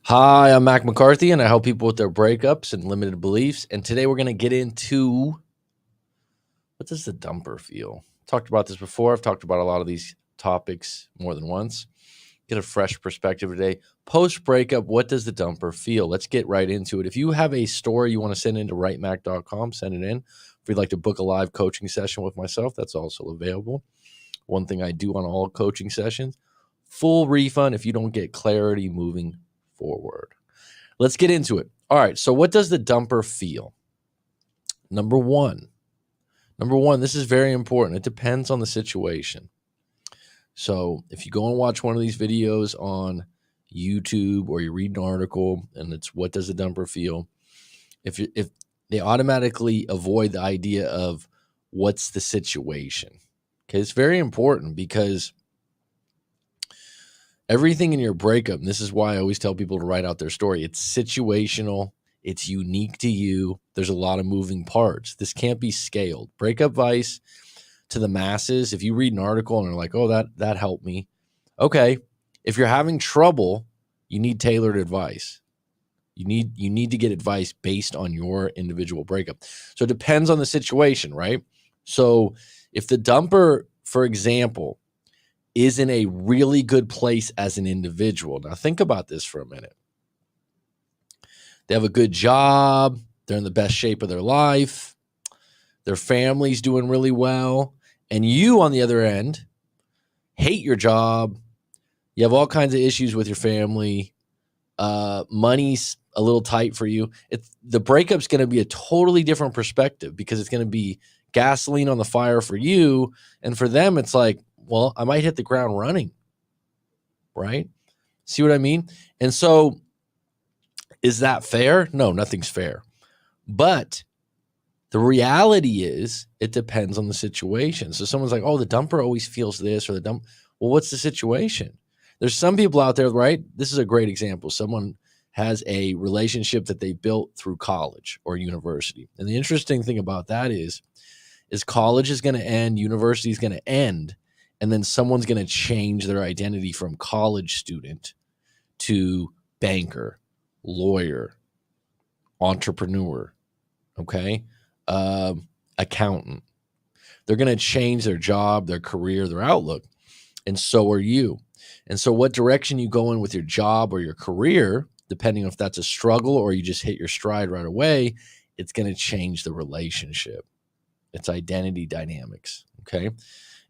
Hi, I'm Mac McCarthy, and I help people with their breakups and limited beliefs. And today we're going to get into what does the dumper feel? Talked about this before. I've talked about a lot of these topics more than once. Get a fresh perspective today. Post breakup, what does the dumper feel? Let's get right into it. If you have a story you want to send into writemac.com, send it in. If you'd like to book a live coaching session with myself, that's also available. One thing I do on all coaching sessions, full refund if you don't get clarity moving forward. Let's get into it. All right. So, what does the dumper feel? Number one, this is very important. It depends on the situation. So, if you go and watch one of these videos on YouTube or you read an article and it's what does the dumper feel, if they automatically avoid the idea of what's the situation. Okay, it's very important because everything in your breakup, and this is why I always tell people to write out their story, it's situational, it's unique to you. There's a lot of moving parts. This can't be scaled. Breakup advice to the masses, if you read an article and are like, oh, that helped me. Okay. If you're having trouble, you need tailored advice. You need to get advice based on your individual breakup. So it depends on the situation, right? So if the dumper, for example, is in a really good place as an individual. Now, think about this for a minute. They have a good job. They're in the best shape of their life. Their family's doing really well. And you, on the other end, hate your job. You have all kinds of issues with your family. Money's a little tight for you. The breakup's going to be a totally different perspective because it's going to be gasoline on the fire for you. And for them, it's like, well, I might hit the ground running, right? See what I mean? And so is that fair? No, nothing's fair. But the reality is it depends on the situation. So someone's like, oh, the dumper always feels this or the dump. Well, what's the situation? There's some people out there, right? This is a great example. Someone has a relationship that they built through college or university. And the interesting thing about that is college is going to end, university is going to end, and then someone's going to change their identity from college student to banker, lawyer, entrepreneur, okay, accountant. They're going to change their job, their career, their outlook, and so are you. And so what direction you go in with your job or your career, depending on if that's a struggle or you just hit your stride right away, it's going to change the relationship. It's identity dynamics, okay?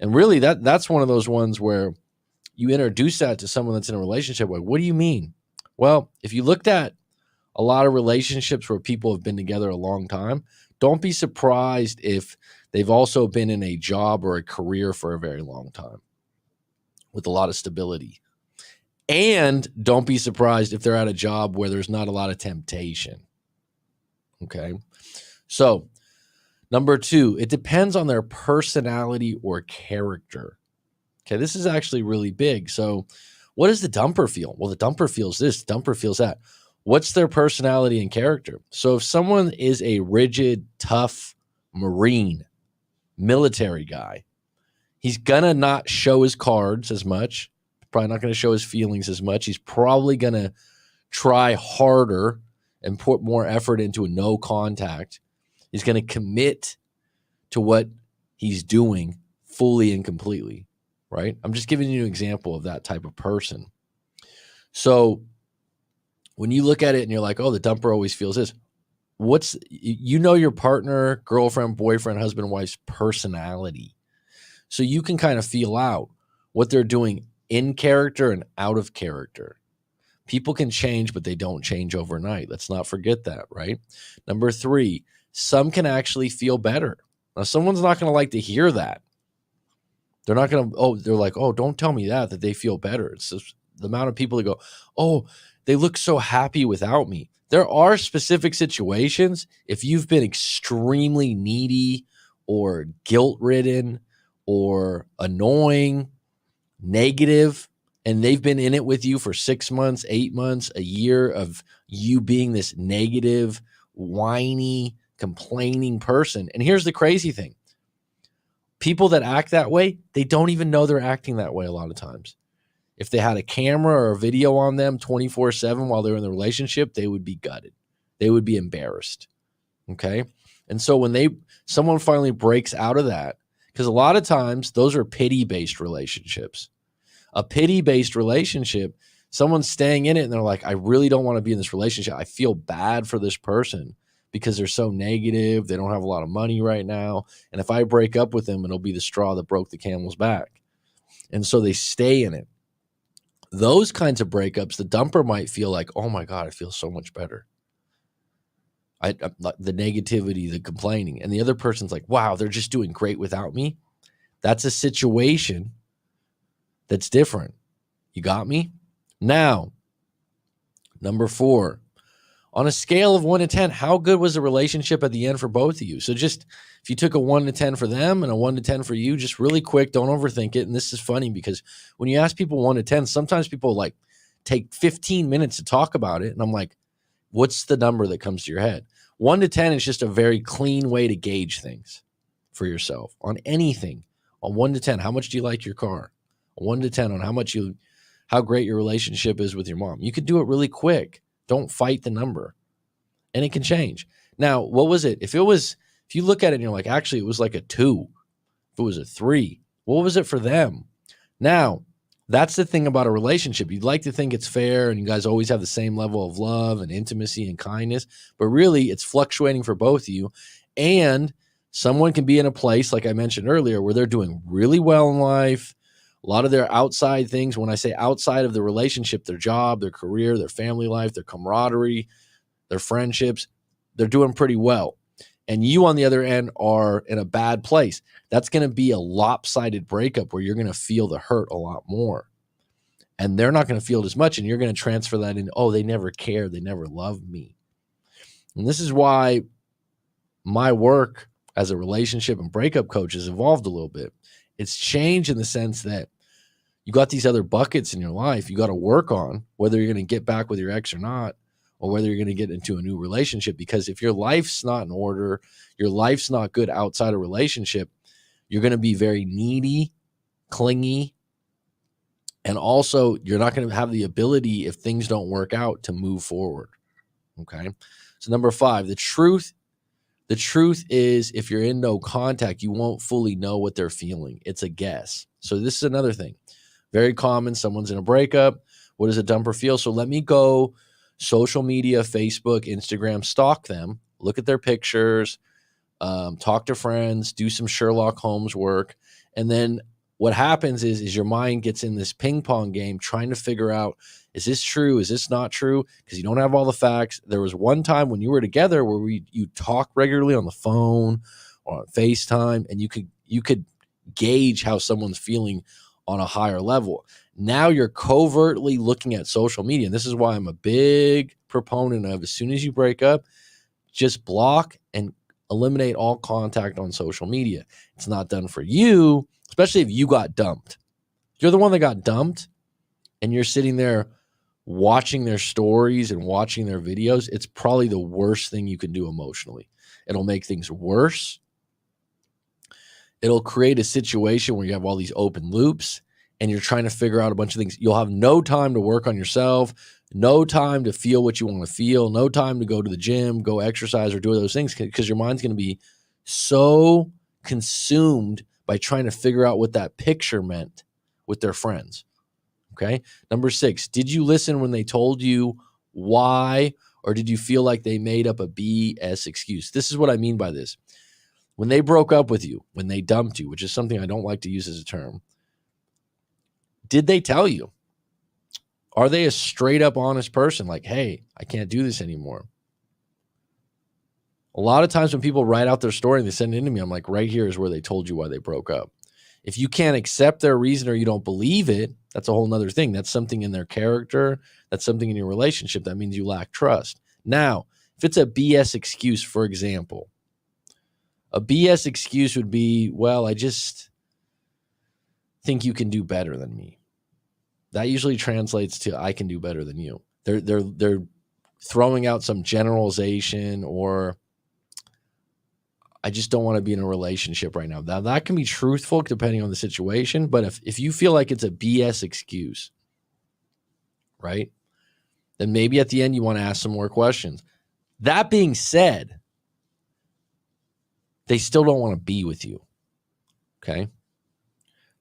And really that's one of those ones where you introduce that to someone that's in a relationship. Like, what do you mean? Well, if you looked at a lot of relationships where people have been together a long time, don't be surprised if they've also been in a job or a career for a very long time with a lot of stability. And don't be surprised if they're at a job where there's not a lot of temptation. Okay. So, number two, it depends on their personality or character. Okay, this is actually really big. So, what does the dumper feel? Well, the dumper feels this, the dumper feels that. What's their personality and character? So, if someone is a rigid, tough Marine, military guy, he's going to not show his cards as much, probably not going to show his feelings as much. He's probably going to try harder and put more effort into a no contact. He's going to commit to what he's doing fully and completely, right? I'm just giving you an example of that type of person. So when you look at it and you're like, oh, the dumper always feels this, your partner, girlfriend, boyfriend, husband, wife's personality. So you can kind of feel out what they're doing in character and out of character. People can change, but they don't change overnight. Let's not forget that, right? Number three, some can actually feel better. Now, someone's not going to like to hear that. They're not going to, they're like, oh, don't tell me that they feel better. It's just the amount of people that go, oh, they look so happy without me. There are specific situations. If you've been extremely needy or guilt-ridden or annoying, negative, and they've been in it with you for 6 months, 8 months, a year of you being this negative, whiny, complaining person. And here's the crazy thing. People that act that way, they don't even know they're acting that way a lot of times. If they had a camera or a video on them 24/7 while they're in the relationship, they would be gutted. They would be embarrassed. Okay. And so when someone finally breaks out of that, because a lot of times those are pity-based relationships. A pity-based relationship, someone's staying in it and they're like, I really don't want to be in this relationship. I feel bad for this person because they're so negative. They don't have a lot of money right now. And if I break up with them, it'll be the straw that broke the camel's back. And so they stay in it. Those kinds of breakups, the dumper might feel like, oh my God, I feel so much better. The negativity, the complaining, and the other person's like, wow, they're just doing great without me. That's a situation that's different. You got me? Now, number 4, on a scale of 1 to 10, how good was the relationship at the end for both of you? So just if you took a 1 to 10 for them and a 1 to 10 for you, just really quick, don't overthink it. And this is funny because when you ask people 1 to 10, sometimes people like take 15 minutes to talk about it. And I'm like, what's the number that comes to your head? 1 to 10 is just a very clean way to gauge things for yourself on anything. On 1 to 10, how much do you like your car? 1 to 10 on how great your relationship is with your mom. You could do it really quick. Don't fight the number. And it can change. Now, what was it? If you look at it and you're like, actually, it was like a 2. If it was a 3, what was it for them? Now, that's the thing about a relationship. You'd like to think it's fair and you guys always have the same level of love and intimacy and kindness, but really it's fluctuating for both of you. And someone can be in a place, like I mentioned earlier, where they're doing really well in life. A lot of their outside things, when I say outside of the relationship, their job, their career, their family life, their camaraderie, their friendships, they're doing pretty well. And you, on the other end, are in a bad place. That's going to be a lopsided breakup where you're going to feel the hurt a lot more. And they're not going to feel it as much. And you're going to transfer that in, oh, they never cared. They never loved me. And this is why my work as a relationship and breakup coach has evolved a little bit. It's changed in the sense that you got these other buckets in your life you got to work on, whether you're going to get back with your ex or not, or whether you're going to get into a new relationship. Because if your life's not in order, your life's not good outside a relationship, you're going to be very needy, clingy, and also you're not going to have the ability, if things don't work out, to move forward. Okay. So number 5, the truth is, if you're in no contact, you won't fully know what they're feeling. It's a guess. So this is another thing. Very common. Someone's in a breakup. What does a dumper feel? So let me go social media, Facebook, Instagram, stalk them, look at their pictures, talk to friends, do some Sherlock Holmes work. And then what happens is your mind gets in this ping pong game trying to figure out, is this true? Is this not true? Because you don't have all the facts. There was one time when you were together where you talk regularly on the phone or on FaceTime, and you could gauge how someone's feeling on a higher level. Now you're covertly looking at social media. And this is why I'm a big proponent of, as soon as you break up, just block and eliminate all contact on social media. It's not done for you, especially if you got dumped. If you're the one that got dumped and you're sitting there watching their stories and watching their videos, it's probably the worst thing you can do emotionally. It'll make things worse. It'll create a situation where you have all these open loops and you're trying to figure out a bunch of things. You'll have no time to work on yourself, no time to feel what you want to feel, no time to go to the gym, go exercise, or do those things, because your mind's going to be so consumed by trying to figure out what that picture meant with their friends. Okay. Number 6, did you listen when they told you why, or did you feel like they made up a BS excuse? This is what I mean by this. When they broke up with you, when they dumped you, which is something I don't like to use as a term, did they tell you? Are they a straight up honest person? Like, hey, I can't do this anymore. A lot of times when people write out their story and they send it in to me, I'm like, right here is where they told you why they broke up. If you can't accept their reason or you don't believe it, that's a whole nother thing. That's something in their character. That's something in your relationship. That means you lack trust. Now, if it's a BS excuse, for example, a BS excuse would be, well, I just think you can do better than me. That usually translates to, I can do better than you. They're throwing out some generalization, or I just don't want to be in a relationship right now. Now, that can be truthful depending on the situation, but if you feel like it's a BS excuse, right? Then maybe at the end you want to ask some more questions. That being said, they still don't want to be with you, okay?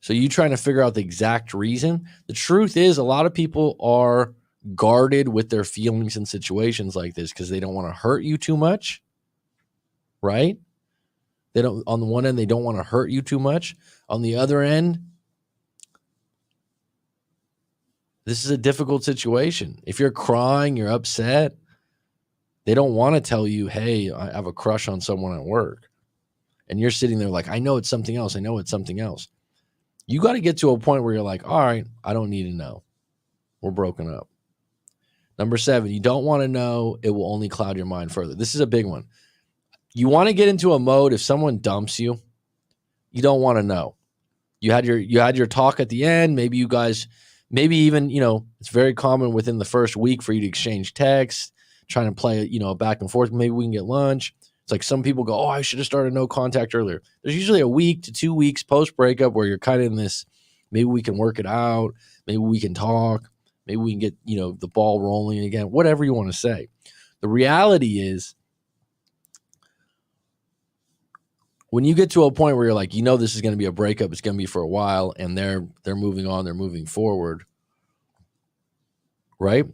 So you trying to figure out the exact reason. The truth is a lot of people are guarded with their feelings in situations like this because they don't want to hurt you too much, right? They don't, on the one end, they don't want to hurt you too much. On the other end, this is a difficult situation. If you're crying, you're upset, they don't want to tell you, hey, I have a crush on someone at work. And you're sitting there like, I know it's something else. I know it's something else. You got to get to a point where you're like, all right, I don't need to know. We're broken up. Number 7, you don't want to know. It will only cloud your mind further. This is a big one. You want to get into a mode if someone dumps you, you don't want to know. You had your talk at the end. Maybe you guys, maybe even, it's very common within the first week for you to exchange texts, trying to play, back and forth. Maybe we can get lunch. It's like some people go, oh, I should have started no contact earlier. There's usually a week to 2 weeks post breakup where you're kind of in this, maybe we can work it out. Maybe we can talk. Maybe we can get, the ball rolling again, whatever you want to say. The reality is, when you get to a point where you're like, this is going to be a breakup, it's going to be for a while, and they're moving on, they're moving forward, right?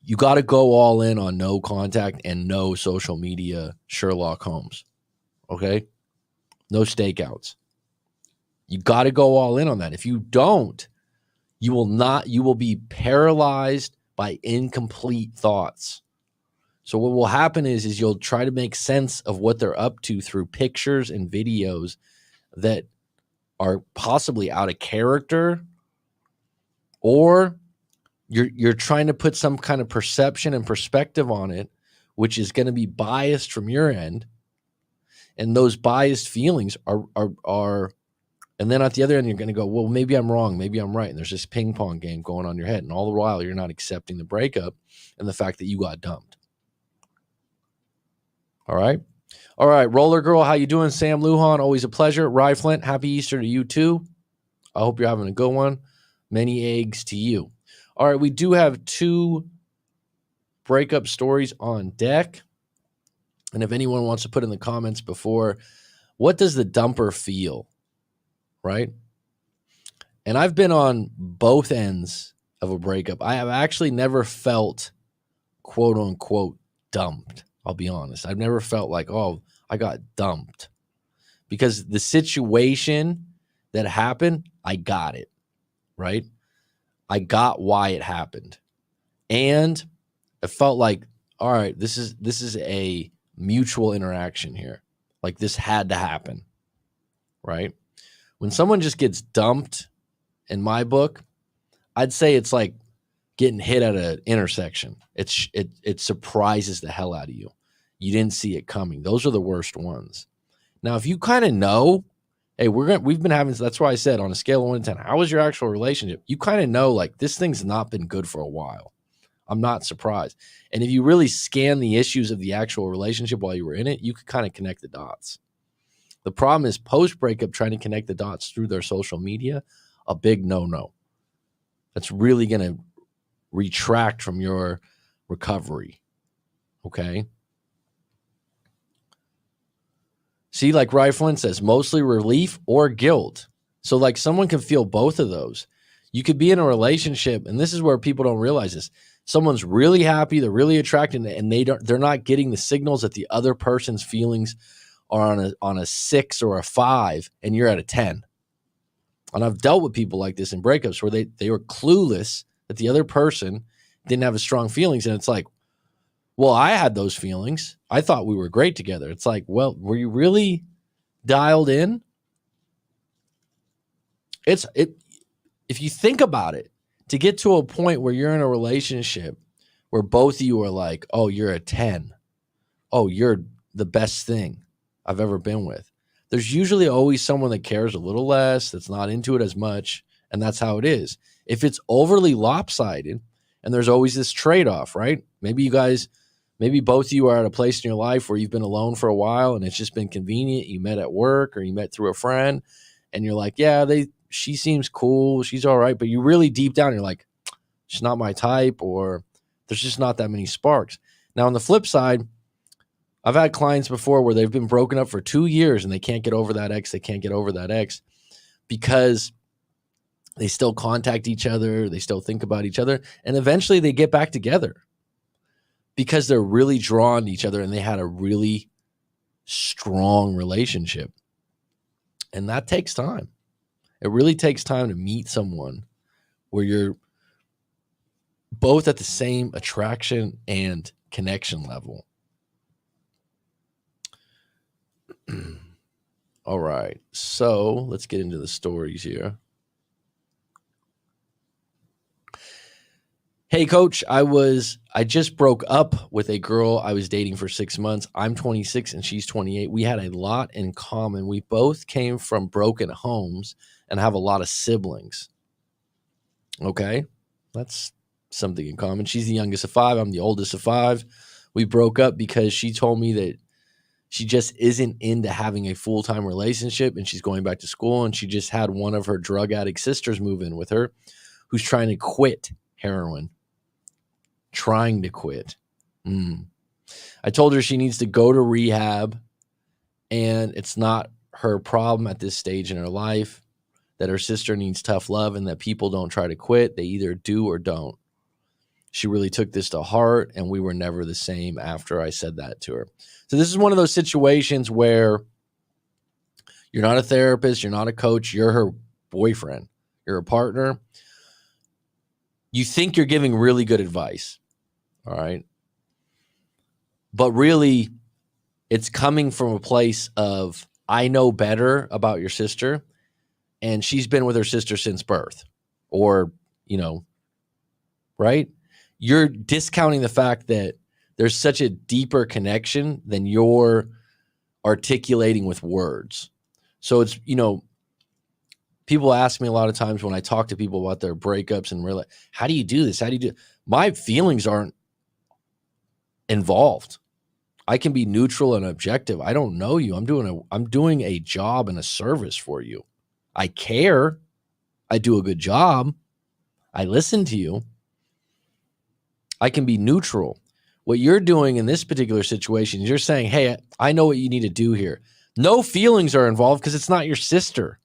You got to go all in on no contact and no social media Sherlock Holmes, okay? No stakeouts. You got to go all in on that. If you don't, you will be paralyzed by incomplete thoughts. So what will happen is you'll try to make sense of what they're up to through pictures and videos that are possibly out of character, or you're trying to put some kind of perception and perspective on it, which is going to be biased from your end. And those biased feelings are and then at the other end, you're going to go, well, maybe I'm wrong. Maybe I'm right. And there's this ping pong game going on in your head. And all the while, you're not accepting the breakup and the fact that you got dumped. All right. All right. Roller Girl, how you doing? Sam Lujan, always a pleasure. Rye Flint, happy Easter to you too. I hope you're having a good one. Many eggs to you. All right. We do have 2 breakup stories on deck. And if anyone wants to put in the comments before, what does the dumper feel? Right? And I've been on both ends of a breakup. I have actually never felt quote unquote dumped. I'll be honest. I've never felt like, oh, I got dumped, because the situation that happened, I got it, right? I got why it happened. And it felt like, all right, this is a mutual interaction here. Like this had to happen, right? When someone just gets dumped, in my book, I'd say it's like getting hit at an intersection. It surprises the hell out of you. You didn't see it coming. Those are the worst ones. Now, if you kind of know, hey, we've been having, that's why I said on a scale of 1 to 10, how was your actual relationship? You kind of know, like, this thing's not been good for a while. I'm not surprised. And if you really scan the issues of the actual relationship while you were in it, you could kind of connect the dots. The problem is post-breakup trying to connect the dots through their social media, a big no-no. That's really going to retract from your recovery, okay? See, like Riflin says, mostly relief or guilt. So like someone can feel both of those. You could be in a relationship, and this is where people don't realize this. Someone's really happy, they're really attracted, and they're not getting the signals that the other person's feelings are on a 6 or a 5, and you're at a 10. And I've dealt with people like this in breakups where they were clueless that the other person didn't have as strong feelings. And it's like, well, I had those feelings. I thought we were great together. It's like, well, were you really dialed in? If you think about it, to get to a point where you're in a relationship where both of you are like, oh, you're a 10. Oh, you're the best thing I've ever been with. There's usually always someone that cares a little less, that's not into it as much, and that's how it is. If it's overly lopsided, and there's always this trade-off, right? Maybe both of you are at a place in your life where you've been alone for a while and it's just been convenient. You met at work or you met through a friend, and you're like, yeah, she seems cool, she's all right, but you really deep down, you're like, she's not my type, or there's just not that many sparks. Now, on the flip side, I've had clients before where they've been broken up for 2 years and they can't get over that ex. They can't get over that ex because they still contact each other. They still think about each other. And eventually they get back together because they're really drawn to each other and they had a really strong relationship. And that takes time. It really takes time to meet someone where you're both at the same attraction and connection level. All right, so let's get into the stories here. Hey, coach, I just broke up with a girl I was dating for 6 months. I'm 26 and she's 28. We had a lot in common. We both came from broken homes and have a lot of siblings. Okay, that's something in common. She's the youngest of 5. I'm the oldest of 5. We broke up because she told me that she just isn't into having a full-time relationship and she's going back to school, and she just had one of her drug addict sisters move in with her who's trying to quit heroin. Trying to quit. I told her she needs to go to rehab and it's not her problem at this stage in her life, that her sister needs tough love and that people don't try to quit. They either do or don't. She really took this to heart and we were never the same after I said that to her. So this is one of those situations where you're not a therapist, you're not a coach, you're her boyfriend, you're a partner. You think you're giving really good advice, all right? But really, it's coming from a place of, I know better about your sister, and she's been with her sister since birth, or, right? You're discounting the fact that there's such a deeper connection than you're articulating with words. So it's, people ask me a lot of times when I talk to people about their breakups and really, how do you do this? How do you do it? My feelings aren't involved. I can be neutral and objective. I don't know you. I'm doing a job and a service for you. I care. I do a good job. I listen to you. I can be neutral. What you're doing in this particular situation is you're saying, hey, I know what you need to do here. No feelings are involved because it's not your sister.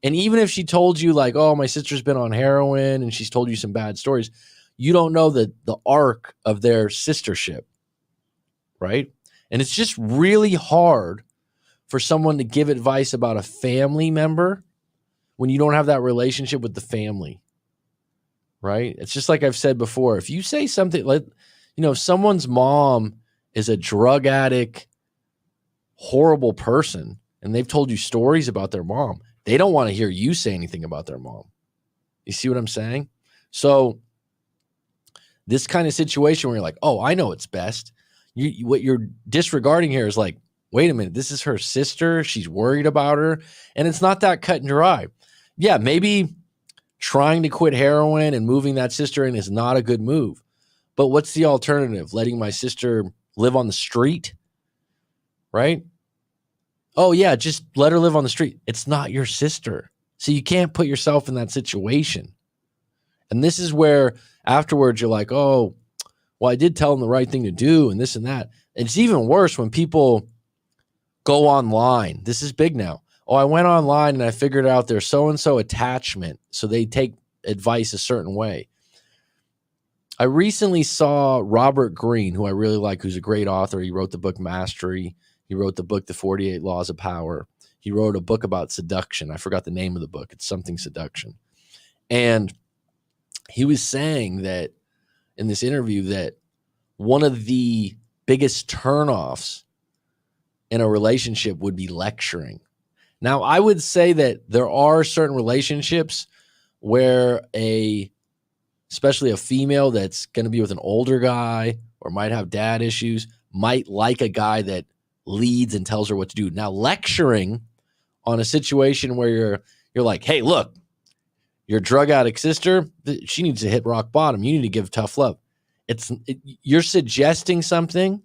And even if she told you like, oh, my sister's been on heroin and she's told you some bad stories, you don't know the arc of their sistership, right? And it's just really hard for someone to give advice about a family member when you don't have that relationship with the family, right? It's just like I've said before. If you say something like, if someone's mom is a drug addict, horrible person, and they've told you stories about their mom, they don't want to hear you say anything about their mom. You see what I'm saying? So this kind of situation where you're like, oh, I know it's best. What you're disregarding here is like, wait a minute, this is her sister. She's worried about her. And it's not that cut and dry. Yeah, maybe trying to quit heroin and moving that sister in is not a good move. But what's the alternative? Letting my sister live on the street, right? Oh, yeah, just let her live on the street. It's not your sister. So you can't put yourself in that situation. And this is where afterwards you're like, oh, well, I did tell them the right thing to do and this and that. It's even worse when people go online. This is big now. Oh, I went online and I figured out their so-and-so attachment. So they take advice a certain way. I recently saw Robert Greene, who I really like, who's a great author. He wrote the book Mastery. He wrote the book The 48 Laws of Power. He wrote a book about seduction. I forgot the name of the book. It's something seduction. And he was saying that in this interview that one of the biggest turnoffs in a relationship would be lecturing. Now, I would say that there are certain relationships where especially a female that's going to be with an older guy or might have dad issues, might like a guy that leads and tells her what to do. Now, lecturing on a situation where you're like, hey, look, your drug addict sister, she needs to hit rock bottom. You need to give tough love. You're suggesting something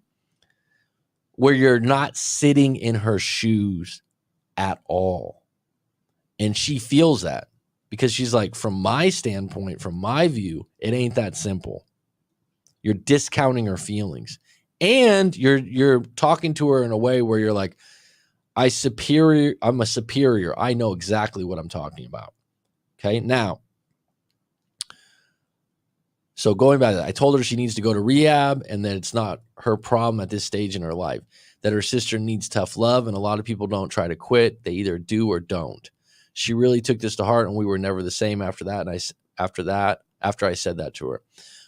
where you're not sitting in her shoes at all. And she feels that. because she's like, from my standpoint, from my view, it ain't that simple. You're discounting her feelings. And you're talking to her in a way where you're like, I'm a superior. I know exactly what I'm talking about. Okay. Now, so going back to that, I told her she needs to go to rehab and that it's not her problem at this stage in her life, that her sister needs tough love. And a lot of people don't try to quit. They either do or don't. She really took this to heart and we were never the same after that. And after I said that to her,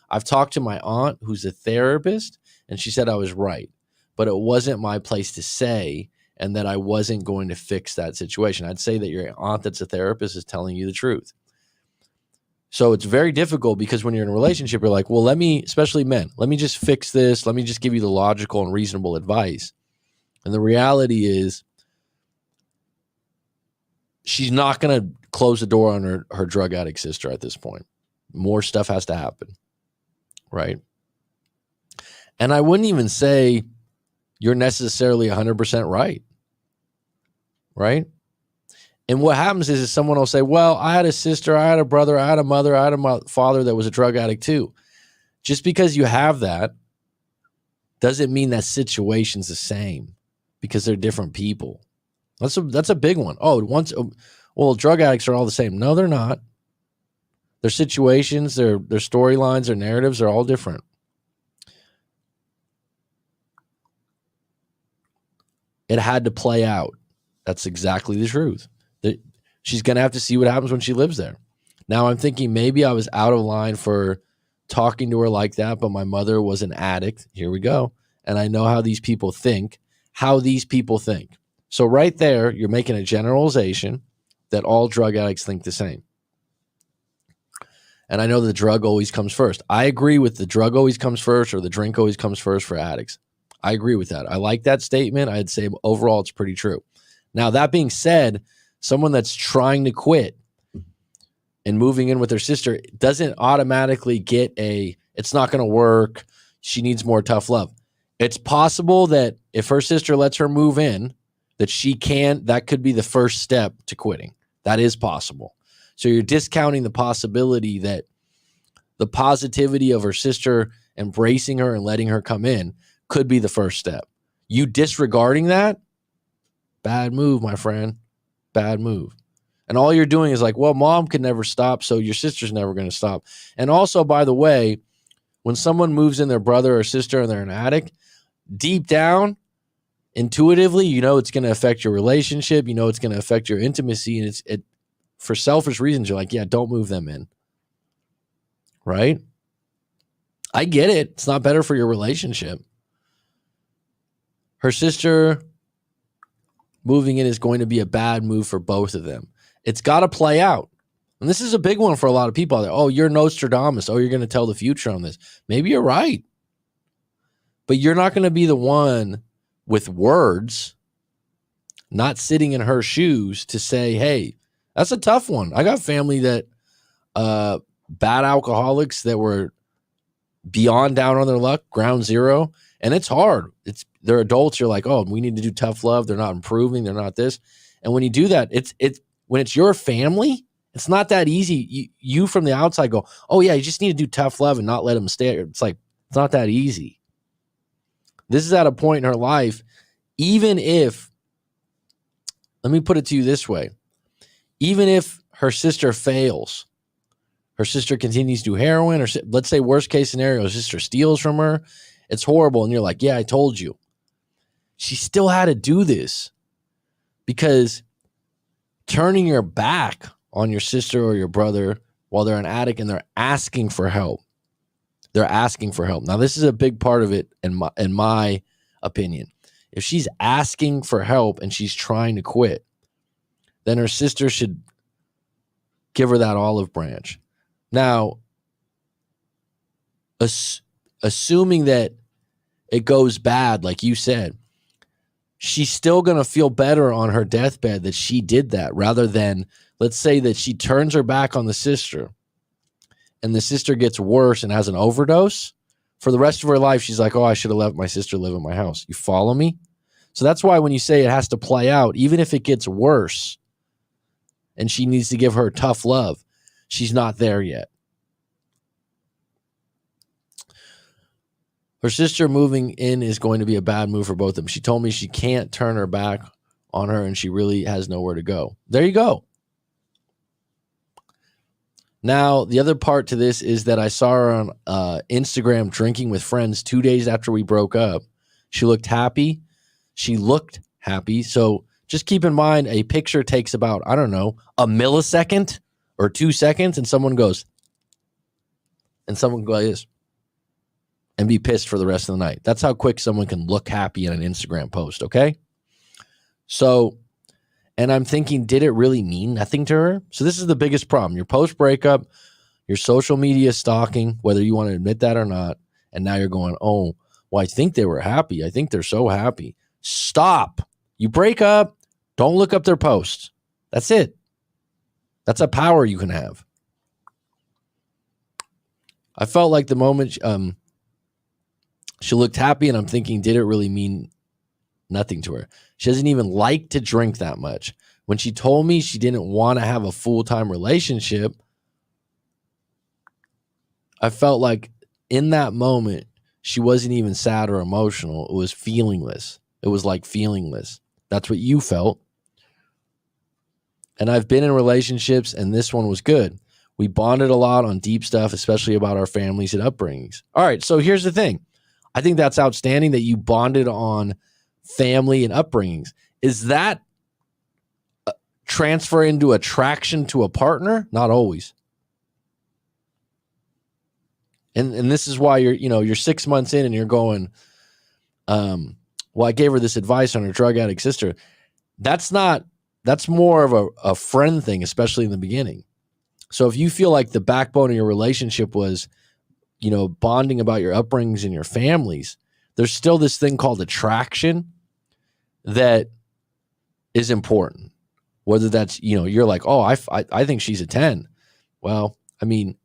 I've talked to my aunt who's a therapist and she said I was right, but it wasn't my place to say and that I wasn't going to fix that situation. I'd say that your aunt that's a therapist is telling you the truth. So it's very difficult because when you're in a relationship, you're like, well, especially men, let me just fix this. Let me just give you the logical and reasonable advice. And the reality is she's not going to close the door on her drug addict sister at this point. More stuff has to happen, right? And I wouldn't even say you're necessarily 100% right, right? And what happens is someone will say, well, I had a sister, I had a brother, I had a mother, I had a father that was a drug addict too. Just because you have that doesn't mean that situation's the same because they're different people. That's a big one. Well, drug addicts are all the same. No, they're not. Their situations, their storylines, their narratives are all different. It had to play out. That's exactly the truth. She's going to have to see what happens when she lives there. Now I'm thinking maybe I was out of line for talking to her like that, but my mother was an addict. Here we go. And I know how these people think. So right there, you're making a generalization that all drug addicts think the same. And I know the drug always comes first. I agree with the drug always comes first or the drink always comes first for addicts. I agree with that. I like that statement. I'd say overall it's pretty true. Now, that being said, someone that's trying to quit and moving in with her sister doesn't automatically get it's not going to work. She needs more tough love. It's possible that if her sister lets her move in, that could be the first step to quitting. That is possible. So you're discounting the possibility that the positivity of her sister embracing her and letting her come in could be the first step. You disregarding that, bad move, my friend. Bad move. And all you're doing is like, well, mom can never stop, so your sister's never going to stop. And also, by the way, when someone moves in their brother or sister and they're an addict, deep down, intuitively, you know it's going to affect your relationship. You know it's going to affect your intimacy. And for selfish reasons, you're like, yeah, don't move them in. Right? I get it. It's not better for your relationship. Her sister moving in is going to be a bad move for both of them. It's got to play out. And this is a big one for a lot of people out there. Oh, you're Nostradamus. Oh, you're going to tell the future on this. Maybe you're right. But you're not going to be the one with words, not sitting in her shoes to say, hey, that's a tough one. I got family that bad alcoholics that were beyond down on their luck, ground zero. And it's hard. They're adults. You're like, oh, we need to do tough love. They're not improving. They're not this. And when you do that, when it's your family, it's not that easy. You from the outside go, oh yeah, you just need to do tough love and not let them stay. It's like, it's not that easy. This is at a point in her life, even if, let me put it to you this way, even if her sister fails, her sister continues to do heroin, or let's say worst case scenario, her sister steals from her, it's horrible. And you're like, yeah, I told you. She still had to do this because turning your back on your sister or your brother while they're an addict and they're asking for help. They're asking for help. Now, this is a big part of it in my opinion. If she's asking for help and she's trying to quit, then her sister should give her that olive branch. Now, assuming that it goes bad, like you said, she's still going to feel better on her deathbed that she did that, rather than, let's say that she turns her back on the sister and the sister gets worse and has an overdose. For the rest of her life, she's like, oh, I should have let my sister live in my house. You follow me? So that's why when you say it has to play out, even if it gets worse and she needs to give her tough love. She's not there yet. Her sister moving in is going to be a bad move for both of them. She told me she can't turn her back on her and she really has nowhere to go. There you go. Now, the other part to this is that I saw her on Instagram drinking with friends 2 days after we broke up. She looked happy. So just keep in mind, a picture takes about, I don't know, a millisecond or 2 seconds, and someone goes and be pissed for the rest of the night. That's how quick someone can look happy in an Instagram post, okay? So, and I'm thinking, did it really mean nothing to her? So this is the biggest problem. You're post-breakup, your social media stalking, whether you want to admit that or not, and now you're going, oh, well, I think they were happy. I think they're so happy. Stop. You break up, don't look up their posts. That's it. That's a power you can have. I felt like the moment she looked happy, and I'm thinking, did it really mean nothing to her? She doesn't even like to drink that much. When she told me she didn't want to have a full-time relationship, I felt like in that moment, she wasn't even sad or emotional. It was feelingless. It was like feelingless. That's what you felt. And I've been in relationships, and this one was good. We bonded a lot on deep stuff, especially about our families and upbringings. All right, so here's the thing. I think that's outstanding that you bonded on family and upbringings. Is that transfer into attraction to a partner? Not always. And this is why you're 6 months in and you're going, well, I gave her this advice on her drug addict sister. That's more of a friend thing, especially in the beginning. So if you feel like the backbone of your relationship was, bonding about your upbringings and your families, there's still this thing called attraction that is important. Whether that's, you're like, oh, I think she's a 10. Well, I mean,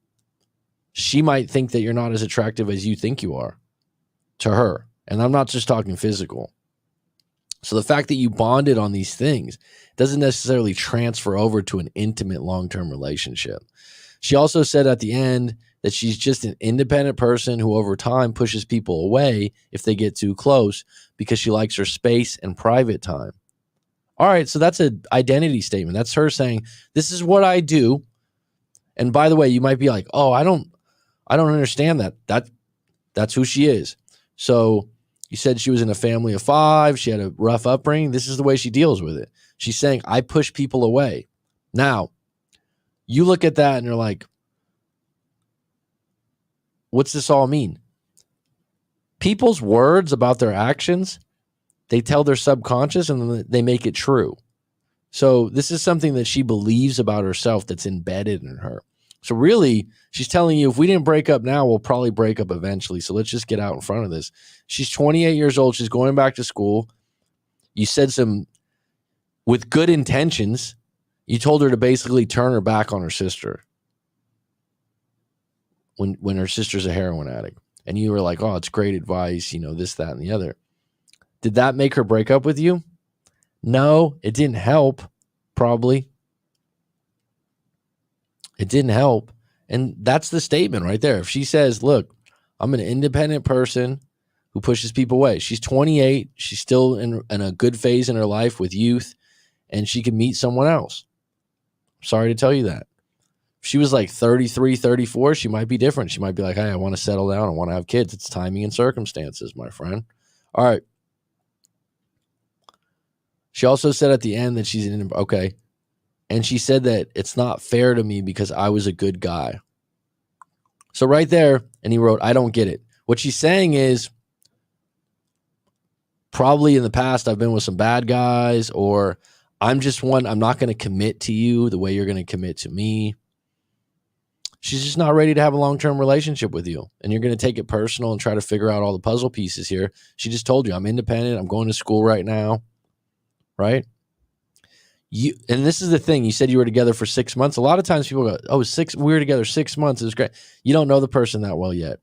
she might think that you're not as attractive as you think you are to her. And I'm not just talking physical. So the fact that you bonded on these things doesn't necessarily transfer over to an intimate long-term relationship. She also said at the end that she's just an independent person who over time pushes people away if they get too close because she likes her space and private time. All right, so that's an identity statement. That's her saying, this is what I do. And by the way, you might be like, oh, I don't understand that. That's who she is. So you said she was in a family of 5. She had a rough upbringing. This is the way she deals with it. She's saying, I push people away. Now, you look at that and you're like, what's this all mean? People's words about their actions, they tell their subconscious and they make it true. So this is something that she believes about herself that's embedded in her. So really, she's telling you, if we didn't break up now, we'll probably break up eventually. So let's just get out in front of this. She's 28 years old. She's going back to school. You said with good intentions, you told her to basically turn her back on her sister when her sister's a heroin addict. And you were like, oh, it's great advice, this, that, and the other. Did that make her break up with you? No, it didn't help, probably. It didn't help. And that's the statement right there. If she says, look, I'm an independent person who pushes people away. She's 28. She's still in a good phase in her life with youth, and she can meet someone else. Sorry to tell you that. If she was like 33, 34, she might be different. She might be like, hey, I want to settle down. I want to have kids. It's timing and circumstances, my friend. All right. She also said at the end that she's okay. And she said that it's not fair to me because I was a good guy. So right there, and he wrote, I don't get it. What she's saying is, probably in the past, I've been with some bad guys, or I'm not going to commit to you the way you're going to commit to me. She's just not ready to have a long-term relationship with you. And you're going to take it personal and try to figure out all the puzzle pieces here. She just told you, I'm independent. I'm going to school right now. Right? And this is the thing. You said you were together for 6 months. A lot of times people go, oh, we were together 6 months. It was great. You don't know the person that well yet.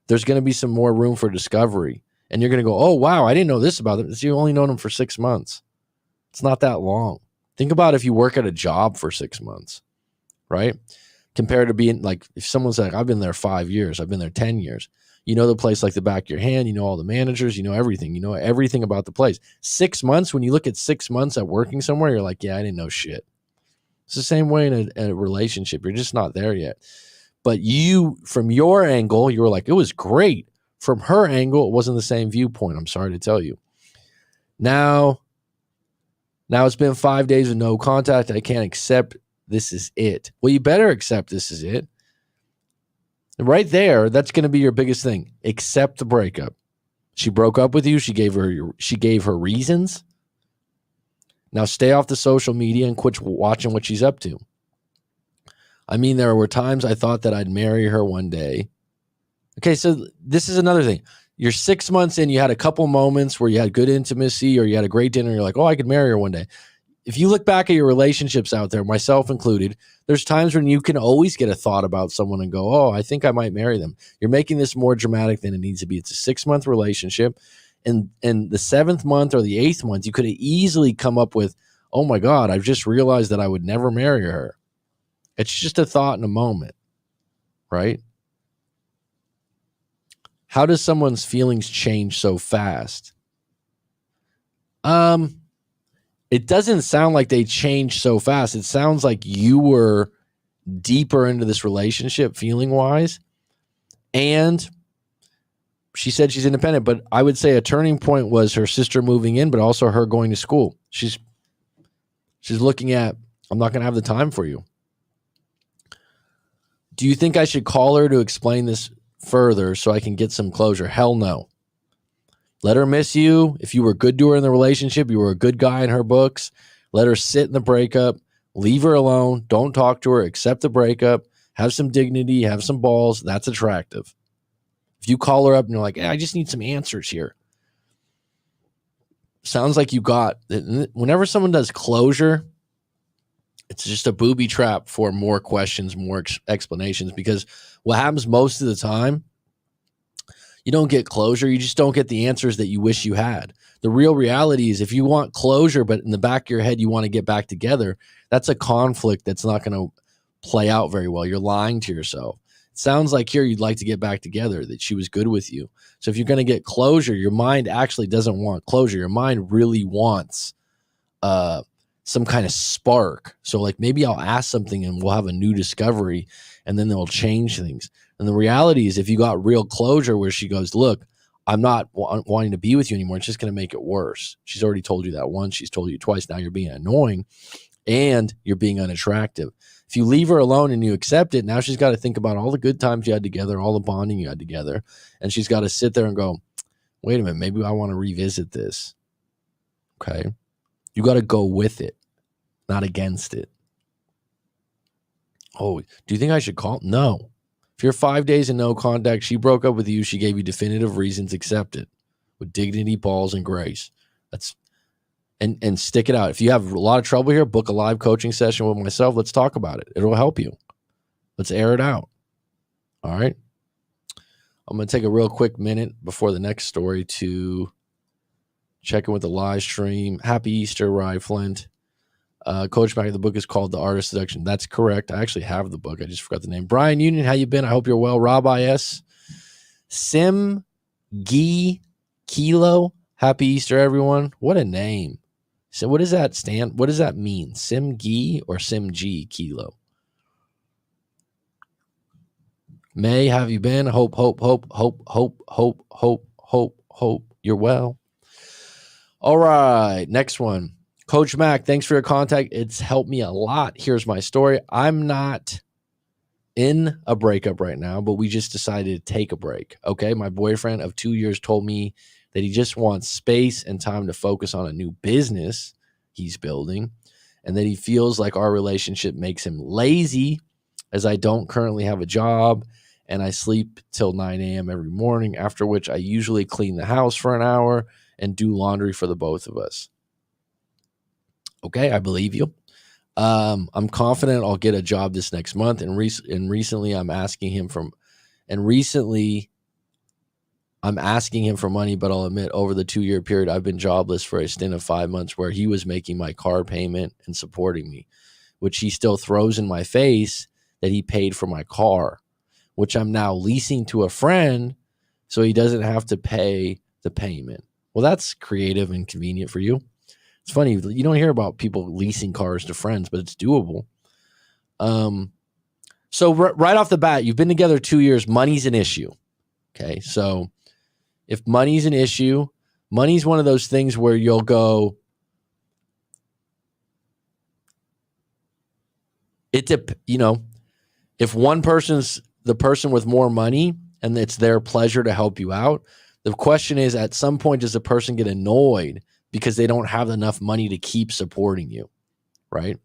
There's going to be some more room for discovery. And you're going to go, oh, wow, I didn't know this about them. You only known them for 6 months. It's not that long. Think about if you work at a job for 6 months, right? Compared to being like, if someone's like, I've been there 5 years, I've been there 10 years. You know the place like the back of your hand. You know all the managers. You know everything. You know everything about the place. 6 months, when you look at 6 months at working somewhere, you're like, yeah, I didn't know shit. It's the same way in a relationship. You're just not there yet. But you, from your angle, you were like, it was great. From her angle, it wasn't the same viewpoint. I'm sorry to tell you. Now it's been 5 days with no contact. I can't accept this is it. Well, you better accept this is it. Right there, that's going to be your biggest thing. Accept the breakup. She broke up with you. She gave her reasons. Now stay off the social media and quit watching what she's up to. I mean, there were times I thought that I'd marry her one day. Okay, so this is another thing. You're 6 months in, you had a couple moments where you had good intimacy or you had a great dinner. You're like, oh, I could marry her one day. If you look back at your relationships out there, myself included, there's times when you can always get a thought about someone and go, oh, I think I might marry them. You're making this more dramatic than it needs to be. It's a 6-month relationship. And the 7th month or the 8th month, you could have easily come up with, oh my God, I've just realized that I would never marry her. It's just a thought in a moment, right? How does someone's feelings change so fast? It doesn't sound like they changed so fast. It sounds like you were deeper into this relationship feeling wise. And she said she's independent, but I would say a turning point was her sister moving in, but also her going to school. She's looking at, I'm not going to have the time for you. Do you think I should call her to explain this further so I can get some closure? Hell no. Let her miss you. If you were good to her in the relationship, you were a good guy in her books. Let her sit in the breakup. Leave her alone. Don't talk to her. Accept the breakup. Have some dignity. Have some balls. That's attractive. If you call her up and you're like, hey, I just need some answers here. Sounds like you got, whenever someone does closure, it's just a booby trap for more questions, more explanations, because what happens most of the time, you don't get closure. You just don't get the answers that you wish you had. The real reality is if you want closure, but in the back of your head, you want to get back together, that's a conflict that's not going to play out very well. You're lying to yourself. It sounds like here you'd like to get back together, that she was good with you. So if you're going to get closure, your mind actually doesn't want closure. Your mind really wants some kind of spark. So like maybe I'll ask something and we'll have a new discovery and then they'll change things. And the reality is if you got real closure where she goes, look, I'm not wanting to be with you anymore. It's just going to make it worse. She's already told you that once. She's told you twice. Now you're being annoying and you're being unattractive. If you leave her alone and you accept it, now she's got to think about all the good times you had together, all the bonding you had together. And she's got to sit there and go, wait a minute, maybe I want to revisit this. Okay. You got to go with it, not against it. Oh, do you think I should call? No. If you're 5 days in no contact, she broke up with you, she gave you definitive reasons, accept it with dignity, balls, and grace. That's and stick it out. If you have a lot of trouble here, book a live coaching session with myself. Let's talk about it. It'll help you. Let's air it out. All right. I'm going to take a real quick minute before the next story to check in with the live stream. Happy Easter, Rye Flint. Coach Mac, the book is called The Art of Seduction. That's correct. I actually have the book. I just forgot the name. Brian Union, how you been? I hope you're well. Rob I.S. Sim Gee Kilo. Happy Easter, everyone. What a name. So what does that stand? What does that mean? Sim Gee or Sim G Kilo? May, have you been? Hope you're well. All right, next one. Coach Mac, thanks for your contact. It's helped me a lot. Here's my story. I'm not in a breakup right now, but we just decided to take a break. Okay, my boyfriend of 2 years told me that he just wants space and time to focus on a new business he's building, and that he feels like our relationship makes him lazy as I don't currently have a job and I sleep till 9 a.m. every morning, after which I usually clean the house for an hour and do laundry for the both of us. Okay, I believe you. I'm confident I'll get a job this next month. And recently I'm asking him I'm asking him for money, but I'll admit over the 2-year period, I've been jobless for a stint of 5 months where he was making my car payment and supporting me, which he still throws in my face that he paid for my car, which I'm now leasing to a friend so he doesn't have to pay the payment. Well, that's creative and convenient for you. It's funny, you don't hear about people leasing cars to friends, but it's doable. So right off the bat, you've been together 2 years, money's an issue. Okay, so if money's an issue, money's one of those things where you'll go, if one person's the person with more money and it's their pleasure to help you out, the question is, at some point, does the person get annoyed because they don't have enough money to keep supporting you, right?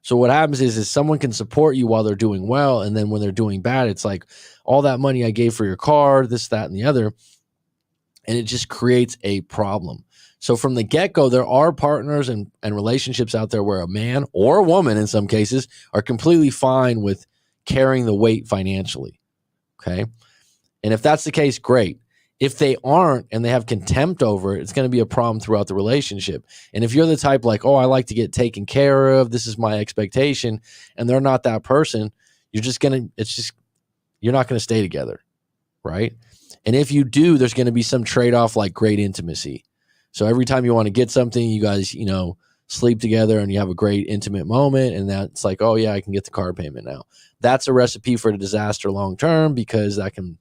So what happens is someone can support you while they're doing well, and then when they're doing bad, it's like, all that money I gave for your car, this, that, and the other, and it just creates a problem. So from the get-go, there are partners and relationships out there where a man or a woman, in some cases, are completely fine with carrying the weight financially, okay? And if that's the case, great. If they aren't and they have contempt over it, it's going to be a problem throughout the relationship. And if you're the type like, oh, I like to get taken care of, this is my expectation, and they're not that person, you're not going to stay together, right? And if you do, there's going to be some trade-off like great intimacy. So every time you want to get something, you guys, sleep together and you have a great intimate moment, and that's like, oh yeah, I can get the car payment now. That's a recipe for a disaster long-term, because that can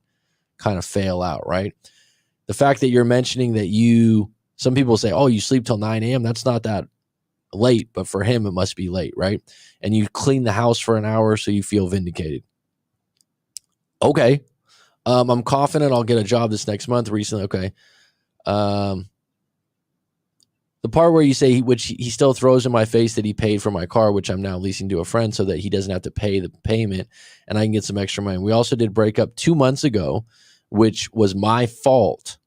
kind of fail out, right? The fact that you're mentioning that some people say, oh, you sleep till 9 a.m. That's not that late, but for him, it must be late, right? And you clean the house for an hour so you feel vindicated. Okay. I'm confident I'll get a job this next month recently. Okay. The part where you say, which he still throws in my face that he paid for my car, which I'm now leasing to a friend so that he doesn't have to pay the payment and I can get some extra money. We also did break up 2 months ago, which was my fault.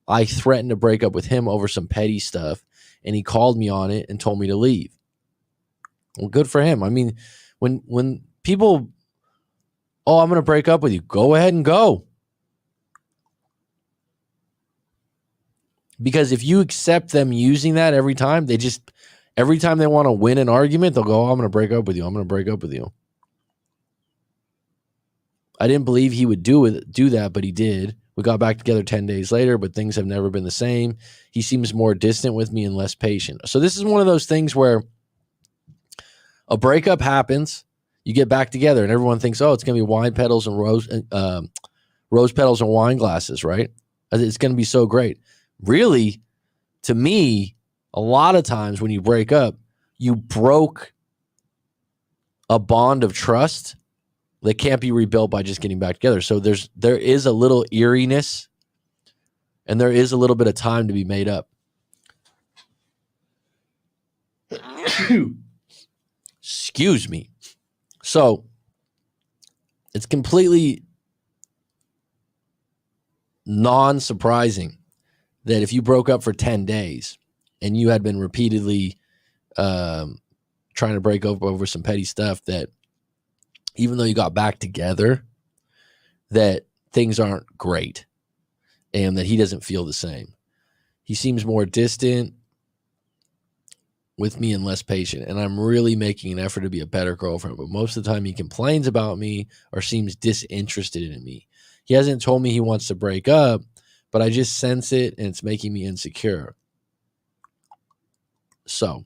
I threatened to break up with him over some petty stuff, and he called me on it and told me to leave. Well, good for him. I mean, when people, oh, I'm going to break up with you, go ahead and go. Because if you accept them using that every time they want to win an argument, they'll go, oh, I'm going to break up with you. I'm going to break up with you. I didn't believe he would do that, but he did. We got back together 10 days later, but things have never been the same. He seems more distant with me and less patient. So this is one of those things where a breakup happens, you get back together, and everyone thinks, oh, it's going to be wine petals and rose petals and wine glasses, right? It's going to be so great. Really, to me, a lot of times when you break up, you broke a bond of trust that can't be rebuilt by just getting back together. So there is a little eeriness, and there is a little bit of time to be made up. Excuse me. So it's completely non-surprising that if you broke up for 10 days and you had been repeatedly trying to break up over some petty stuff, that even though you got back together, that things aren't great and that he doesn't feel the same. He seems more distant with me and less patient, and I'm really making an effort to be a better girlfriend, but most of the time he complains about me or seems disinterested in me. He hasn't told me he wants to break up, but I just sense it, and it's making me insecure. So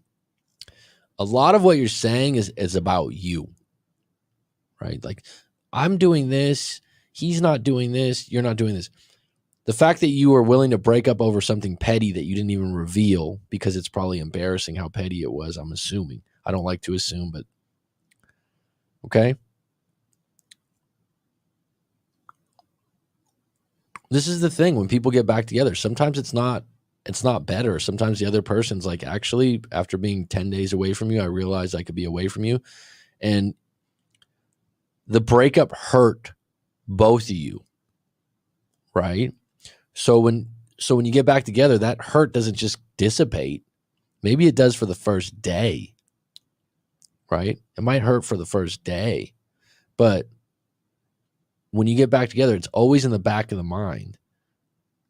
a lot of what you're saying is about you, right? Like, I'm doing this, he's not doing this, you're not doing this. The fact that you are willing to break up over something petty that you didn't even reveal, because it's probably embarrassing how petty it was, I'm assuming. I don't like to assume, but okay. This is the thing. When people get back together, sometimes it's not better. Sometimes the other person's like, actually, after being 10 days away from you, I realized I could be away from you. And the breakup hurt both of you, right? So when you get back together, that hurt doesn't just dissipate. Maybe it does for the first day, right? It might hurt for the first day, but when you get back together, it's always in the back of the mind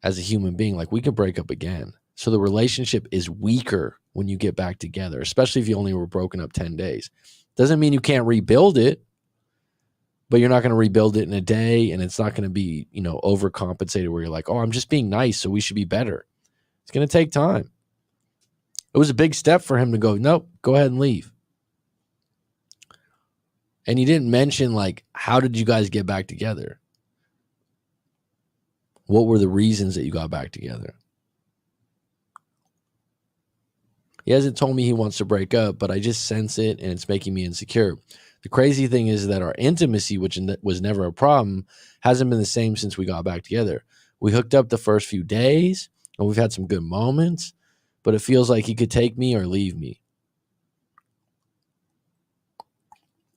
as a human being, like, we could break up again. So the relationship is weaker when you get back together, especially if you only were broken up 10 days. Doesn't mean you can't rebuild it, but you're not going to rebuild it in a day, and it's not going to be, overcompensated where you're like, oh, I'm just being nice, so we should be better. It's going to take time. It was a big step for him to go, nope, go ahead and leave. And he didn't mention, like, how did you guys get back together? What were the reasons that you got back together? He hasn't told me he wants to break up, but I just sense it, and it's making me insecure. The crazy thing is that our intimacy, which was never a problem, hasn't been the same since we got back together. We hooked up the first few days, and we've had some good moments, but it feels like he could take me or leave me.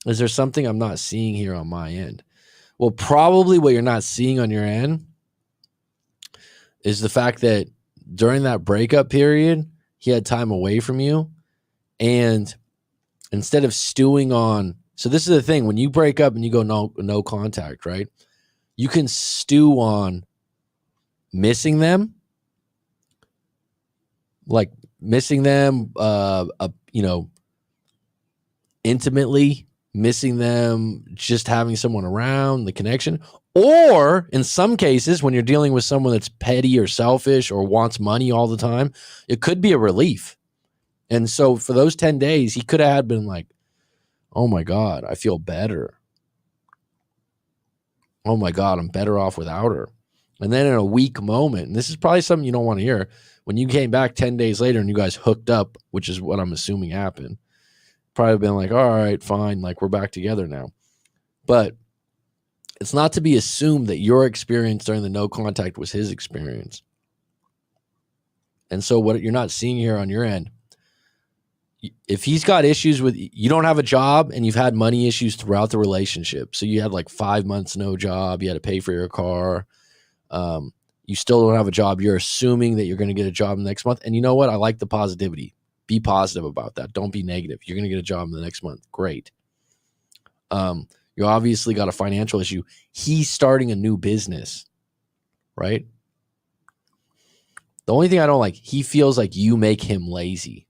Is there something I'm not seeing here on my end? Well, probably what you're not seeing on your end is the fact that during that breakup period, he had time away from you. And instead of stewing on, so this is the thing, when you break up and you go no contact, right? You can stew on missing them, like missing them, intimately, missing them, just having someone around, the connection. Or in some cases, when you're dealing with someone that's petty or selfish or wants money all the time, it could be a relief. And so for those 10 days, he could have been like, oh my God, I feel better. Oh my God, I'm better off without her. And then in a weak moment, and this is probably something you don't want to hear, when you came back 10 days later and you guys hooked up, which is what I'm assuming happened, probably been like, all right, fine, like, we're back together now. But it's not to be assumed that your experience during the no contact was his experience. And so what you're not seeing here on your end, if he's got issues with, you don't have a job and you've had money issues throughout the relationship. So you had like 5 months, no job. You had to pay for your car. You still don't have a job. You're assuming that you're going to get a job next month. And you know what? I like the positivity. Be positive about that. Don't be negative. You're going to get a job in the next month. Great. You obviously got a financial issue. He's starting a new business, right? The only thing I don't like, he feels like you make him lazy.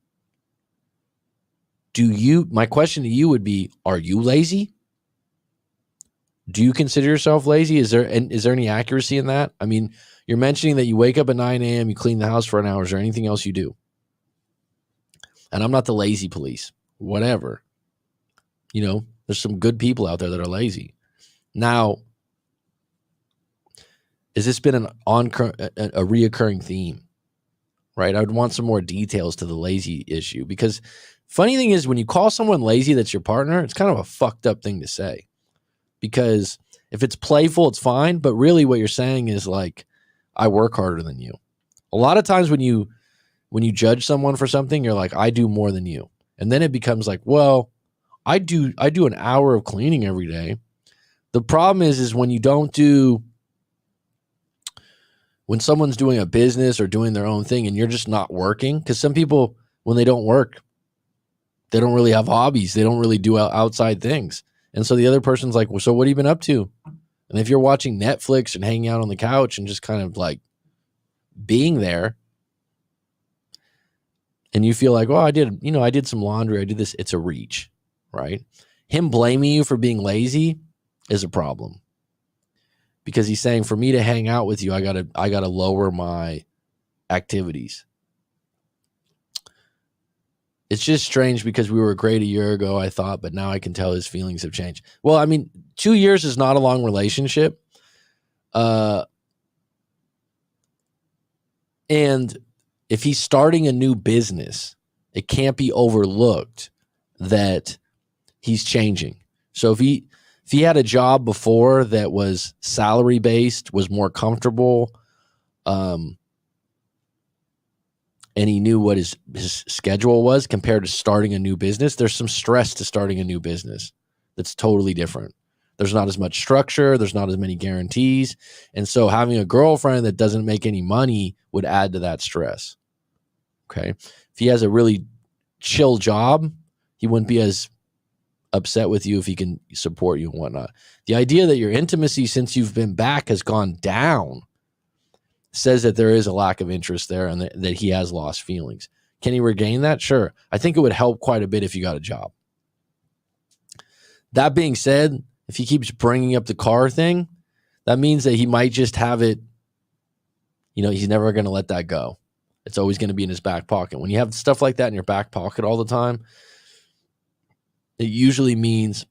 My question to you would be, are you lazy? Do you consider yourself lazy? Is there any accuracy in that? I mean, you're mentioning that you wake up at 9 a.m., you clean the house for an hour. Is there anything else you do? And I'm not the lazy police, whatever. There's some good people out there that are lazy. Now, has this been a reoccurring theme? Right? I would want some more details to the lazy issue, because funny thing is, when you call someone lazy that's your partner, it's kind of a fucked up thing to say, because if it's playful, it's fine. But really what you're saying is like, I work harder than you. A lot of times when you judge someone for something, you're like, I do more than you. And then it becomes like, well, I do an hour of cleaning every day. The problem is when you don't do, when someone's doing a business or doing their own thing and you're just not working, because some people, when they don't work, they don't really have hobbies. They don't really do outside things. And so the other person's like, well, so what have you been up to? And if you're watching Netflix and hanging out on the couch and just kind of like being there, and you feel like, well, I did some laundry, I did this, it's a reach, right? Him blaming you for being lazy is a problem. Because he's saying, for me to hang out with you, I gotta lower my activities. It's just strange because we were great a year ago, I thought, but now I can tell his feelings have changed. Well, I mean, 2 years is not a long relationship. And if he's starting a new business, it can't be overlooked that he's changing. So if he had a job before that was salary based, was more comfortable, and he knew what his schedule was compared to starting a new business, there's some stress to starting a new business that's totally different. There's not as much structure. There's not as many guarantees. And so having a girlfriend that doesn't make any money would add to that stress. Okay. If he has a really chill job, he wouldn't be as upset with you if he can support you and whatnot. The idea that your intimacy since you've been back has gone down says that there is a lack of interest there and that he has lost feelings. Can he regain that? Sure. I think it would help quite a bit if you got a job. That being said, if he keeps bringing up the car thing, that means that he might just have it, he's never going to let that go. It's always going to be in his back pocket. When you have stuff like that in your back pocket all the time, it usually means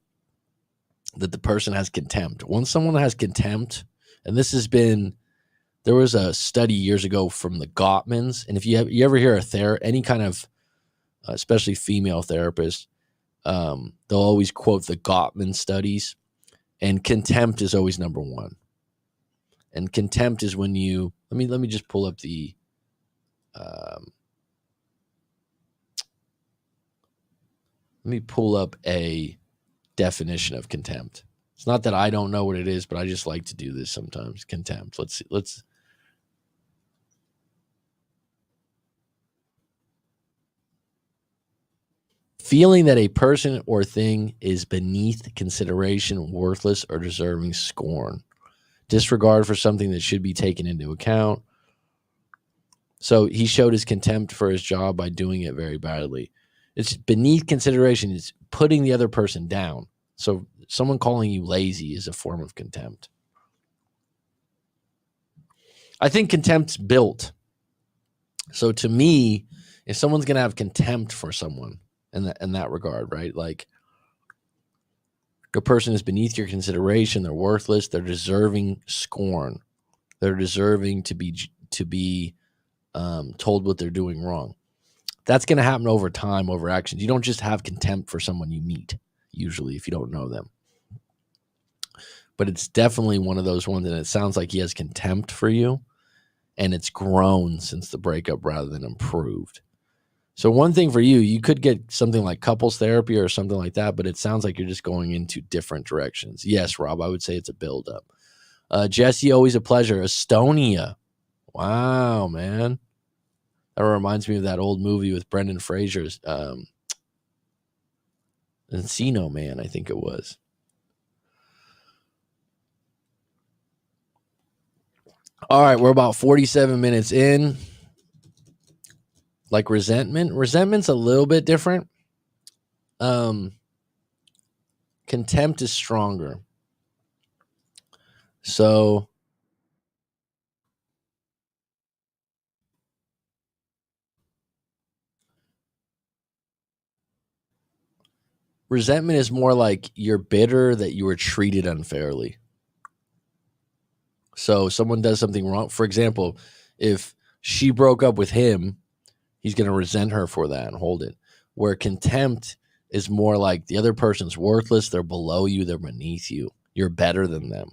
that the person has contempt. Once someone has contempt, and there was a study years ago from the Gottmans, and if you ever hear any kind of, especially female therapist, they'll always quote the Gottman studies, and contempt is always number one. And contempt is when you let me just pull up the let me pull up a definition of contempt. It's not that I don't know what it is, but I just like to do this sometimes. Contempt. Let's see. Feeling that a person or thing is beneath consideration, worthless, or deserving scorn. Disregard for something that should be taken into account. So he showed his contempt for his job by doing it very badly. It's beneath consideration. It's putting the other person down. So someone calling you lazy is a form of contempt. I think contempt's built. So to me, if someone's going to have contempt for someone in that regard, right? Like a person is beneath your consideration, they're worthless, they're deserving scorn. They're deserving to be told what they're doing wrong. That's going to happen over time, over actions. You don't just have contempt for someone you meet, usually, if you don't know them. But it's definitely one of those ones, and it sounds like he has contempt for you, and it's grown since the breakup rather than improved. So one thing for you, you could get something like couples therapy or something like that, but it sounds like you're just going into different directions. Yes, Rob, I would say it's a buildup. Jesse, always a pleasure. Estonia. Wow, man. That reminds me of that old movie with Brendan Fraser's Encino Man, I think it was. All right, we're about 47 minutes in. Like resentment. Resentment's a little bit different. Contempt is stronger. So resentment is more like you're bitter that you were treated unfairly. So someone does something wrong. For example, if she broke up with him, he's going to resent her for that and hold it. Where contempt is more like the other person's worthless. They're below you. They're beneath you. You're better than them.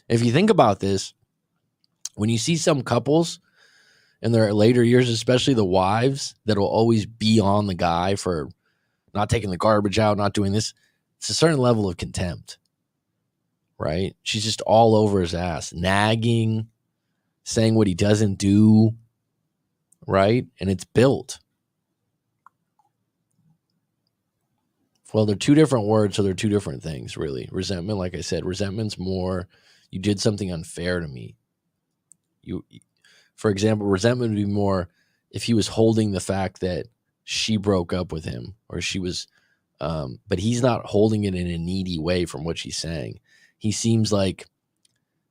If you think about this, when you see some couples in their later years, especially the wives that will always be on the guy for not taking the garbage out, not doing this, it's a certain level of contempt, right? She's just all over his ass, nagging, saying what he doesn't do, right? And it's built. Well, they're two different words, so they're two different things, really. Resentment, like I said, resentment's more, you did something unfair to me. For example, resentment would be more if he was holding the fact that she broke up with him, or she was, but he's not holding it in a needy way from what she's saying. He seems like,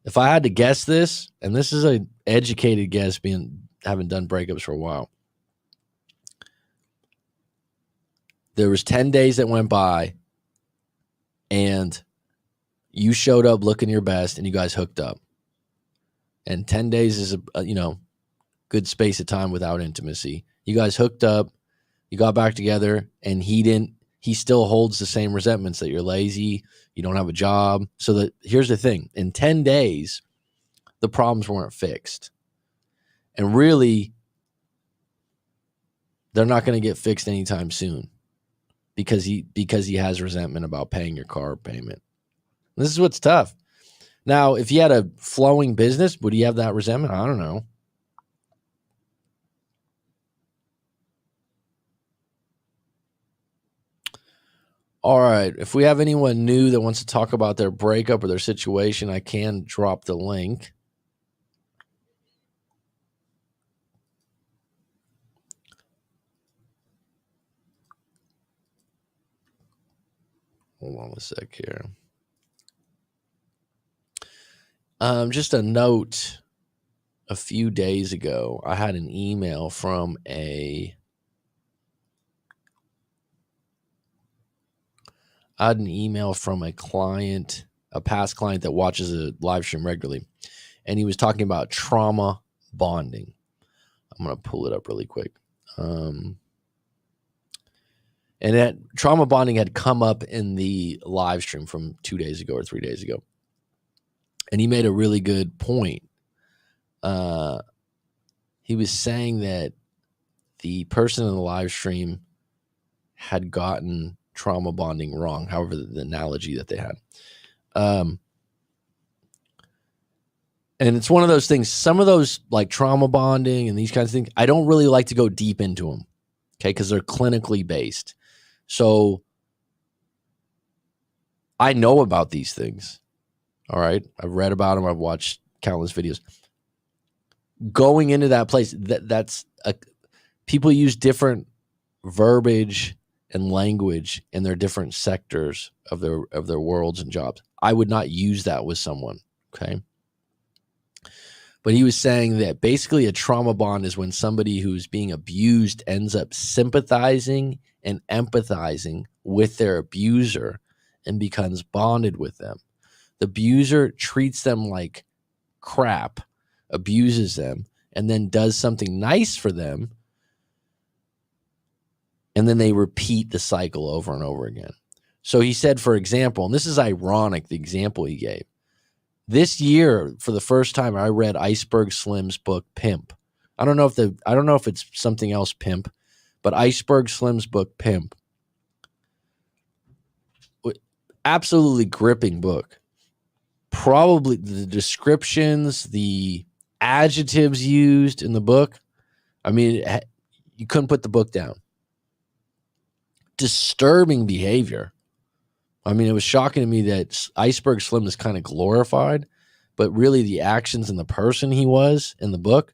if I had to guess this, and this is an educated guess, having done breakups for a while, there was 10 days that went by and you showed up looking your best and you guys hooked up. And 10 days is a good space of time without intimacy. You guys hooked up, you got back together, and he still holds the same resentments that you're lazy, you don't have a job. So that here's the thing, in 10 days, the problems weren't fixed. And really, they're not going to get fixed anytime soon because he has resentment about paying your car payment. This is what's tough. Now, if he had a flowing business, would he have that resentment? I don't know. All right. If we have anyone new that wants to talk about their breakup or their situation, I can drop the link. Hold on a sec here. Just a note. A few days ago, I had an email from a client, a past client that watches a live stream regularly, and he was talking about trauma bonding. I'm going to pull it up really quick. And that trauma bonding had come up in the live stream from 2 days ago or 3 days ago. And he made a really good point. He was saying that the person in the live stream had gotten trauma bonding wrong, however, the analogy that they had. And it's one of those things, some of those like trauma bonding and these kinds of things, I don't really like to go deep into them, okay, because they're clinically based. So I know about these things, all right? I've read about them. I've watched countless videos. Going into that place, people use different verbiage and language in their different sectors of their worlds and jobs. I would not use that with someone, okay? But he was saying that basically a trauma bond is when somebody who's being abused ends up sympathizing and empathizing with their abuser and becomes bonded with them. The abuser treats them like crap, abuses them, and then does something nice for them. And then they repeat the cycle over and over again. So he said, for example, and this is ironic, the example he gave. This year, for the first time, I read Iceberg Slim's book, Pimp. I don't know if it's something else, Pimp, but Iceberg Slim's book, Pimp. Absolutely gripping book. Probably the descriptions, the adjectives used in the book. I mean, you couldn't put the book down. Disturbing behavior. I mean, it was shocking to me that Iceberg Slim is kind of glorified, but really the actions and the person he was in the book,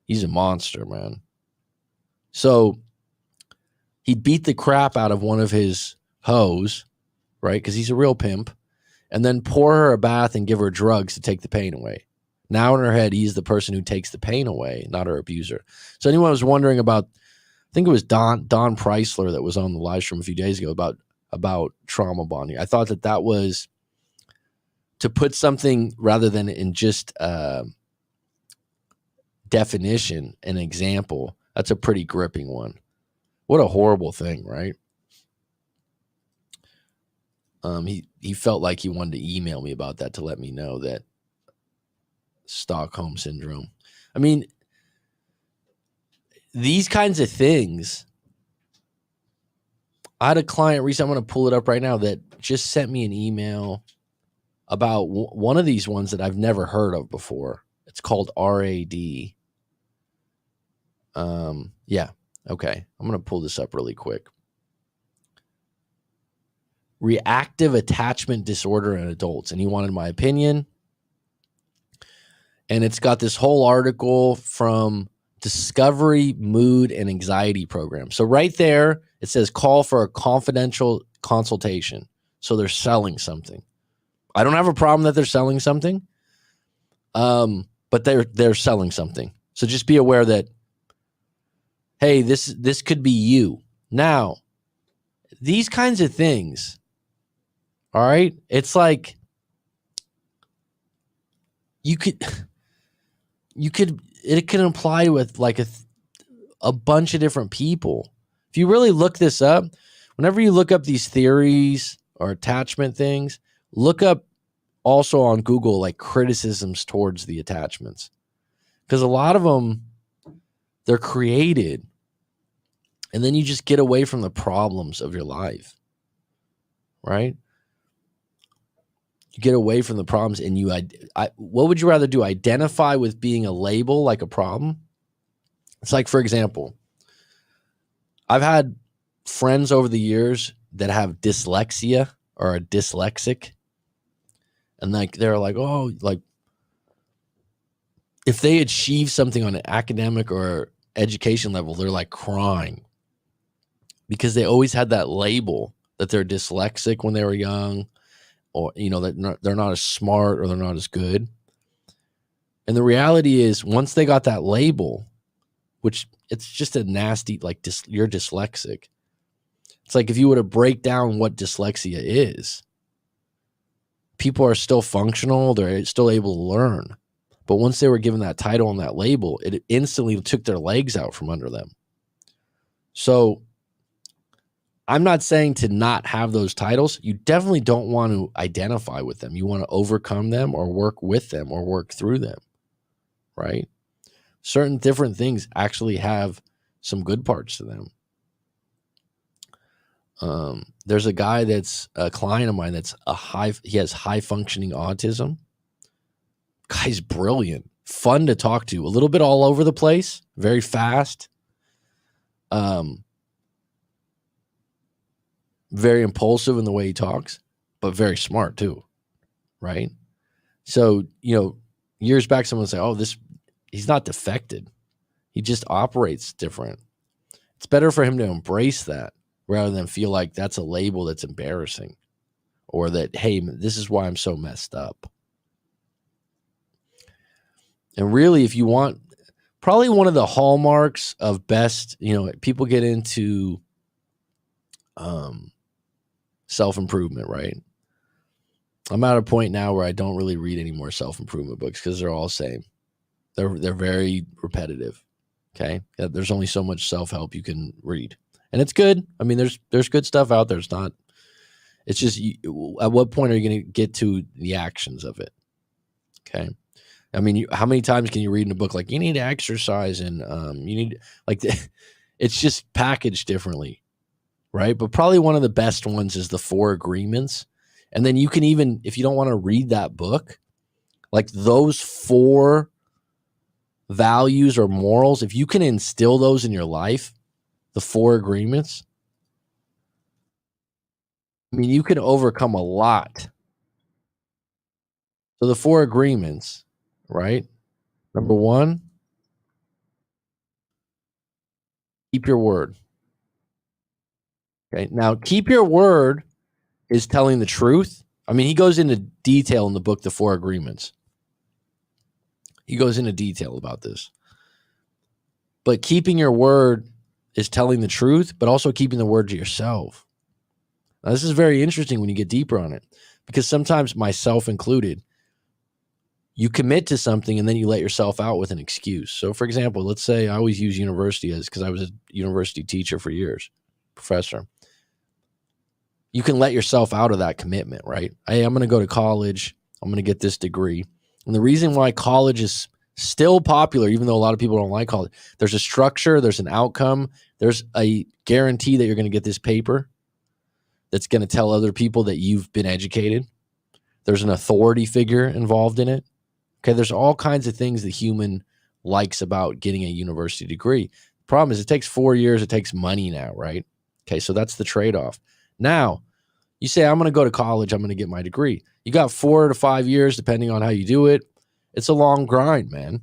he's a monster, man. So he beat the crap out of one of his hoes, right? Because he's a real pimp, and then pour her a bath and give her drugs to take the pain away. Now in her head, he's the person who takes the pain away, not her abuser. So anyone was wondering about, I think it was Don Preisler that was on the live stream a few days ago about trauma bonding. I thought that was to put something rather than in just definition, an example. That's a pretty gripping one. What a horrible thing, right? He felt like he wanted to email me about that to let me know that Stockholm syndrome. I mean, these kinds of things. I had a client recently, I'm going to pull it up right now, that just sent me an email about one of these ones that I've never heard of before. It's called RAD. Yeah. Okay. I'm going to pull this up really quick. Reactive attachment disorder in adults. And he wanted my opinion. And it's got this whole article from Discovery Mood and Anxiety Program. So right there, it says call for a confidential consultation. So they're selling something. I don't have a problem that they're selling something, but they're selling something. So just be aware that, hey, this could be you. Now, these kinds of things, all right, it's like it can apply with like a bunch of different people. If you really look this up, whenever you look up these theories or attachment things, look up also on Google like criticisms towards the attachments, because a lot of them, they're created and then you just get away from the problems of your life, right? You get away from the problems and what would you rather do? Identify with being a label like a problem? It's like, for example, I've had friends over the years that have dyslexia or are dyslexic, and like they're like, oh, like if they achieve something on an academic or education level, they're like crying because they always had that label that they're dyslexic when they were young, or that they're not as smart or they're not as good. And the reality is, once they got that label, which it's just a nasty, like you're dyslexic. It's like if you were to break down what dyslexia is, people are still functional, they're still able to learn. But once they were given that title and that label, it instantly took their legs out from under them. So I'm not saying to not have those titles. You definitely don't want to identify with them. You want to overcome them or work with them or work through them, right? Certain different things actually have some good parts to them. There's a guy that's a client of mine that's he has high functioning autism. Guy's brilliant, fun to talk to, a little bit all over the place, very fast. Very impulsive in the way he talks, but very smart too, right? So, years back, someone would say, oh, he's not defected. He just operates different. It's better for him to embrace that rather than feel like that's a label that's embarrassing or that, hey, this is why I'm so messed up. And really, if you want, probably one of the hallmarks of best, people get into self-improvement, right? I'm at a point now where I don't really read any more self-improvement books because they're all the same. They're very repetitive. Okay. There's only so much self-help you can read. And it's good. I mean, there's good stuff out there. It's just, at what point are you going to get to the actions of it? Okay. I mean, how many times can you read in a book like you need to exercise and you need like it's just packaged differently, right? But probably one of the best ones is the 4 Agreements. And then you can even, if you don't want to read that book, like those 4 values or morals, if you can instill those in your life, the 4 Agreements, I mean, you can overcome a lot. So the 4 Agreements, right? Number 1, keep your word. Okay. Now, keep your word is telling the truth. I mean, he goes into detail in the book, The 4 Agreements. He goes into detail about this. But keeping your word is telling the truth, but also keeping the word to yourself. Now, this is very interesting when you get deeper on it, because sometimes, myself included, you commit to something and then you let yourself out with an excuse. So, for example, let's say I always use university because I was a university teacher for years, professor. You can let yourself out of that commitment, right? Hey, I'm going to go to college. I'm going to get this degree. And the reason why college is still popular, even though a lot of people don't like college, there's a structure, there's an outcome, there's a guarantee that you're going to get this paper that's going to tell other people that you've been educated. There's an authority figure involved in it. Okay, there's all kinds of things the human likes about getting a university degree. The problem is it takes 4 years. It takes money now, right? Okay, so that's the trade-off. Now, you say, I'm going to go to college. I'm going to get my degree. You got 4 to 5 years, depending on how you do it. It's a long grind, man.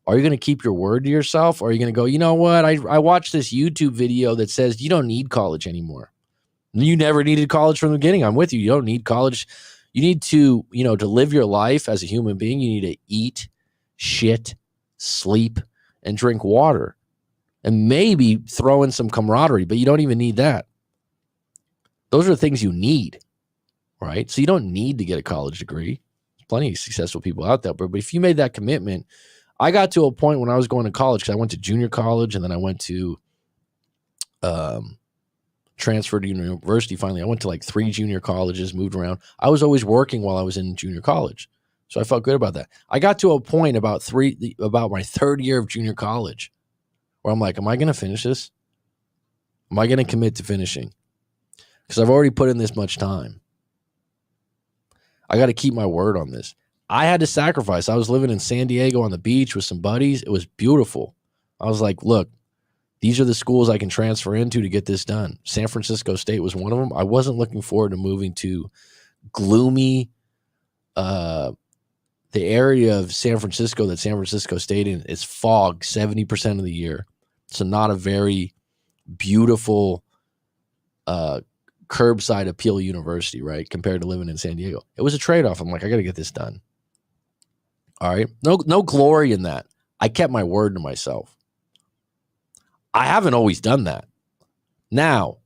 Are you going to keep your word to yourself? Or are you going to go, you know what? I watched this YouTube video that says you don't need college anymore. You never needed college from the beginning. I'm with you. You don't need college. You need to, to live your life as a human being, you need to eat, shit, sleep, and drink water. And maybe throw in some camaraderie, but you don't even need that. Those are the things you need, right? So you don't need to get a college degree. There's plenty of successful people out there. But if you made that commitment, I got to a point when I was going to college, because I went to junior college and then I went to transferred to university. Finally, I went to like 3 junior colleges, moved around. I was always working while I was in junior college. So I felt good about that. I got to a point about my 3rd year of junior college where I'm like, am I going to finish this? Am I going to commit to finishing? Because I've already put in this much time. I got to keep my word on this. I had to sacrifice. I was living in San Diego on the beach with some buddies. It was beautiful. I was like, look, These are the schools I can transfer into to get this done. San Francisco State was one of them. I wasn't looking forward to moving to gloomy, the area of San Francisco that San Francisco State in is fog 70% of the year. So not a very beautiful curbside appeal university, right? Compared to living in San Diego. It was a trade-off. I'm like, I got to get this done. All right. No glory in that. I kept my word to myself. I haven't always done that. Now,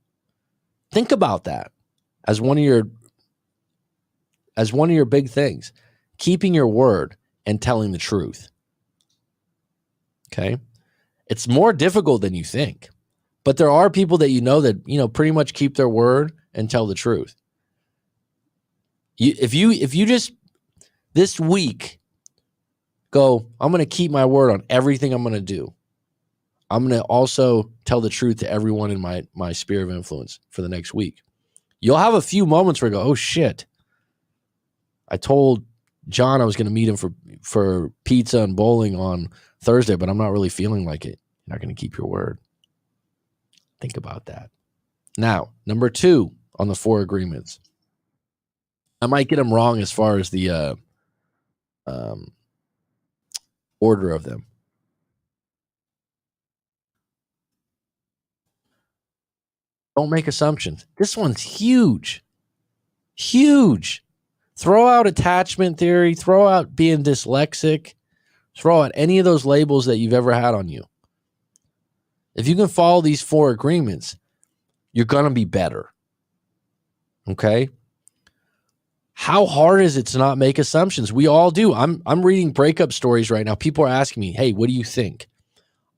think about that as one of your big things, keeping your word and telling the truth. Okay? It's more difficult than you think. But there are people that that pretty much keep their word and tell the truth. If you just this week go, I'm going to keep my word on everything I'm going to do. I'm going to also tell the truth to everyone in my sphere of influence for the next week. You'll have a few moments where you go, oh shit, I told John I was going to meet him for pizza and bowling on Thursday, but I'm not really feeling like it. You're not going to keep your word. Think about that. Now, number 2 on the 4 agreements. I might get them wrong as far as the order of them. Don't make assumptions. This one's huge. Huge. Throw out attachment theory. Throw out being dyslexic. Throw out any of those labels that you've ever had on you. If you can follow these 4 agreements, you're going to be better. Okay? How hard is it to not make assumptions? We all do. I'm reading breakup stories right now. People are asking me, hey, what do you think?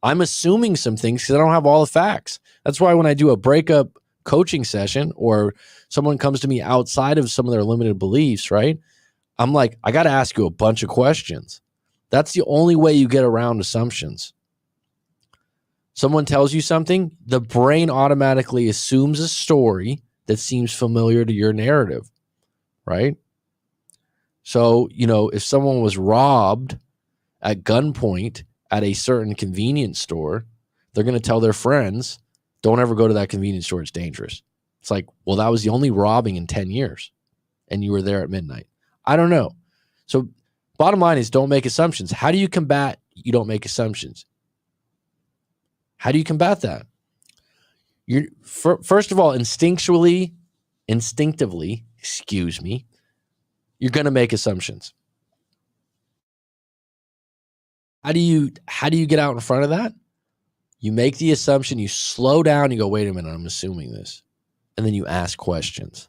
I'm assuming some things because I don't have all the facts. That's why when I do a breakup coaching session or someone comes to me outside of some of their limited beliefs, right? I'm like, I got to ask you a bunch of questions. That's the only way you get around assumptions. Someone tells you something, the brain automatically assumes a story that seems familiar to your narrative, right? So, if someone was robbed at gunpoint at a certain convenience store, they're going to tell their friends, don't ever go to that convenience store. It's dangerous. It's like, well, that was the only robbing in 10 years and you were there at midnight. I don't know. So bottom line is don't make assumptions. How do you combat you don't make assumptions? How do you combat that? First of all, instinctively, you're going to make assumptions. How do you get out in front of that? You make the assumption, you slow down, you go, wait a minute, I'm assuming this. And then you ask questions.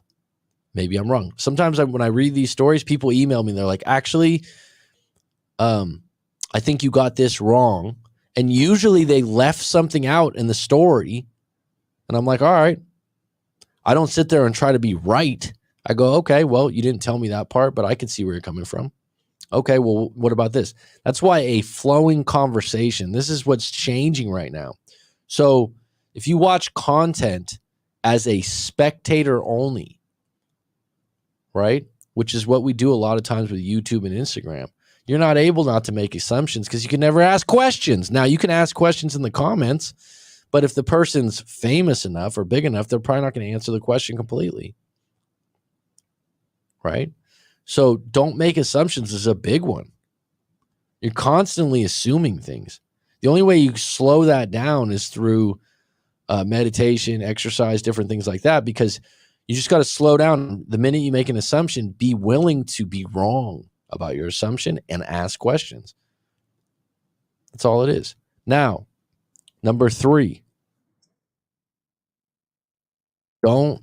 Maybe I'm wrong. Sometimes when I read these stories, people email me and they're like, actually, I think you got this wrong. And usually they left something out in the story. And I'm like, all right. I don't sit there and try to be right. I go, okay, well, you didn't tell me that part, but I can see where you're coming from. Okay, well, what about this? That's why a flowing conversation, this is what's changing right now. So if you watch content as a spectator only, right, which is what we do a lot of times with YouTube and Instagram, you're not able not to make assumptions because you can never ask questions. Now, you can ask questions in the comments, but if the person's famous enough or big enough, they're probably not going to answer the question completely, right? So don't make assumptions is a big one. You're constantly assuming things. The only way you slow that down is through meditation, exercise, different things like that, because you just got to slow down. The minute you make an assumption, be willing to be wrong about your assumption and ask questions. That's all it is. Now, number 3, don't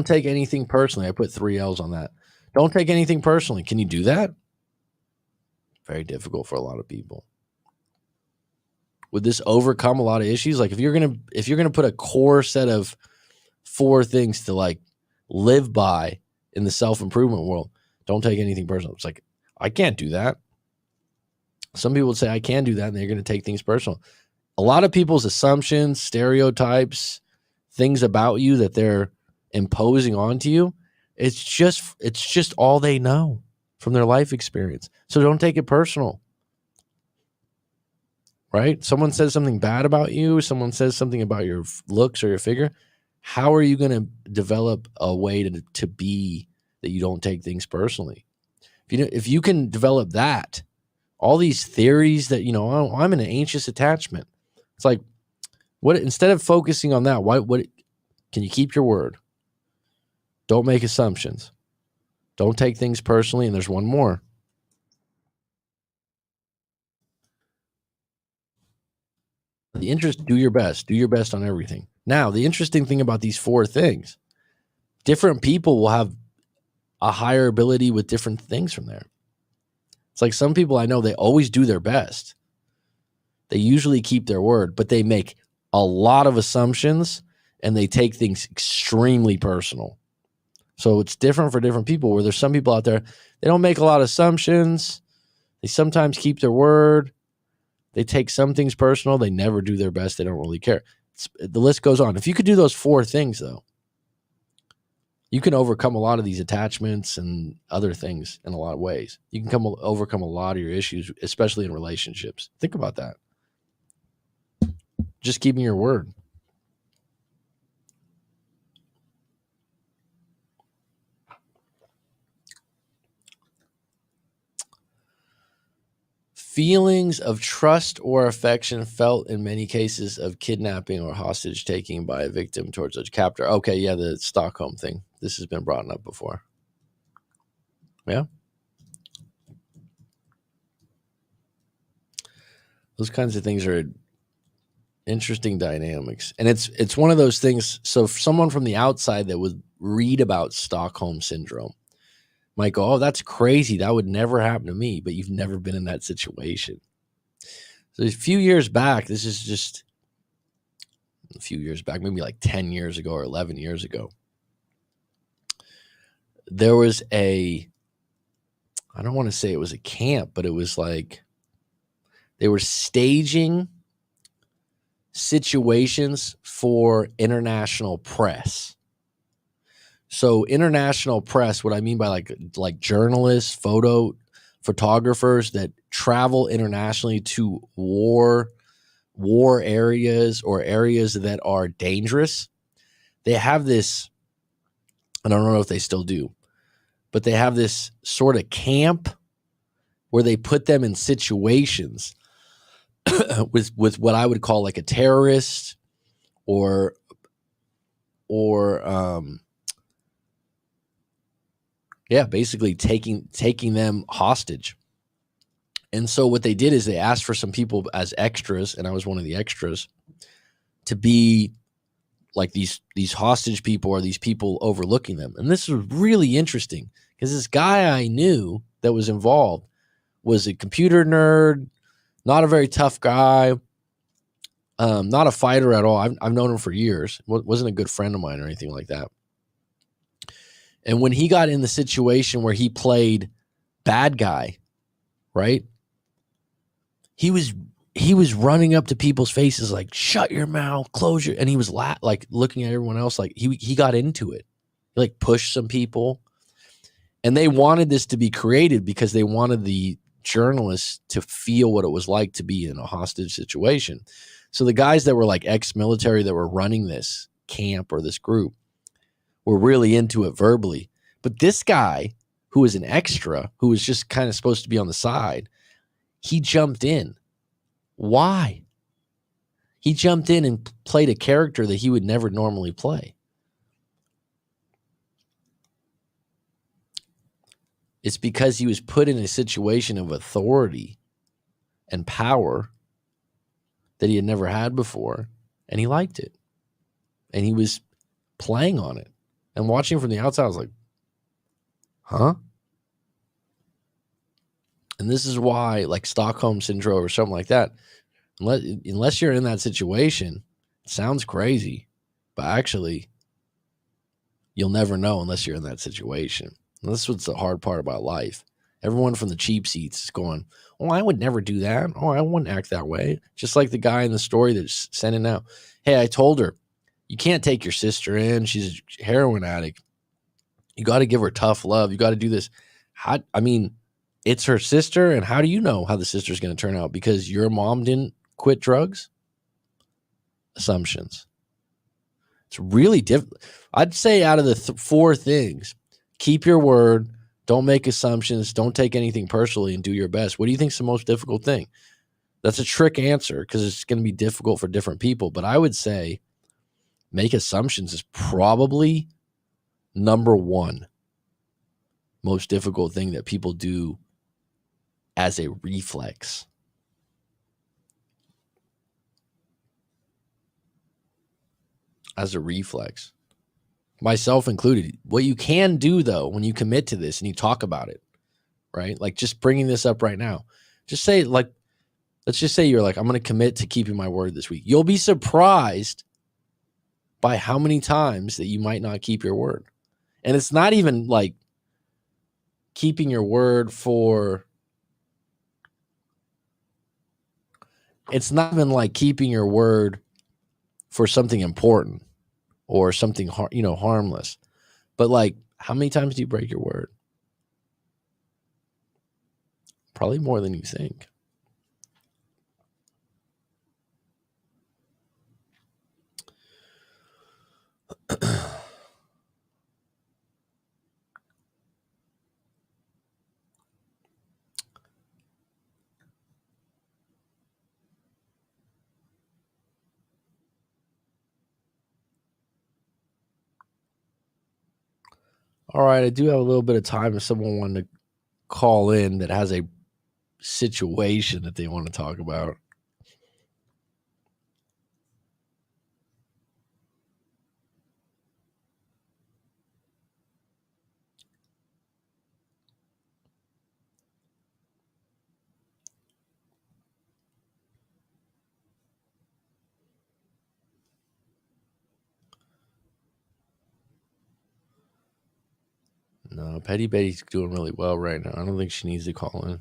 take anything personally. I put 3 L's on that. Don't take anything personally. Can you do that? Very difficult for a lot of people. Would this overcome a lot of issues? Like if you're gonna put a core set of 4 things to like live by in the self-improvement world, don't take anything personal. It's like, I can't do that. Some people would say I can do that, and they're going to take things personal. A lot of people's assumptions, stereotypes, things about you that they're imposing onto you, It's just all they know from their life experience. So don't take it personal. Right? Someone says something bad about you, someone says something about your looks or your figure. How are you going to develop a way to be that you don't take things personally? If you can develop that, all these theories that, oh, I'm in an anxious attachment. It's like, what, instead of focusing on that, what can you keep your word? Don't make assumptions. Don't take things personally. And there's one more. Do your best. Do your best on everything. Now, the interesting thing about these 4 things, different people will have a higher ability with different things from there. It's like some people I know, they always do their best. They usually keep their word, but they make a lot of assumptions and they take things extremely personal. So it's different for different people, where there's some people out there, they don't make a lot of assumptions. They sometimes keep their word. They take some things personal. They never do their best. They don't really care. The list goes on. If you could do those 4 things, though, you can overcome a lot of these attachments and other things in a lot of ways. You can overcome a lot of your issues, especially in relationships. Think about that. Just keeping your word. Feelings of trust or affection felt in many cases of kidnapping or hostage taking by a victim towards a captor. Okay, yeah, the Stockholm thing. This has been brought up before. Yeah. Those kinds of things are interesting dynamics. And it's one of those things. So for someone from the outside that would read about Stockholm syndrome might go, oh, that's crazy. That would never happen to me. But you've never been in that situation. So a few years back, this is just a few years back, maybe like 10 years ago or 11 years ago, there was I don't want to say it was a camp, but it was like they were staging situations for international press. So international press, what I mean by like journalists, photographers that travel internationally to war areas or areas that are dangerous. They have this, I don't know if they still do, but they have this sort of camp where they put them in situations with what I would call like a terrorist or basically taking them hostage. And so what they did is they asked for some people as extras, and I was one of the extras, to be like these hostage people or these people overlooking them. And this was really interesting because this guy I knew that was involved was a computer nerd, not a very tough guy, not a fighter at all. I've known him for years. Wasn't a good friend of mine or anything like that. And when he got in the situation where he played bad guy, right? He was running up to people's faces like, shut your mouth, close your, and he was like looking at everyone else like he got into it. He like pushed some people. And they wanted this to be created because they wanted the journalists to feel what it was like to be in a hostage situation. So the guys that were like ex-military that were running this camp or this group were really into it verbally. But this guy who was an extra, who was just kind of supposed to be on the side, he jumped in. Why? He jumped in and played a character that he would never normally play. It's because he was put in a situation of authority and power that he had never had before, and he liked it. And he was playing on it. And watching from the outside, I was like, huh? And this is why, like Stockholm Syndrome or something like that, unless you're in that situation, it sounds crazy, but actually, you'll never know unless you're in that situation. And this is what's the hard part about life. Everyone from the cheap seats is going, oh, I would never do that. Oh, I wouldn't act that way. Just like the guy in the story that's sending out, hey, I told her, you can't take your sister in. She's a heroin addict. You got to give her tough love. You got to do this. It's her sister, and how do you know how the sister's going to turn out? Because your mom didn't quit drugs? Assumptions. It's really difficult. I'd say out of the four things, keep your word, don't make assumptions, don't take anything personally, and do your best. What do you think is the most difficult thing? That's a trick answer because it's going to be difficult for different people. But I would say make assumptions is probably number one most difficult thing that people do as a reflex. As a reflex. Myself included. What you can do, though, when you commit to this and you talk about it, right? Like just bringing this up right now. Just say, like, let's just say you're like, I'm going to commit to keeping my word this week. You'll be surprised by how many times that you might not keep your word. And it's not even like keeping your word for, it's not even like keeping your word for something important or something, harmless. But like, how many times do you break your word? Probably more than you think. All right, I do have a little bit of time if someone wanted to call in that has a situation that they want to talk about. No, Petty Betty's doing really well right now. I don't think she needs to call in.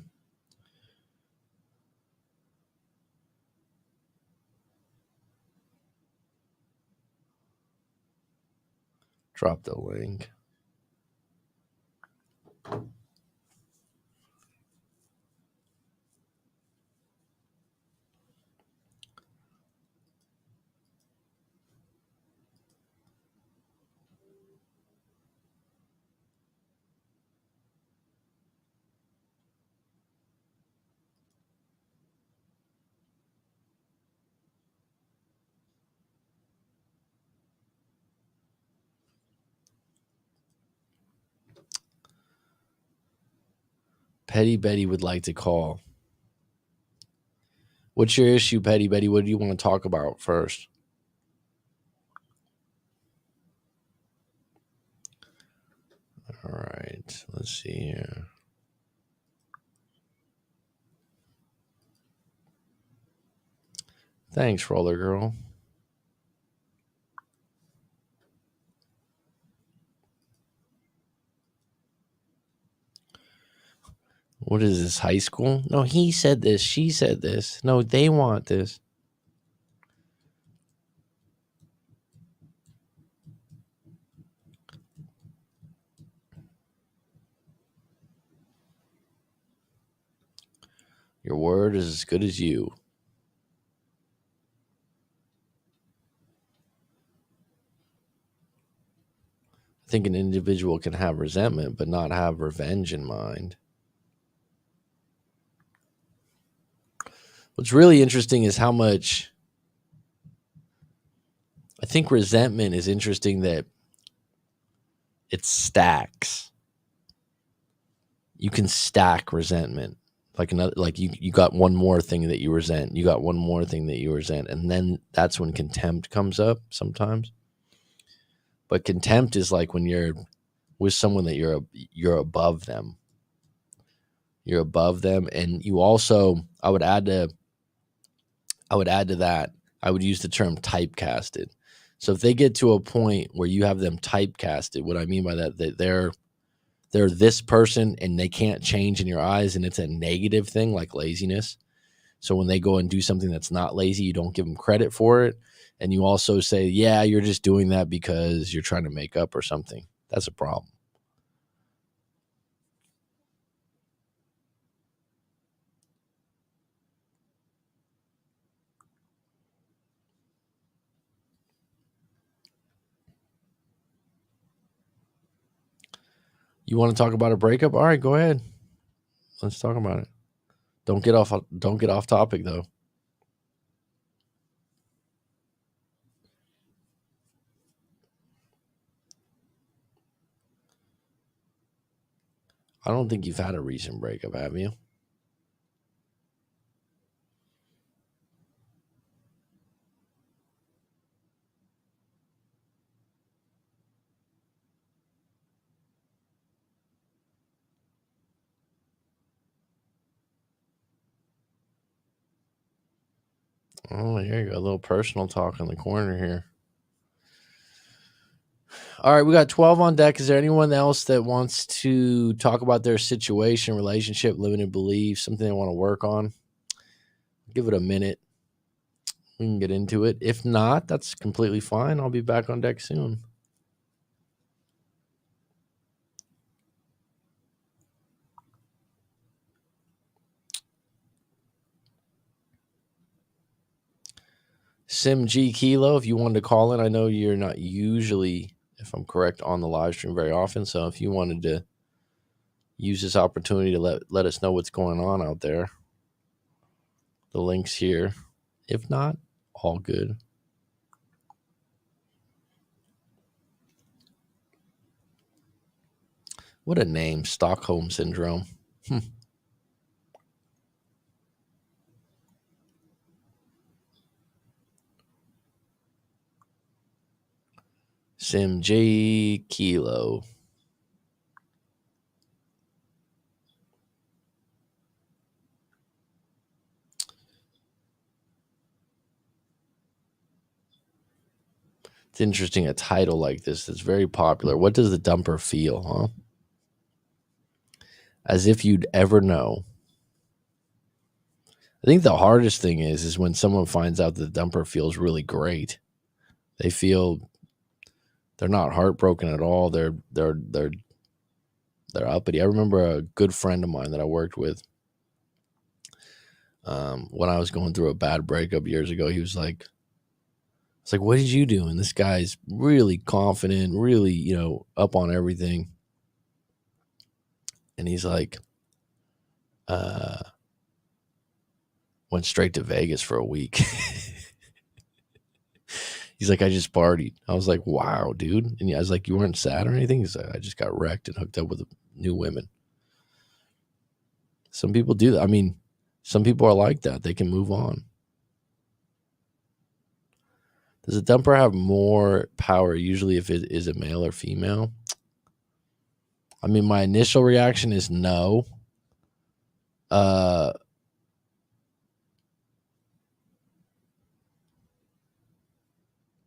Drop the link. Petty Betty would like to call. What's your issue, Petty Betty? What do you want to talk about first? All right, let's see here. Thanks, Roller Girl. What is this, high school? No, he said this. She said this. No, they want this. Your word is as good as you. I think an individual can have resentment, but not have revenge in mind. What's really interesting is how much I think resentment is interesting that it stacks. You can stack resentment. Like another, like you got one more thing that you resent. You got one more thing that you resent. And then that's when contempt comes up sometimes. But contempt is like when you're with someone that you're above them. You're above them. And you also, I would add to that, I would use the term typecasted. So if they get to a point where you have them typecasted, what I mean by that they're this person and they can't change in your eyes, and it's a negative thing like laziness. So when they go and do something that's not lazy, you don't give them credit for it. And you also say, yeah, you're just doing that because you're trying to make up or something. That's a problem. You want to talk about a breakup? All right, go ahead. Let's talk about it. Don't get off topic though. I don't think you've had a recent breakup, have you? Oh, here you go. A little personal talk in the corner here. All right, we got 12 on deck. Is there anyone else that wants to talk about their situation, relationship, limited beliefs, something they want to work on? Give it a minute. We can get into it. If not, that's completely fine. I'll be back on deck soon. Sim G Kilo, if you wanted to call in, I know you're not usually, if I'm correct, on the live stream very often. So if you wanted to use this opportunity to let us know what's going on out there, the link's here. If not, all good. What a name, Stockholm Syndrome. Sim J Kilo. It's interesting, a title like this that's very popular. What does the dumper feel, huh? As if you'd ever know. I think the hardest thing is when someone finds out that the dumper feels really great. They feel they're not heartbroken at all. They're uppity. I remember a good friend of mine that I worked with when I was going through a bad breakup years ago. He was like, "It's like, what did you do?" And this guy's really confident, really, up on everything. And he's like, went straight to Vegas for a week. He's like, I just partied. I was like, wow, dude. And I was like, you weren't sad or anything? He's like, I just got wrecked and hooked up with new women. Some people do that. I mean, some people are like that. They can move on. Does a dumper have more power usually if it is a male or female? I mean, my initial reaction is no.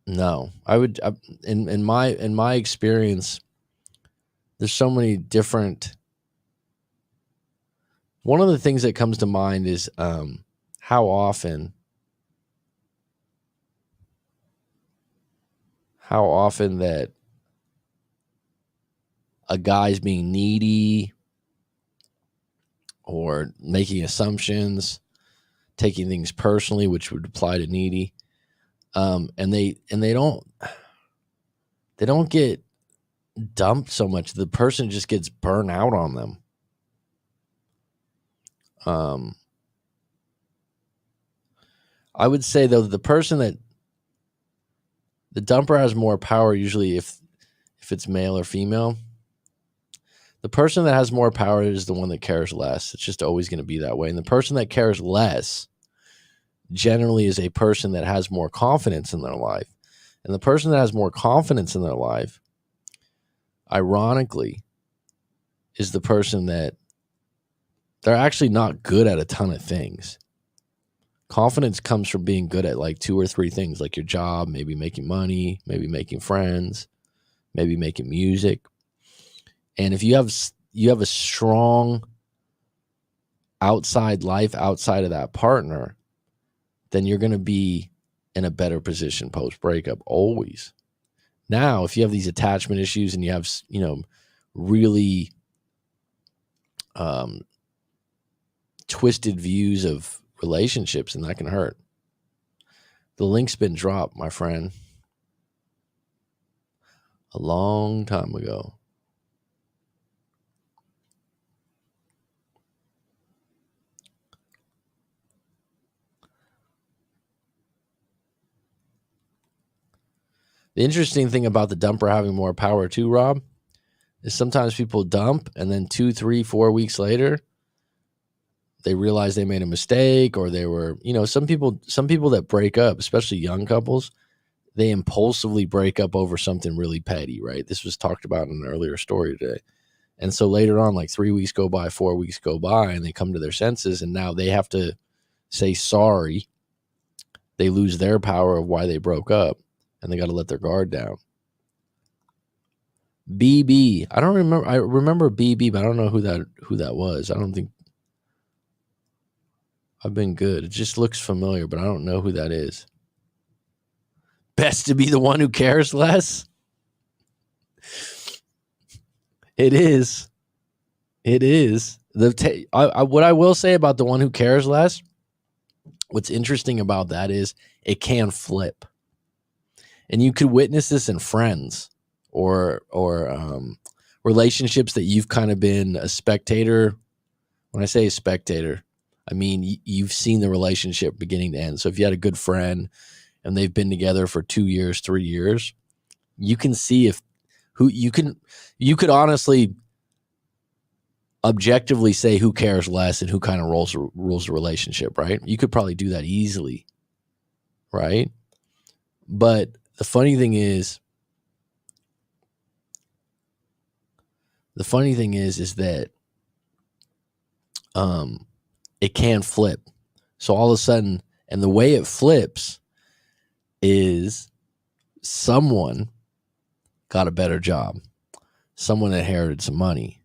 No, I would. In my experience, there's so many different. One of the things that comes to mind is how often that a guy's being needy or making assumptions, taking things personally, which would apply to needy, and they don't get dumped so much. The person just gets burnt out on them. I would say though, the person that the dumper has more power usually if it's male or female. The person that has more power is the one that cares less. It's just always going to be that way. And the person that cares less generally is a person that has more confidence in their life. And the person that has more confidence in their life, ironically, is the person that they're actually not good at a ton of things. Confidence comes from being good at like 2 or 3 things, like your job, maybe making money, maybe making friends, maybe making music. And if you have a strong outside life outside of that partner, then you're going to be in a better position post breakup always. Now, if you have these attachment issues and you have, really twisted views of relationships, and that can hurt. The link's been dropped, my friend, a long time ago. The interesting thing about the dumper having more power too, Rob, is sometimes people dump and then 2, 3, 4 weeks later, they realize they made a mistake, or they were, some people that break up, especially young couples, they impulsively break up over something really petty, right? This was talked about in an earlier story today. And so later on, like 3 weeks go by, 4 weeks go by, and they come to their senses, and now they have to say sorry. They lose their power of why they broke up, and they got to let their guard down. BB, I don't remember. I remember BB, but I don't know who that was. I don't think I've been good. It just looks familiar, but I don't know who that is. Best to be the one who cares less. It is. It is. What I will say about the one who cares less, what's interesting about that is it can flip. And you could witness this in friends or relationships that you've kind of been a spectator. When I say a spectator, I mean you've seen the relationship beginning to end. So if you had a good friend and they've been together for 2 years, 3 years, you can see you could honestly objectively say who cares less and who kind of rules the relationship, right? You could probably do that easily, right? But the funny thing is that it can flip. So all of a sudden, and the way it flips is someone got a better job. Someone inherited some money.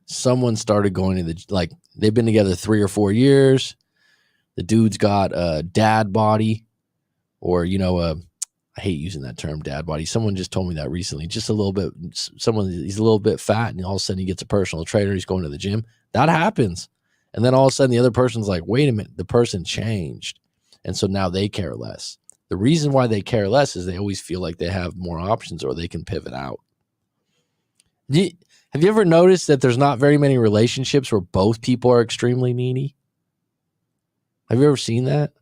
Someone started going to they've been together 3 or 4 years. The dude's got a dad body, or, I hate using that term, dad body. Someone just told me that recently. Just a little bit, he's a little bit fat, and all of a sudden he gets a personal trainer. He's going to the gym. That happens. And then all of a sudden the other person's like, wait a minute, the person changed. And so now they care less. The reason why they care less is they always feel like they have more options, or they can pivot out. Have you ever noticed that there's not very many relationships where both people are extremely needy? Have you ever seen that?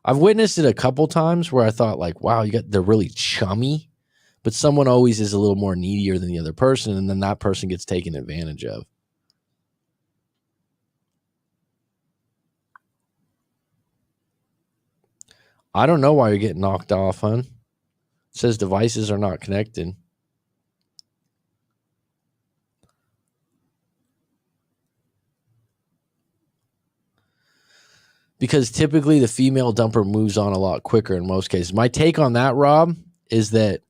I've witnessed it a couple times where I thought, like, wow, they're really chummy, but someone always is a little more needier than the other person, and then that person gets taken advantage of. I don't know why you're getting knocked off, hon. It says devices are not connected. Because typically the female dumper moves on a lot quicker in most cases. My take on that, Rob, is that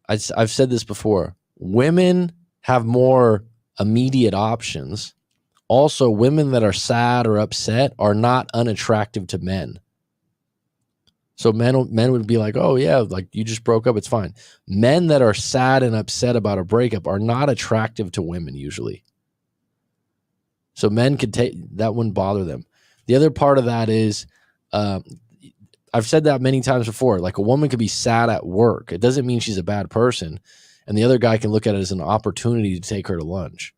I've said this before. Women have more immediate options. Also, women that are sad or upset are not unattractive to men. So men would be like, oh, yeah, like you just broke up. It's fine. Men that are sad and upset about a breakup are not attractive to women usually. So men could that wouldn't bother them. The other part of that is, I've said that many times before, like a woman could be sad at work. It doesn't mean she's a bad person. And the other guy can look at it as an opportunity to take her to lunch,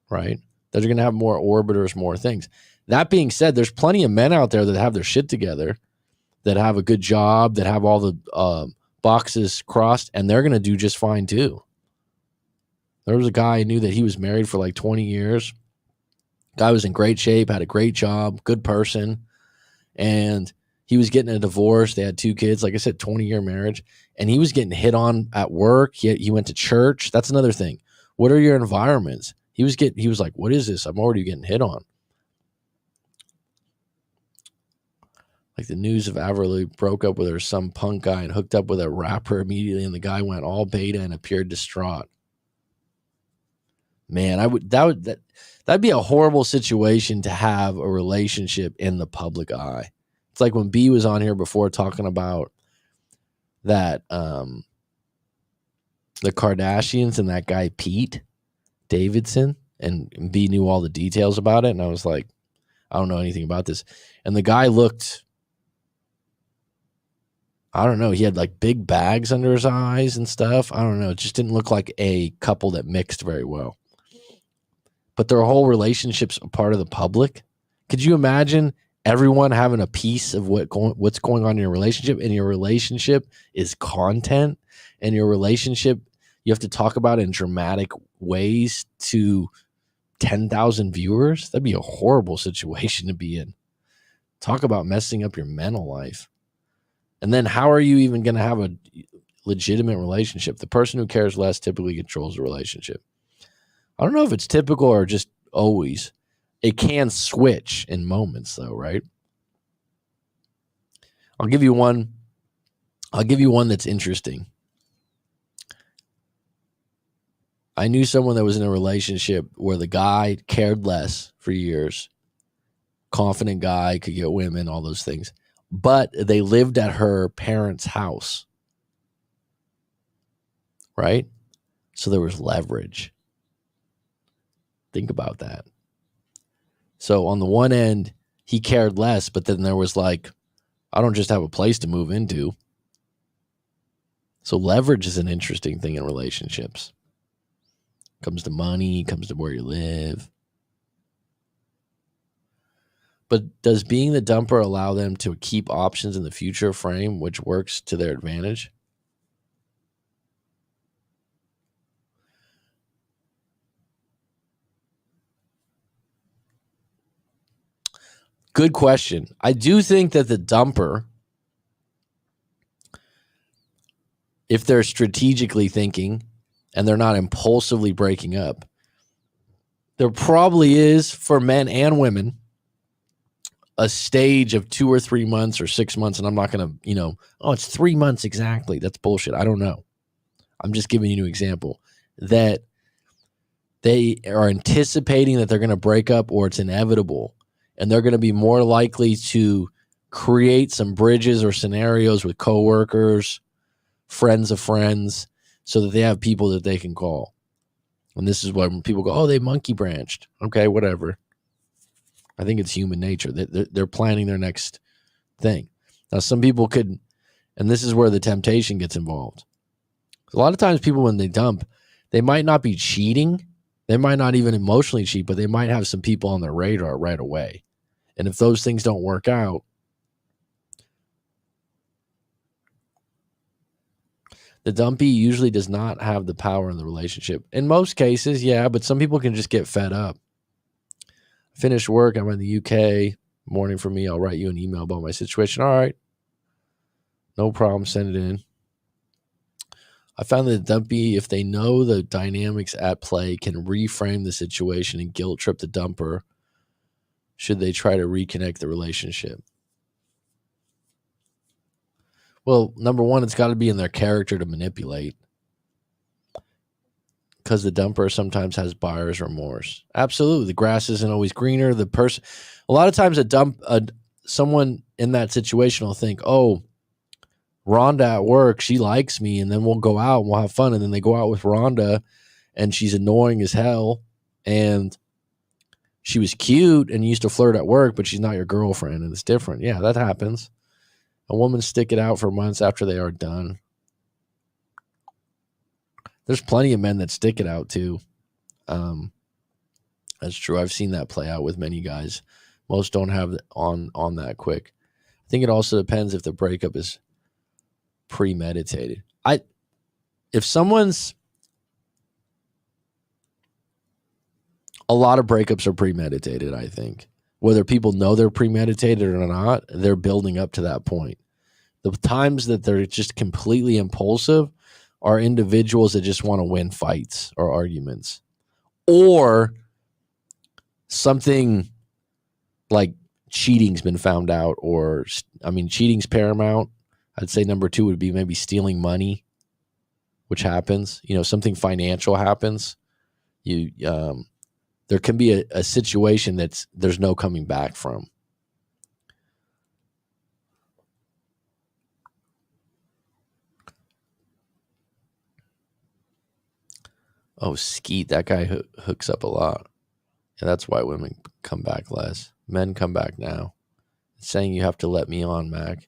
right? They're going to have more orbiters, more things. That being said, there's plenty of men out there that have their shit together, that have a good job, that have all the boxes crossed, and they're going to do just fine too. There was a guy I knew that he was married for like 20 years. Guy was in great shape, had a great job, good person, and he was getting a divorce. They had 2 kids, like I said, 20-year marriage, and he was getting hit on at work. He went to church. That's another thing. What are your environments? He was like, what is this? I'm already getting hit on. Like the news of Avril broke up with her, some punk guy, and hooked up with a rapper immediately, and the guy went all beta and appeared distraught. Man, that'd be a horrible situation to have a relationship in the public eye. It's like when B was on here before talking about that the Kardashians and that guy Pete Davidson, and B knew all the details about it, and I was like, I don't know anything about this. And the guy looked, I don't know, he had like big bags under his eyes and stuff. I don't know, it just didn't look like a couple that mixed very well. But their whole relationship's a part of the public. Could you imagine everyone having a piece of what's going on in your relationship, and your relationship is content, and your relationship you have to talk about in dramatic ways to 10,000 viewers. That'd be a horrible situation to be in. Talk about messing up your mental life. And then how are you even going to have a legitimate relationship? The person who cares less typically controls the relationship. I don't know if it's typical or just always. It can switch in moments though, right? I'll give you one that's interesting. I knew someone that was in a relationship where the guy cared less for years. Confident guy, could get women, all those things. But they lived at her parents' house, right? So there was leverage. Think about that. So on the one end, he cared less, but then there was like, I don't just have a place to move into. So leverage is an interesting thing in relationships. Comes to money, comes to where you live. But does being the dumper allow them to keep options in the future frame, which works to their advantage? Good question. I do think that the dumper, if they're strategically thinking and they're not impulsively breaking up, there probably is, for men and women, a stage of 2 or 3 months or 6 months. And I'm not going to, it's 3 months exactly. That's bullshit. I don't know. I'm just giving you an example that they are anticipating that they're going to break up or it's inevitable. And they're going to be more likely to create some bridges or scenarios with coworkers, friends of friends, so that they have people that they can call. And this is when people go, oh, they monkey branched. Okay, whatever. I think it's human nature. They're planning their next thing. Now, some people could, and this is where the temptation gets involved. A lot of times people, when they dump, they might not be cheating. They might not even emotionally cheat, but they might have some people on their radar right away. And if those things don't work out, the dumpy usually does not have the power in the relationship. In most cases, yeah, but some people can just get fed up. Finish work, I'm in the UK. Morning for me, I'll write you an email about my situation. All right. No problem, send it in. I found that the dumpy, if they know the dynamics at play, can reframe the situation and guilt trip the dumper should they try to reconnect the relationship. Well, number one, it's got to be in their character to manipulate, because the dumper sometimes has buyer's remorse. Absolutely. The grass isn't always greener. The person, a lot of times someone in that situation will think, oh, Rhonda at work, she likes me, and then we'll go out and we'll have fun. And then they go out with Rhonda and she's annoying as hell. And she was cute and used to flirt at work, but she's not your girlfriend, and it's different. Yeah, that happens. A woman stick it out for months after they are done. There's plenty of men that stick it out too. That's true. I've seen that play out with many guys. Most don't have on that quick. I think it also depends if the breakup is premeditated. If someone's, a lot of breakups are premeditated, I think. Whether people know they're premeditated or not, they're building up to that point. The times that they're just completely impulsive are individuals that just want to win fights or arguments. Or something like cheating's been found out, or, cheating's paramount. I'd say number 2 would be maybe stealing money, which happens. Something financial happens. There can be a situation there's no coming back from. Oh, Skeet, that guy hooks up a lot. Yeah, that's why women come back less. Men come back now. It's saying you have to let me on, Mac.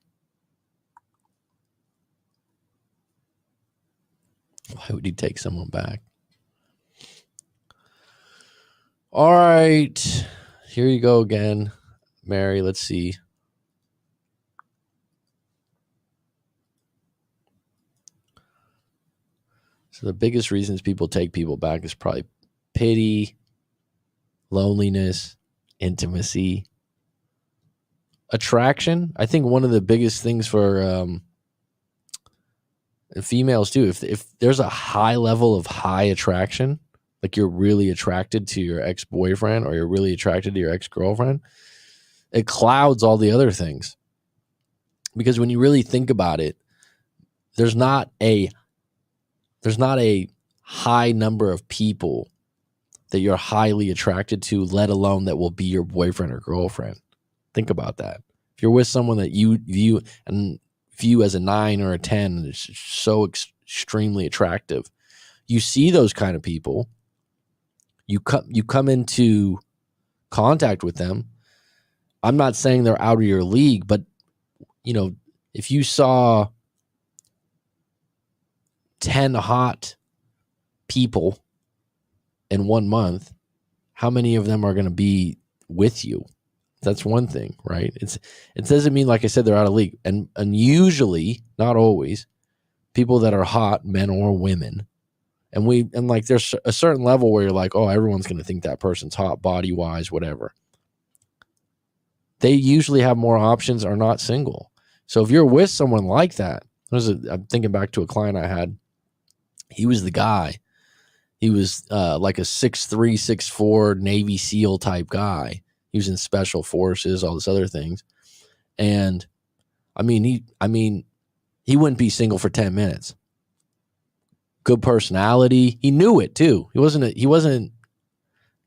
Why would he take someone back? All right. Here you go again. Mary, let's see. So the biggest reasons people take people back is probably pity, loneliness, intimacy, attraction. I think one of the biggest things for females too, if there's a high level of high attraction, like you're really attracted to your ex-boyfriend or you're really attracted to your ex-girlfriend, it clouds all the other things. Because when you really think about it, there's not a high number of people that you're highly attracted to, let alone that will be your boyfriend or girlfriend. Think about that. If you're with someone that you view as a 9 or a 10, and it's so extremely attractive, you see those kind of people, you come into contact with them. I'm not saying they're out of your league, but if you saw 10 hot people in 1 month, how many of them are going to be with you? That's one thing, right? It doesn't mean, like I said, they're out of league. And usually, not always, people that are hot, men or women, and like there's a certain level where you're like, oh, everyone's going to think that person's hot, body wise, whatever. They usually have more options, are not single. So if you're with someone like that, I'm thinking back to a client I had. He was the guy. He was like a 6'3", 6'4" Navy SEAL type guy. He was in special forces, all this other things. And he wouldn't be single for 10 minutes. Good personality. He knew it too. He wasn't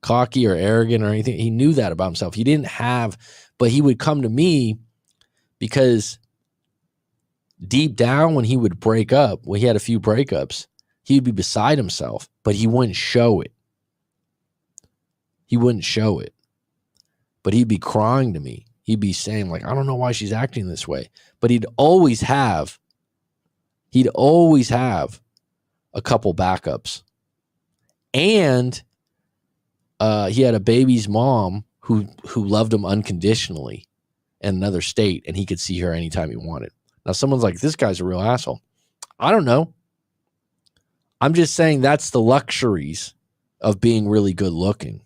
cocky or arrogant or anything. He knew that about himself. He didn't have, but he would come to me because deep down when he would break up, when he had a few breakups, he'd be beside himself, but he wouldn't show it. He wouldn't show it. But he'd be crying to me. He'd be saying, like, I don't know why she's acting this way. But he'd always have a couple backups. And he had a baby's mom who loved him unconditionally in another state, and he could see her anytime he wanted. Now, someone's like, this guy's a real asshole. I don't know. I'm just saying that's the luxuries of being really good looking.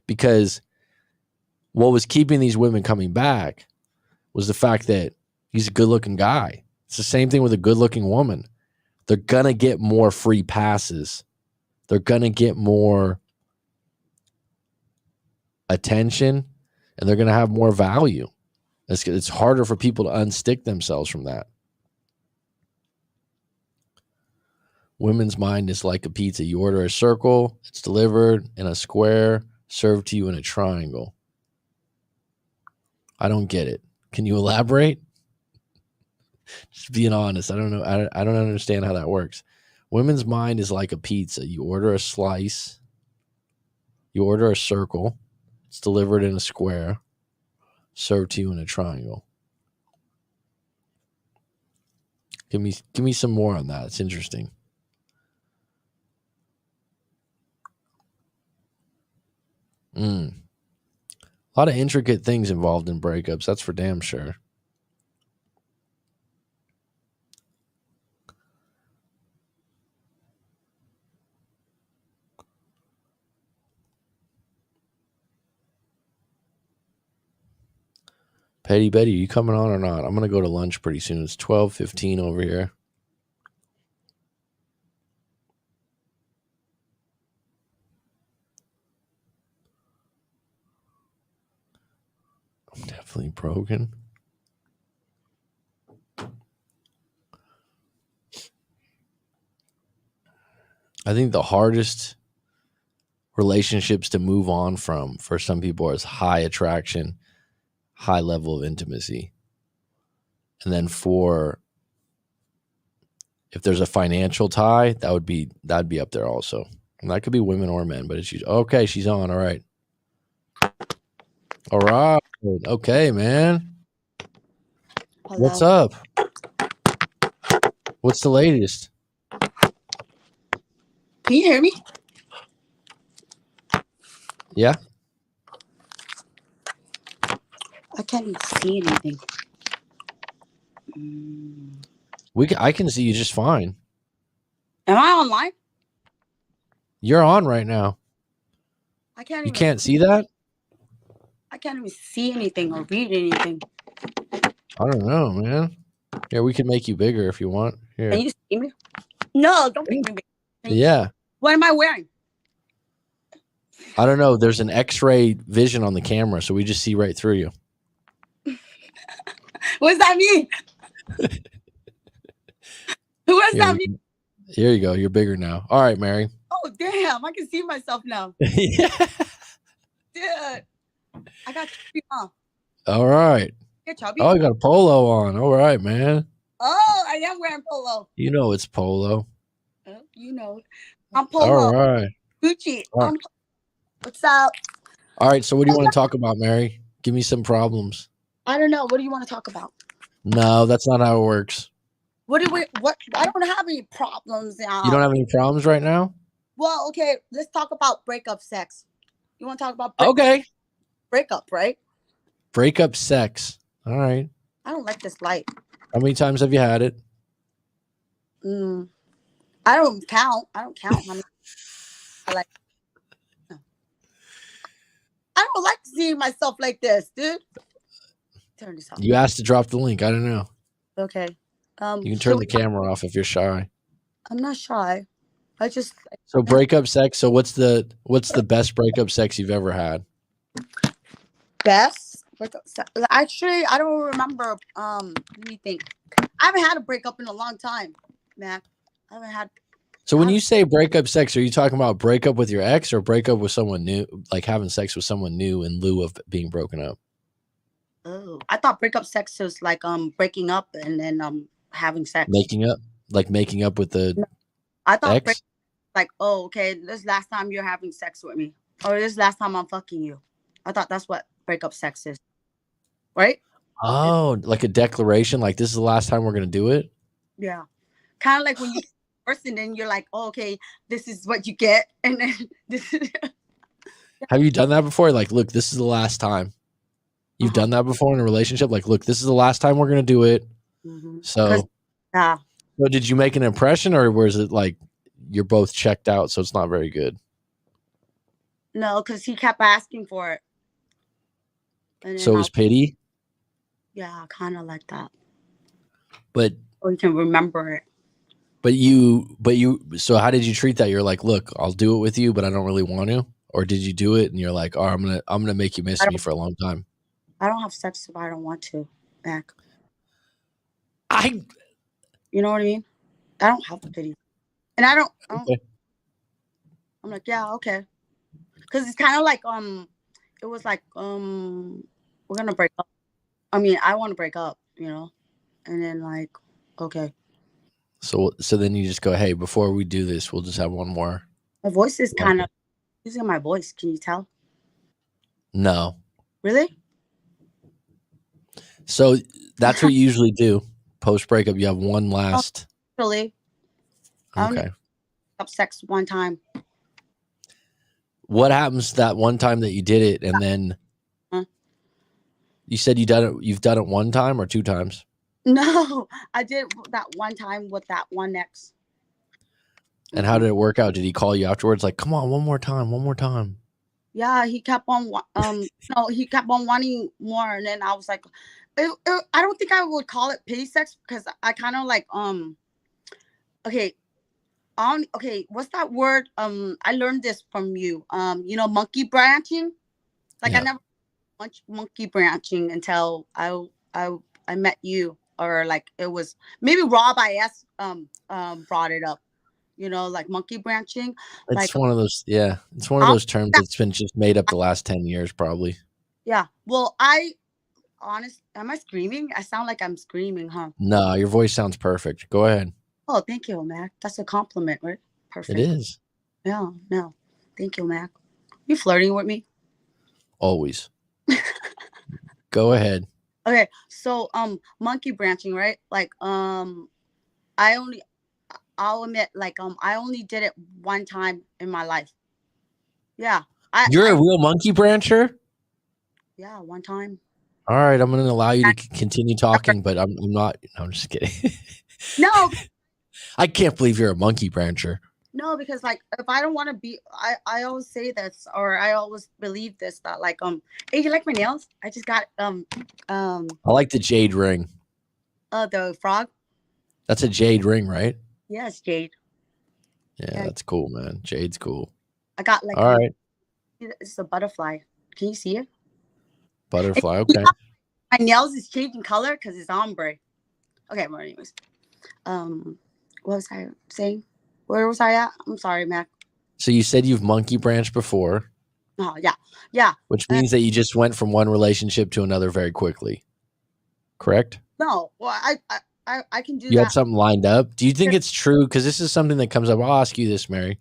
Because what was keeping these women coming back was the fact that he's a good looking guy. It's the same thing with a good looking woman. They're going to get more free passes. They're going to get more attention, and they're going to have more value. It's harder for people to unstick themselves from that. Women's mind is like a pizza. You order a circle, it's delivered in a square, served to you in a triangle. I don't get it. Can you elaborate? Just being honest. I don't know. I don't understand how that works. Women's mind is like a pizza. You order a slice, you order a circle, it's delivered in a square, served to you in a triangle. Give me some more on that. It's interesting. A lot of intricate things involved in breakups. That's for damn sure. Petty Betty, are you coming on or not? I'm going to go to lunch pretty soon. It's 12:15 over here. I'm definitely broken. I think the hardest relationships to move on from for some people is high attraction, high level of intimacy. And then if there's a financial tie, that'd be up there also. And that could be women or men, but it's usually, okay, she's on. All right. All right. Okay, man. Hello. What's up? What's the latest? Can you hear me? Yeah. I can't even see anything. I can see you just fine. Am I online? You're on right now. I can't. You can't see that? I can't even see anything or read anything. I don't know, man. Yeah, we can make you bigger if you want. Here. Can you see me? No, don't make me bigger. Yeah. What am I wearing? I don't know. There's an X-ray vision on the camera, so we just see right through you. What does that mean? What does that mean? Here you go. You're bigger now. All right, Mary. Oh, damn. I can see myself now. Yeah. Dude. I got chubby, huh? All right. You're chubby? Oh, you got a polo on. All right, man. Oh, I am wearing polo. You know it's polo. You know. I'm polo. All right. Gucci. Right. What's up? All right. So what do you want to talk about, Mary? Give me some problems. I don't know. What do you want to talk about? No, that's not how it works. What? I don't have any problems now. You don't have any problems right now? Well, okay. Let's talk about breakup sex. You want to talk about breakup, right? Breakup sex. All right. I don't like this light. How many times have you had it? I don't count. I mean, I don't like seeing myself like this, dude. Turn this off. You asked to drop the link. I don't know. Okay. You can turn the camera off if you're shy. I'm not shy. So breakup sex. So what's the best breakup sex you've ever had? Best breakup sex? Actually, I don't remember. Let me think. I haven't had a breakup in a long time, man. I haven't had. So when you say breakup sex, are you talking about breakup with your ex or breakup with someone new, like having sex with someone new in lieu of being broken up? Oh, I thought breakup sex was like breaking up and then having sex. Making up with the I thought ex? Like, oh, okay, this last time you're having sex with me, or this last time I'm fucking you. I thought that's what breakup sex is, right? Oh, like a declaration, like this is the last time we're gonna do it. Yeah, kind of like when you get first and then you're like, oh, okay, this is what you get, and then this is. Have you done that before? Like, look, this is the last time. You've done that before in a relationship? Like, look, this is the last time we're going to do it. So, so did you make an impression or was it like you're both checked out, so it's not very good? No, because he kept asking for it. So it was pity? Yeah, kind of like that. But or you can remember it. So how did you treat that? You're like, look, I'll do it with you, but I don't really want to. Or did you do it and you're like, oh, I'm gonna make you miss me for a long time? I don't have sex if I don't want to, Mac. You know what I mean? I don't have pity, and I don't. Okay. I'm like, yeah, okay, because it's kind of like it was like we're gonna break up. I mean, I want to break up, you know, and then like, okay. So then you just go, hey, before we do this, we'll just have one more. My voice is kind of using my voice. Can you tell? No. Really? So that's what you usually do post breakup. You have one last. Really? Okay. I only have sex one time. What happens that one time that you did it, and then you said you've done it one time or two times? No, I did that one time with that one ex. And how did it work out? Did he call you afterwards like, come on, one more time? Yeah, he kept on he kept on wanting more, and then I was like, I don't think I would call it pity sex because I kind of like okay, what's that word? I learned this from you. You know, monkey branching. Like I never monkey branching until I met you, or like it was maybe Rob IS brought it up. You know, like monkey branching. It's like one of those, it's one of those terms that's been just made up the last 10 years, probably. Yeah. Well, am I screaming? I sound like I'm screaming, huh? No, your voice sounds perfect. Go ahead. Oh, thank you, Mac. That's a compliment, right? Perfect. It is. Yeah, no. Thank you, Mac. You flirting with me? Always. Go ahead. Okay, so monkey branching, right? Like I'll admit, like I only did it one time in my life. Yeah. You're a real monkey brancher? Yeah, one time. All right, I'm going to allow you to continue talking, but I'm not. No, I'm just kidding. No, I can't believe you're a monkey brancher. no, because like if I don't want to be, I always say this, or I always believe this, that like hey, you like my nails? I just got I like the jade ring. the frog. That's a jade ring, right? Yes, jade. Yeah, that's cool, man. Jade's cool. I got like all right, it's a butterfly. Can you see it? butterfly. Okay. My nails is changing color because it's ombre. Okay, well, anyways. What was I saying? Where was I at? I'm sorry, Mac. So you said you've monkey branched before. Oh, yeah. Which means that you just went from one relationship to another very quickly. Correct? No, well, I can do you that. Had something lined up. Do you think it's true? Because this is something that comes up. I'll ask you this, Mary.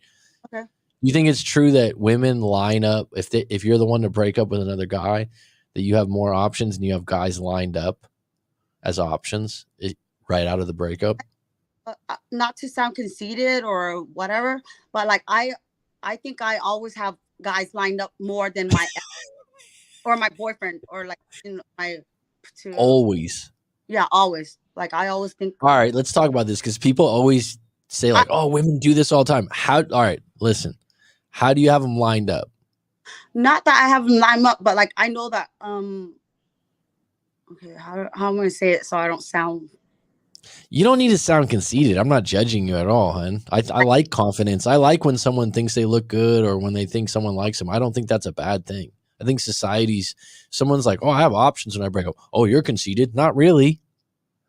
Okay. You think it's true that women line up if you're the one to break up with another guy, that you have more options and you have guys lined up as options right out of the breakup? Not to sound conceited or whatever, but like I think I always have guys lined up more than my ex or my boyfriend or like always. Yeah, always. Like I always think. All right, let's talk about this because people always say like, "Oh, women do this all the time." All right, listen. How do you have them lined up? Not that I have them lined up, but like I know that. Okay, how am I gonna say it so I don't sound. You don't need to sound conceited. I'm not judging you at all, hun. I like confidence. I like when someone thinks they look good or when they think someone likes them. I don't think that's a bad thing. I think someone's like, "Oh, I have options when I break up." Oh, you're conceited? Not really.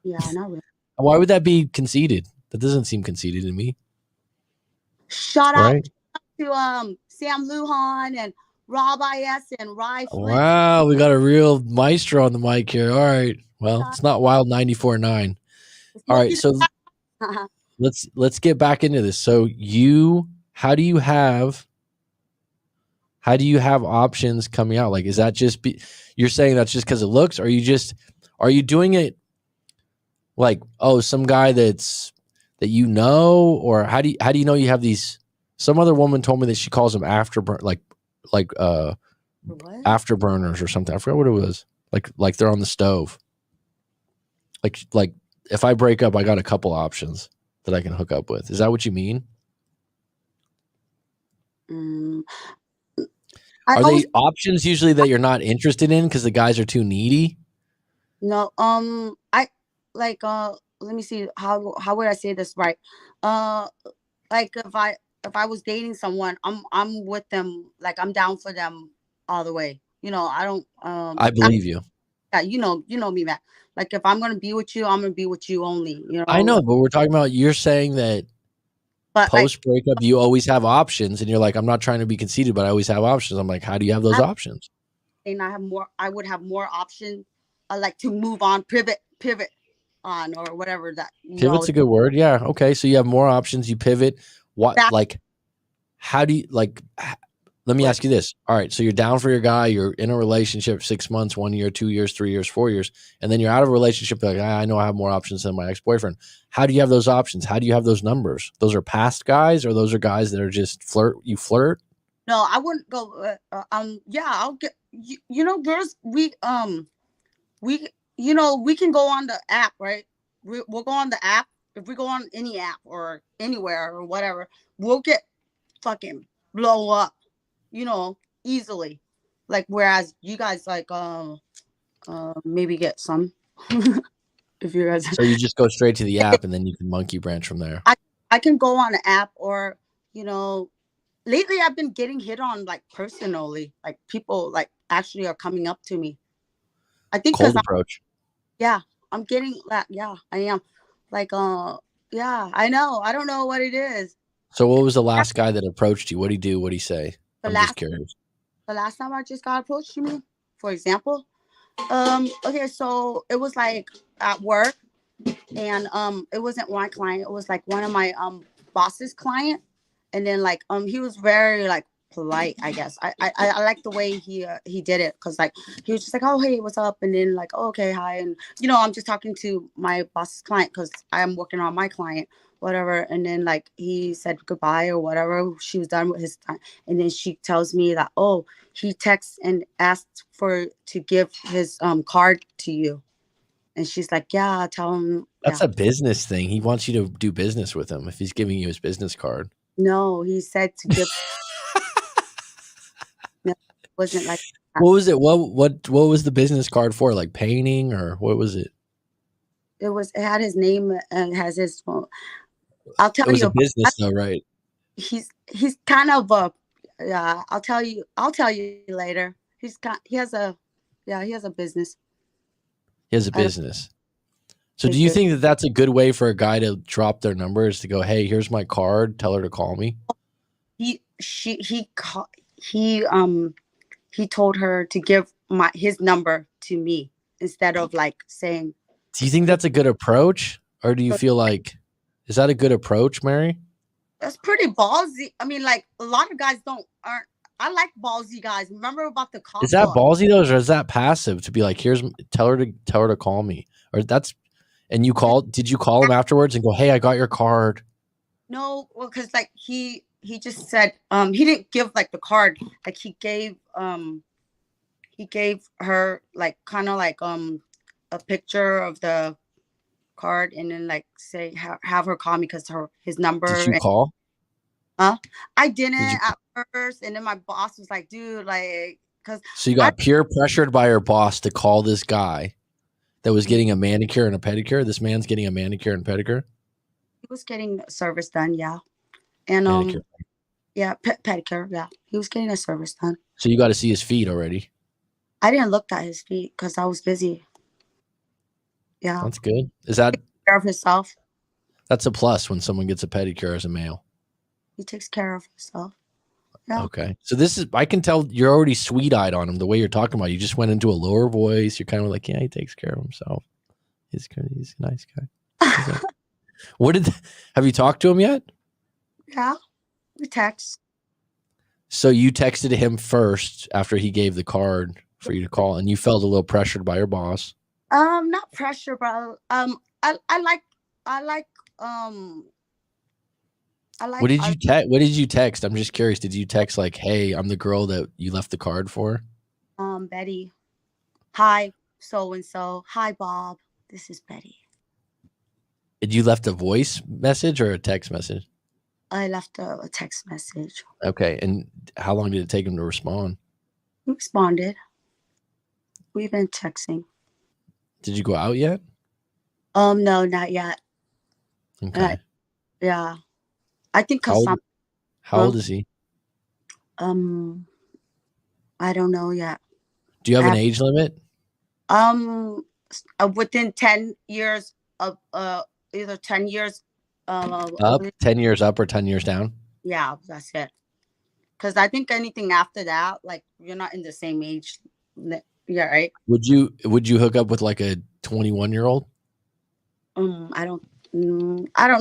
Yeah, not really. Why would that be conceited? That doesn't seem conceited to me. Shout out to Sam Lujan and Rob IS and Rye Flynn. Wow, we got a real maestro on the mic here. All right. Well, it's not Wild 94.9. All right, so let's get back into this. So how do you have options coming out? Like, is that just you're saying that's just because it looks, or are you doing it like, oh, some guy that you know, or how do you know you have these? Some other woman told me that she calls them afterburners or something. I forgot what it was. Like they're on the stove. Like if I break up, I got a couple options that I can hook up with. Is that what you mean? Are they options usually that you're not interested in because the guys are too needy? No, I like let me see how would I say this right? Like if I was dating someone, I'm with them, like I'm down for them all the way. You know, I don't I believe you. Yeah, you know me, Matt. Like if I'm gonna be with you, I'm gonna be with you only. You know. I know, but we're talking about, you're saying that post breakup you always have options, and you're like, I'm not trying to be conceited, but I always have options. I'm like, how do you have those options? And I would have more options, like to move on, pivot on, or whatever that. Pivot's a good word. Yeah. Okay. So you have more options. You pivot. How do you let me ask you this. All right. So you're down for your guy. You're in a relationship 6 months, 1 year, 2 years, 3 years, 4 years. And then you're out of a relationship. Like, I know I have more options than my ex-boyfriend. How do you have those options? How do you have those numbers? Those are past guys, or those are guys that are just you flirt? No, I wouldn't go. Yeah, I'll get, girls, we can go on the app, right? We'll go on the app. If we go on any app or anywhere or whatever, we'll get fucking blow up, easily. Like, whereas you guys maybe get some. If you guys. So you just go straight to the app and then you can monkey branch from there. I can go on an app, or, lately I've been getting hit on, like, personally. Like, people like actually are coming up to me. I think cold approach. I'm getting that. Yeah, I am. Like, yeah, I know. I don't know what it is. So what was the last guy that approached you? What'd he do? What'd he say? I'm just curious. The last time I just got approached, you mean? For example? Okay, so it was like at work, and it wasn't my client. It was like one of my boss's client. And then like he was very like polite, I guess. I like the way he did it, because like he was just like, oh hey, what's up? And then like, oh, okay, hi. And I'm just talking to my boss's client because I am working on my client. whatever. And then like he said goodbye or whatever. She was done with his time. And then she tells me that, oh, he texts and asked to give his card to you. And she's like, yeah, tell him. That's Yeah. a business thing. He wants you to do business with him if he's giving you his business card. No, he said to give. No, it wasn't like that. What was it? What was the business card for? Like painting or what was it? It had his name and has his phone. I'll tell It was you a business though, right? he's kind of a yeah, I'll tell you later. He has a business. He has a business. So do you think that that's a good way for a guy to drop their numbers to go, hey, here's my card, tell her to call me? He told her to give his number to me instead of like saying. Do you think that's a good approach? Or do you feel like, is that a good approach, Mary? That's pretty ballsy. I mean, like a lot of guys aren't. I like ballsy guys. Remember about the call? Is that ballsy though, or is that passive to be like, tell her to call me? Or and you called? Did you call him afterwards and go, hey, I got your card? No, well, because like he just said he didn't give like the card. Like he gave her like kind of like a picture of the card and then like say have her call me because his number. Did you call? I didn't at first, and then my boss was like, dude, like, because so you got peer pressured by your boss to call this guy that was getting a manicure and a pedicure. This man's getting a manicure and pedicure. He was getting service done, yeah, and manicure. Yeah, pedicure, yeah. He was getting a service done. So you got to see his feet already. I didn't look at his feet because I was busy. Yeah, that's good. Is that he takes care of himself? That's a plus when someone gets a pedicure as a male. He takes care of himself. Yeah. Okay. So I can tell you're already sweet-eyed on him the way you're talking about. You just went into a lower voice. You're kind of like, yeah, he takes care of himself. He's a nice guy. Have you talked to him yet? Yeah, we text. So you texted him first after he gave the card for you to call, and you felt a little pressured by your boss. Not pressure, bro. I like what did you text? I'm just curious. Did you text like, hey, I'm the girl that you left the card for? Betty. Hi, so and so. Hi, Bob. This is Betty. Did you left a voice message or a text message? I left a text message. Okay. And how long did it take him to respond? He responded. We've been texting. Did you go out yet? No, not yet. Okay. Yeah. I think how old is he? I don't know yet. Do you have an age limit? Within 10 years of either 10 years up, 10 years up or 10 years down? Yeah, that's it. Because I think anything after that, like you're not in the same age. Yeah, right. Would you hook up with like a 21-year-old? I don't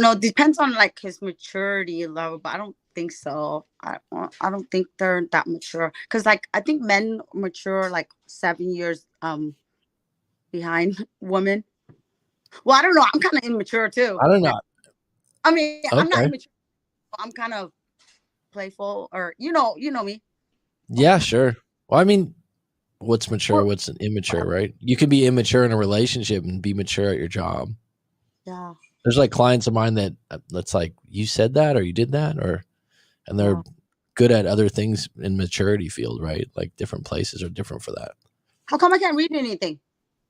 know. Depends on like his maturity level, but I don't think so. I don't think they're that mature. Because like I think men mature like 7 years behind women. Well, I don't know. I'm kind of immature too. I don't know. I mean, okay. I'm not immature. I'm kind of playful, or you know me. Yeah, sure. Well, I mean, what's mature, what's immature, right? You can be immature in a relationship and be mature at your job. Yeah. There's like clients of mine that's like, you said that or you did that, and they're good at other things in maturity field, right? Like different places are different for that. How come I can't read anything?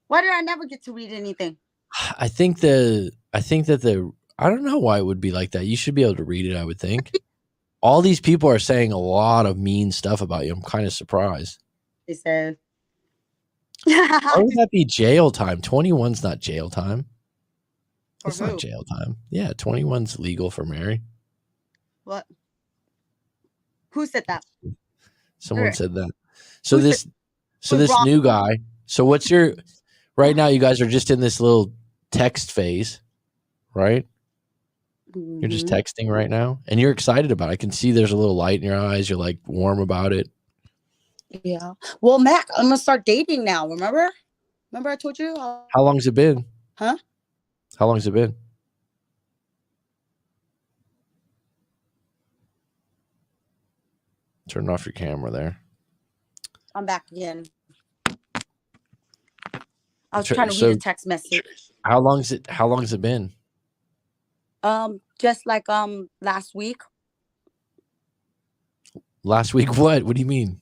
Why did I never get to read anything? I think that I don't know why it would be like that. You should be able to read it, I would think. All these people are saying a lot of mean stuff about you. I'm kind of surprised. They said. Why would that be jail time? 21's not jail time. It's not jail time. Yeah, 21's legal for Mary. What? Who said that? Someone said that. So this new guy. So what's your right now? You guys are just in this little text phase, right? Mm-hmm. You're just texting right now, and you're excited about it. I can see there's a little light in your eyes. You're like warm about it. Yeah. Well, Mac, I'm gonna start dating now. Remember I told you? How long's it been? Huh? How long's it been? Turn off your camera there. I'm back again. I was trying to read a text message. How long's it been? Just like last week. Last week what? What do you mean?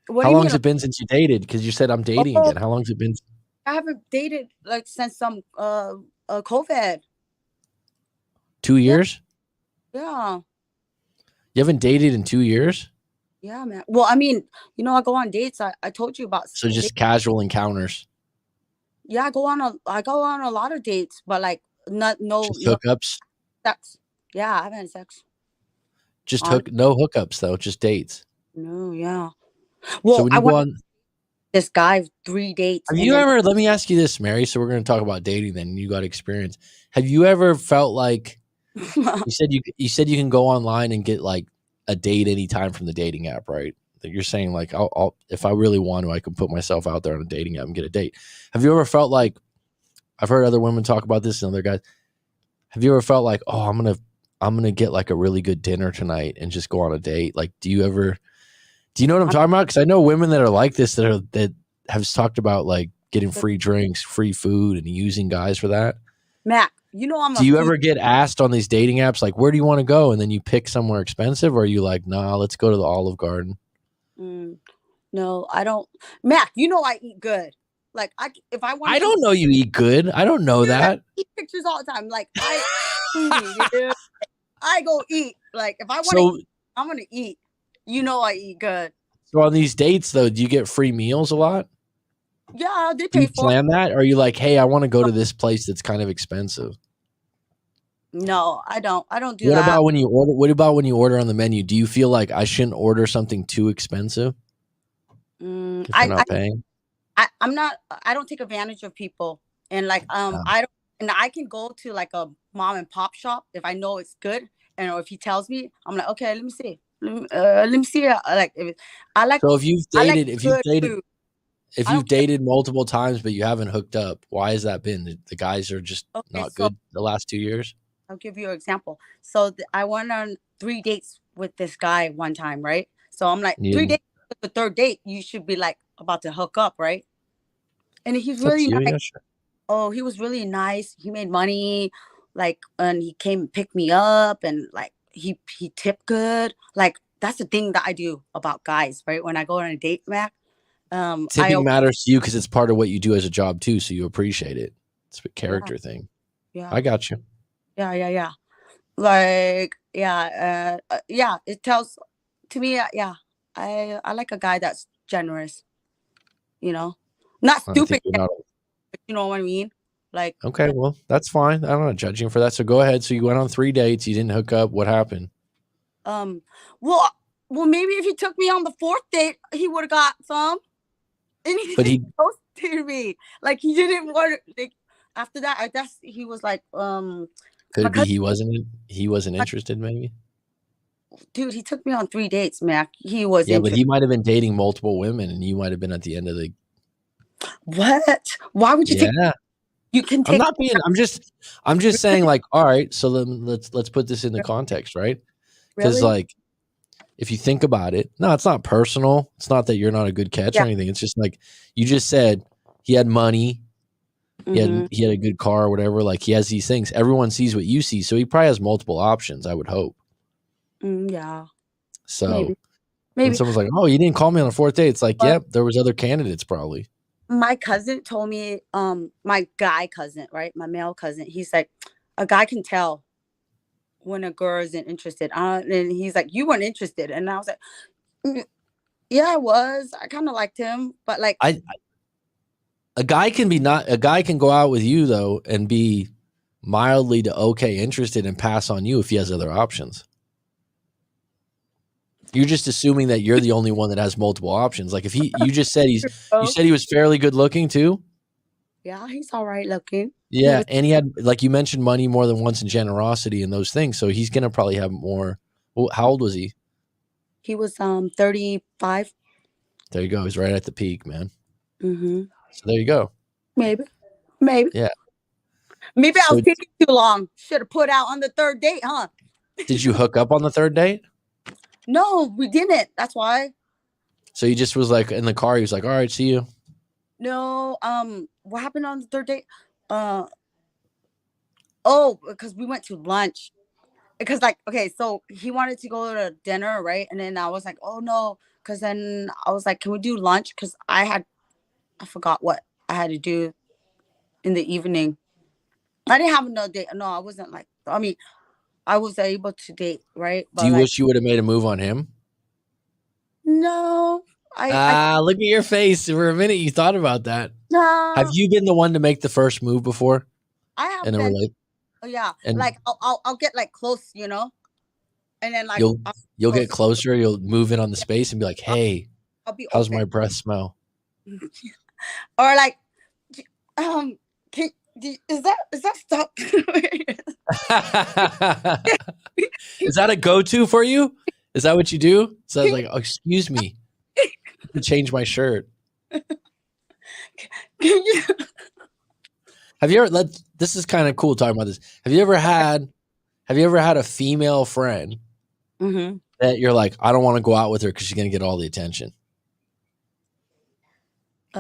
How long has it been since you dated? Because you said I'm dating again. How long has it been? I haven't dated like since some COVID. 2 years? Yeah. You haven't dated in 2 years? Yeah, man. Well, I mean, you know, I go on dates. I told you about. So just casual encounters. Yeah, I go on a lot of dates, but like no hookups. Sex. Yeah, I haven't had sex. Just no hookups though, just dates. No, yeah. Well, so when you go on this guy 3 dates. Have you ever? Let me ask you this, Mary. So we're going to talk about dating. Then you got experience. Have you ever felt like you said you can go online and get like a date anytime from the dating app, right? That you're saying like, I'll if I really want to, I can put myself out there on a dating app and get a date. Have you ever felt like? I've heard other women talk about this and other guys. Have you ever felt like, oh, I'm gonna get like a really good dinner tonight and just go on a date? Like, do you know what I'm talking about? Because I know women that are like this that have talked about like getting free drinks, free food, and using guys for that. Matt, you know Do you ever get asked on these dating apps like, where do you want to go? And then you pick somewhere expensive, or are you like, nah, let's go to the Olive Garden? No, I don't. Matt, you know I eat good. Like if I want. I don't know you eat good. I don't know that. I eat pictures all the time. Like I go eat. Like if I want to eat, I'm gonna eat. You know I eat good. So on these dates though, do you get free meals a lot? Yeah, they pay do you plan that? Or are you like, hey, I want to go to this place that's kind of expensive? No, I don't do that. What about when you order? What about when you order on the menu? Do you feel like I shouldn't order something too expensive? If you're not paying? I'm not. I don't take advantage of people, and like I don't. And I can go to like a mom and pop shop if I know it's good, and or if he tells me, I'm like, okay, let me see. Let me see. So if you've dated multiple times but you haven't hooked up, why has that been? The guys are just not good the last 2 years? I'll give you an example. So I went on 3 dates with this guy one time, right? So I'm like, 3 dates. The third date, you should be like about to hook up, right? And he's really nice. Yeah, sure. Oh, he was really nice. He made money, like, and he came and picked me up, and like he tipped good. Like that's the thing that I do about guys, right? When I go on a date, Mac. Tipping matters to you because it's part of what you do as a job too, so you appreciate it. It's a character thing. Yeah, I got you. Yeah. Like, yeah. It tells to me, yeah. I like a guy that's generous. You know, not stupid. You know what I mean? Like, okay, well, that's fine. I'm not judging for that. So go ahead. So you went on 3 dates. You didn't hook up. What happened? Well, maybe if he took me on the 4th date, he would have got some. And he ghosted me. Like he didn't want to. Like after that, I guess he was like, Could it be he wasn't interested? Maybe. Dude, he took me on 3 dates, Mac. He was. Yeah, but he might have been dating multiple women, and you might have been at the end of the. What? Why would you take? You can take. I'm just saying, like, all right. So let's put this into context, right? Because like, if you think about it, no, it's not personal. It's not that you're not a good catch or anything. It's just like you just said, he had money. He had a good car or whatever. Like he has these things. Everyone sees what you see, so he probably has multiple options. I would hope. Yeah. So maybe someone's like, "Oh, you didn't call me on the 4th date." It's like, yep, there was other candidates probably. My cousin told me, my guy cousin, right? My male cousin. He's like, a guy can tell when a girl isn't interested. And he's like, you weren't interested, and I was like, yeah, I was. I kind of liked him, but like, a guy can go out with you though and be mildly to okay interested and pass on you if he has other options. You're just assuming that you're the only one that has multiple options. Like if you just said you said he was fairly good looking too. Yeah, he's all right looking. Yeah, and he had, like you mentioned, money more than once and generosity and those things. So he's gonna probably have more. Well, how old was he? He was 35. There you go. He's right at the peak, man. Mm-hmm. So there you go. Maybe. Yeah. Maybe I was taking too long. Should have put out on the 3rd date, huh? Did you hook up on the 3rd date? No, we didn't. That's why. So he just was like in the car. He was like, "All right, see you." No, what happened on the third date? Uh, oh, because we went to lunch. Because like, okay, so he wanted to go to dinner, right? And then I was like, oh no, because then I was like, can we do lunch? Because I forgot what I had to do in the evening. I didn't have no date. No, I wasn't like. I mean, I was able to date, right? Do But you like, wish you would have made a move on him? no, I Ah, look at your face. For a minute, you thought about that. Have no, you been the one to make the first move before I in have a been. relate? Oh yeah, And like I'll get like close, and then like you'll I'll you'll get close. closer. You'll move in on the Yeah, space and be like, I'll, "Hey, I'll be how's open, my breath smell?" or like, um, can, is that stop? Is that a go-to for you? Is that what you do? So I was like, oh, excuse me, to change my shirt. Can you? Have you ever this is kind of cool talking about this. Have you ever had a female friend Mm-hmm. that you're like, I don't want to go out with her because she's gonna get all the attention?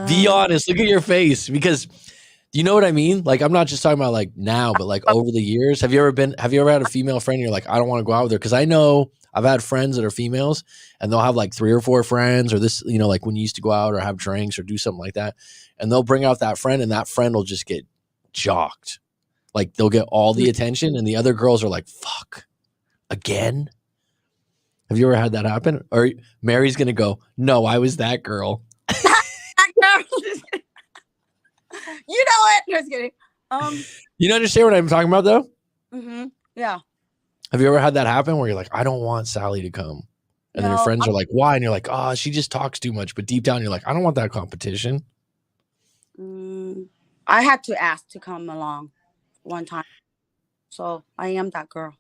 Be Um, honest. Look at your face because you know what I mean? Like I'm not just talking about like now, but like over the years. Have you ever had a female friend you're like, I don't want to go out with her? Because I know I've had friends that are females and they'll have like three or four friends or this, like when you used to go out or have drinks or do something like that. And they'll bring out that friend and that friend will just get jocked. Like they'll get all the attention and the other girls are like, fuck, again? Have you ever had that happen? Or Mary's gonna go, no, I was that girl. you know it. Just kidding. Um. You understand what I'm talking about though? Mm-hmm. Yeah. Have you ever had that happen where you're like, I don't want Sally to come? And then your No. friends are like, why? And you're like, oh, she just talks too much. But deep down, you're like, I don't want that competition. Mm, I had to ask to come along one time, so I am that girl.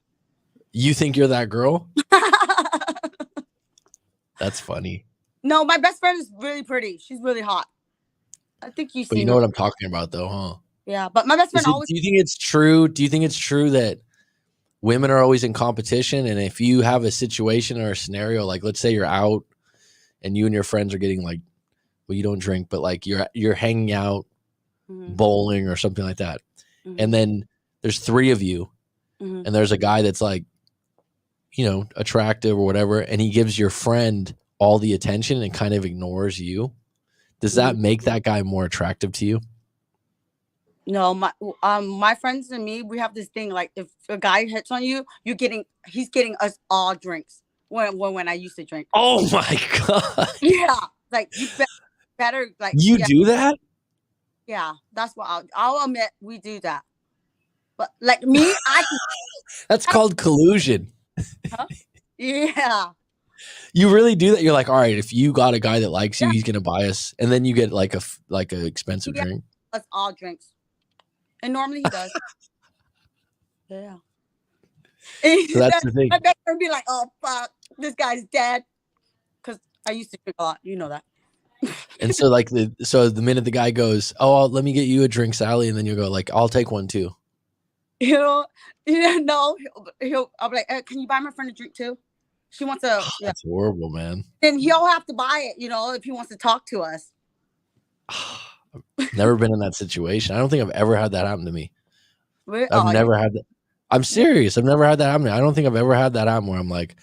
You think you're that girl? That's funny. No, my best friend is really pretty. She's really hot. I think you've But you seen know her. what I'm talking about though, huh? Yeah, but my best friend always. Do you think it's true? Do you think it's true that women are always in competition? And if you have a situation or a scenario, like let's say you're out and you and your friends are getting like, well, you don't drink, but like you're hanging out, Mm-hmm, bowling or something like that. mm-hmm, And then there's three of you, mm-hmm, and there's a guy that's like, attractive or whatever, and he gives your friend all the attention and kind of ignores you. Does mm-hmm. that make that guy more attractive to you? No, my friends and me, we have this thing like if a guy hits on you, he's getting us all drinks. When I used to drink. Oh my god. Yeah, like you better like You yeah, do that? yeah. That's what I'll admit we do that. But like me, That's called collusion. huh? Yeah, You really do that? You're like, all right, if you got a guy that likes you, yeah, he's gonna buy us, and then you get like a he expensive gets drink. us all drinks, and normally he does. Yeah. So that's the thing. My best friend be like, "Oh fuck, this guy's dead," because I used to drink a lot. You know that. And so like the minute the guy goes, oh, let me get you a drink, Sally, and then you go like, I'll take one too. No, I'll be like, can you buy my friend a drink too? She wants a, yeah. That's horrible, man. Then he'll have to buy it, if he wants to talk to us. Never been in that situation. I don't think I've ever had that happen to me. Really? I've Oh, never had that. I'm serious. I've never had that happen. I don't think I've ever had that happen where I'm like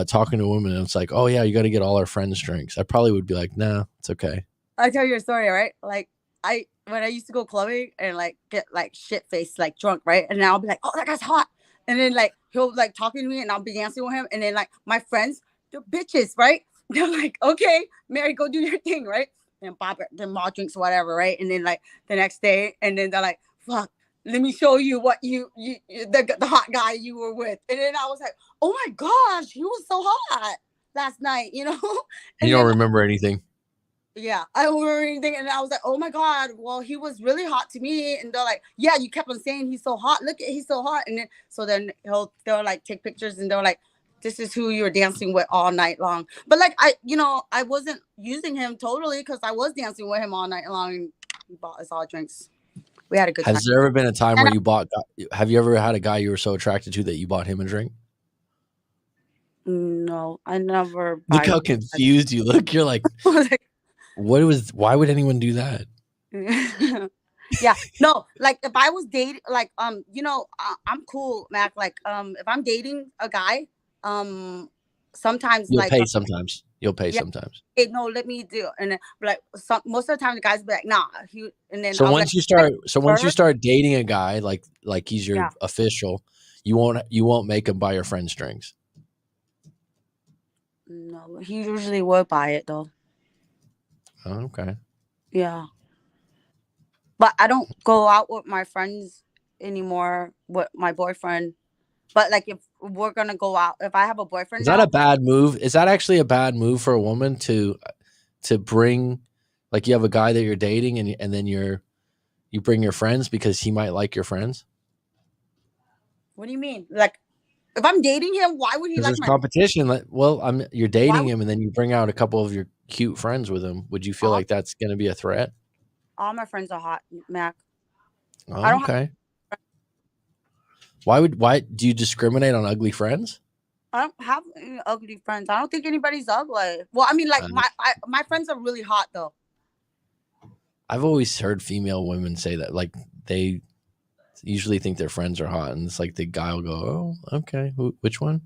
talking to a woman and it's like, oh yeah, you got to get all our friends drinks. I probably would be like, nah, it's okay. I tell you a story, right? Like when I used to go clubbing and like get like shit faced, like drunk, right? And then I'll be like, oh, that guy's hot. And then like he'll like talking to me and I'll be dancing with him. And then like my friends, they're bitches, right? They're like, okay, Mary, go do your thing, right? And Bob them all drinks whatever, right? And then like the next day, and then they're like, fuck, let me show you what you the hot guy you were with. And then I was like, oh my gosh, he was so hot last night, And You don't then, remember anything. yeah, I don't remember anything. And I was like, oh my God, well, he was really hot to me. And they're like, yeah, you kept on saying he's so hot. Look at he's so hot. And then they'll like take pictures and they're like, this is who you were dancing with all night long. But like I wasn't using him totally because I was dancing with him all night long and he bought us all drinks. We had a good time. Has there ever been a time where have you ever had a guy you were so attracted to that you bought him a drink? No, I never Look buy. how confused you look. You're like, why would anyone do that? Yeah, no, like if I was dating, like I'm cool, Mac. Like if I'm dating a guy, um, sometimes You'll like pay sometimes. You'll pay yeah, sometimes. hey, no, let me do, and then like most of the time the guys be like, nah, and then So I'll be like, once you "Her?" start dating a guy, like he's your Yeah, official, you won't make him buy your friends drinks. no, he usually would buy it though. Oh, okay. Yeah, but I don't go out with my friends anymore with my boyfriend. But like if we're gonna go out, if I have a boyfriend Is that a now, bad move? Is that actually a bad move for a woman to bring, like you have a guy that you're dating and then you bring your friends because he might like your friends? what do you mean? Like if I'm dating him, why would he Because like there's my? competition. Like, well, you're Why dating would him and then you bring out a couple of your cute friends with him. Would you feel all, like that's going to be a threat? all my friends are hot, Mac? I Oh, don't have. okay. Why do you discriminate on ugly friends? I don't have any ugly friends. I don't think anybody's ugly. Well, I mean, like Uh, my friends are really hot though. I've always heard female women say that, like they usually think their friends are hot, and it's like the guy will go, "Oh, okay, which one?"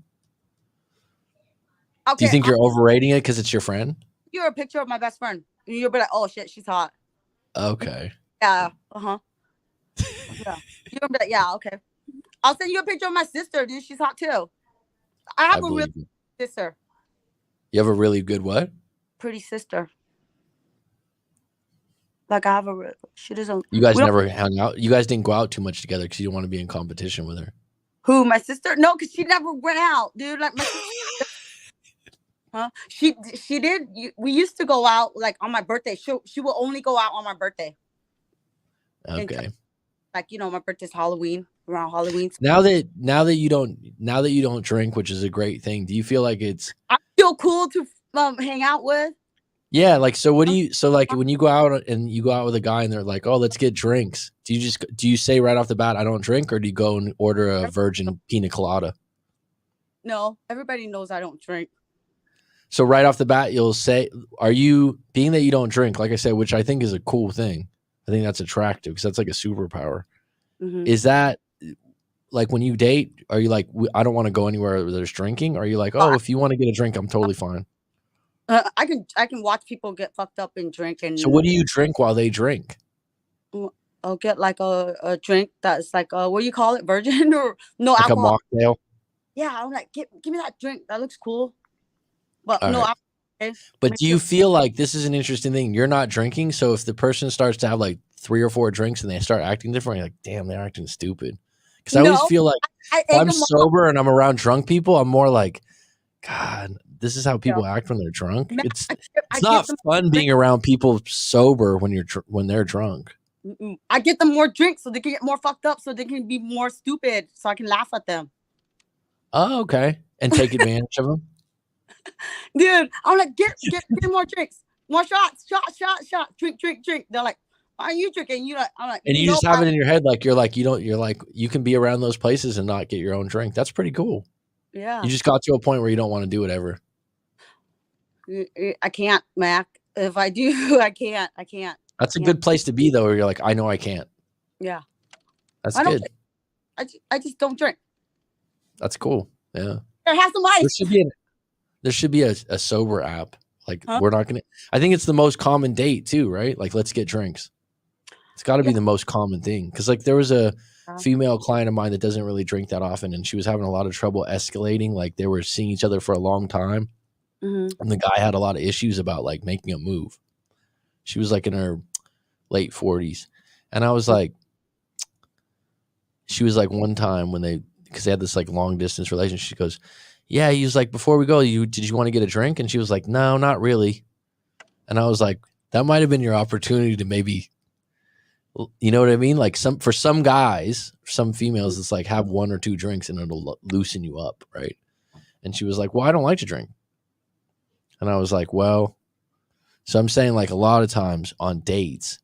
Do you Okay, think I'll you're overrating it because it's your friend? give you a picture of my best friend. And you'll be like, oh shit, she's hot. Okay. Yeah. Yeah. You're gonna be like, yeah, okay. I'll send you a picture of my sister, dude. She's hot too. I I have a real believe you. sister. You have a really good what? Pretty sister. Like I have a real, she doesn't. You guys We don't. never hung out. You guys didn't go out too much together because you don't want to be in competition with her. Who, my sister? No, because she never went out, dude. Like my sister, huh? She did. We used to go out like on my birthday. She will only go out on my birthday. And Okay. like my birthday's Halloween, around Halloween. Now that you don't drink, which is a great thing, do you feel like it's I feel cool to hang out with. yeah, like so what do Um, you so like when you go out and you go out with a guy and they're like, "Oh, let's get drinks." Do you say right off the bat, "I don't drink," or do you go and order a virgin pina colada? No, everybody knows I don't drink. So right off the bat, you'll say, "Are you being that you don't drink?" Like I said, which I think is a cool thing. I think that's attractive because that's like a superpower. Hmm. Is that like when you date? Are you like, I don't want to go anywhere where there's drinking? Or are you like, oh, if you want to get a drink, I'm totally fine. I can watch people get fucked up and drink, So and what do you drink while they drink? I'll get like a drink that's like what do you call it, virgin or no Like a alcohol. mocktail? Yeah, I'm like, give me that drink. That looks cool, but All no right. alcohol. Okay? But Make do sure. you feel like this is an interesting thing? You're not drinking, so if the person starts to have like 3 or 4 drinks and they start acting different, you're like, "Damn, they're acting stupid." Because I always No, feel like I if egg I'm them on. sober and I'm around drunk people, I'm more like, "God, this is how Yeah. people act when they're drunk." Man, I It's get not them fun drink. being around people sober when when they're drunk. I get them more drinks so they can get more fucked up, so they can be more stupid, so I can laugh at them. Oh, okay. And take advantage of them. Dude, I'm like, get more drinks, more shots, shot, drink. They're like, why are you drinking? I'm like, And you you know just have why? it in your head like you're like you can be around those places and not get your own drink. That's pretty cool. You Yeah, just got to a point where you don't want to do it ever. I can't, Mac. If I do, I can't. That's a Yeah, good place to be though, where you're like, I know I can't. yeah. That's I don't. good. I just don't drink. That's cool. Yeah. There, have some There ice. should be a sober app. Like Huh? we're not gonna I think it's the most common date too, right? Like let's get drinks. It's gotta Yeah. be the most common thing. Cause like there was a female client of mine that doesn't really drink that often and she was having a lot of trouble escalating. Like they were seeing each other for a long time. Mm-hmm. And the guy had a lot of issues about like making a move. She was like in her late 40s. And I was like, she was like one time when because they had this like long distance relationship, she goes, yeah, he was like, before we go, did you want to get a drink? And she was like, no, not really. And I was like, that might have been your opportunity to maybe, you know what I mean? Like for some guys, some females, it's like have 1 or 2 drinks and it'll loosen you up, right? And she was like, well, I don't like to drink. And I was like, well, so I'm saying like a lot of times on dates,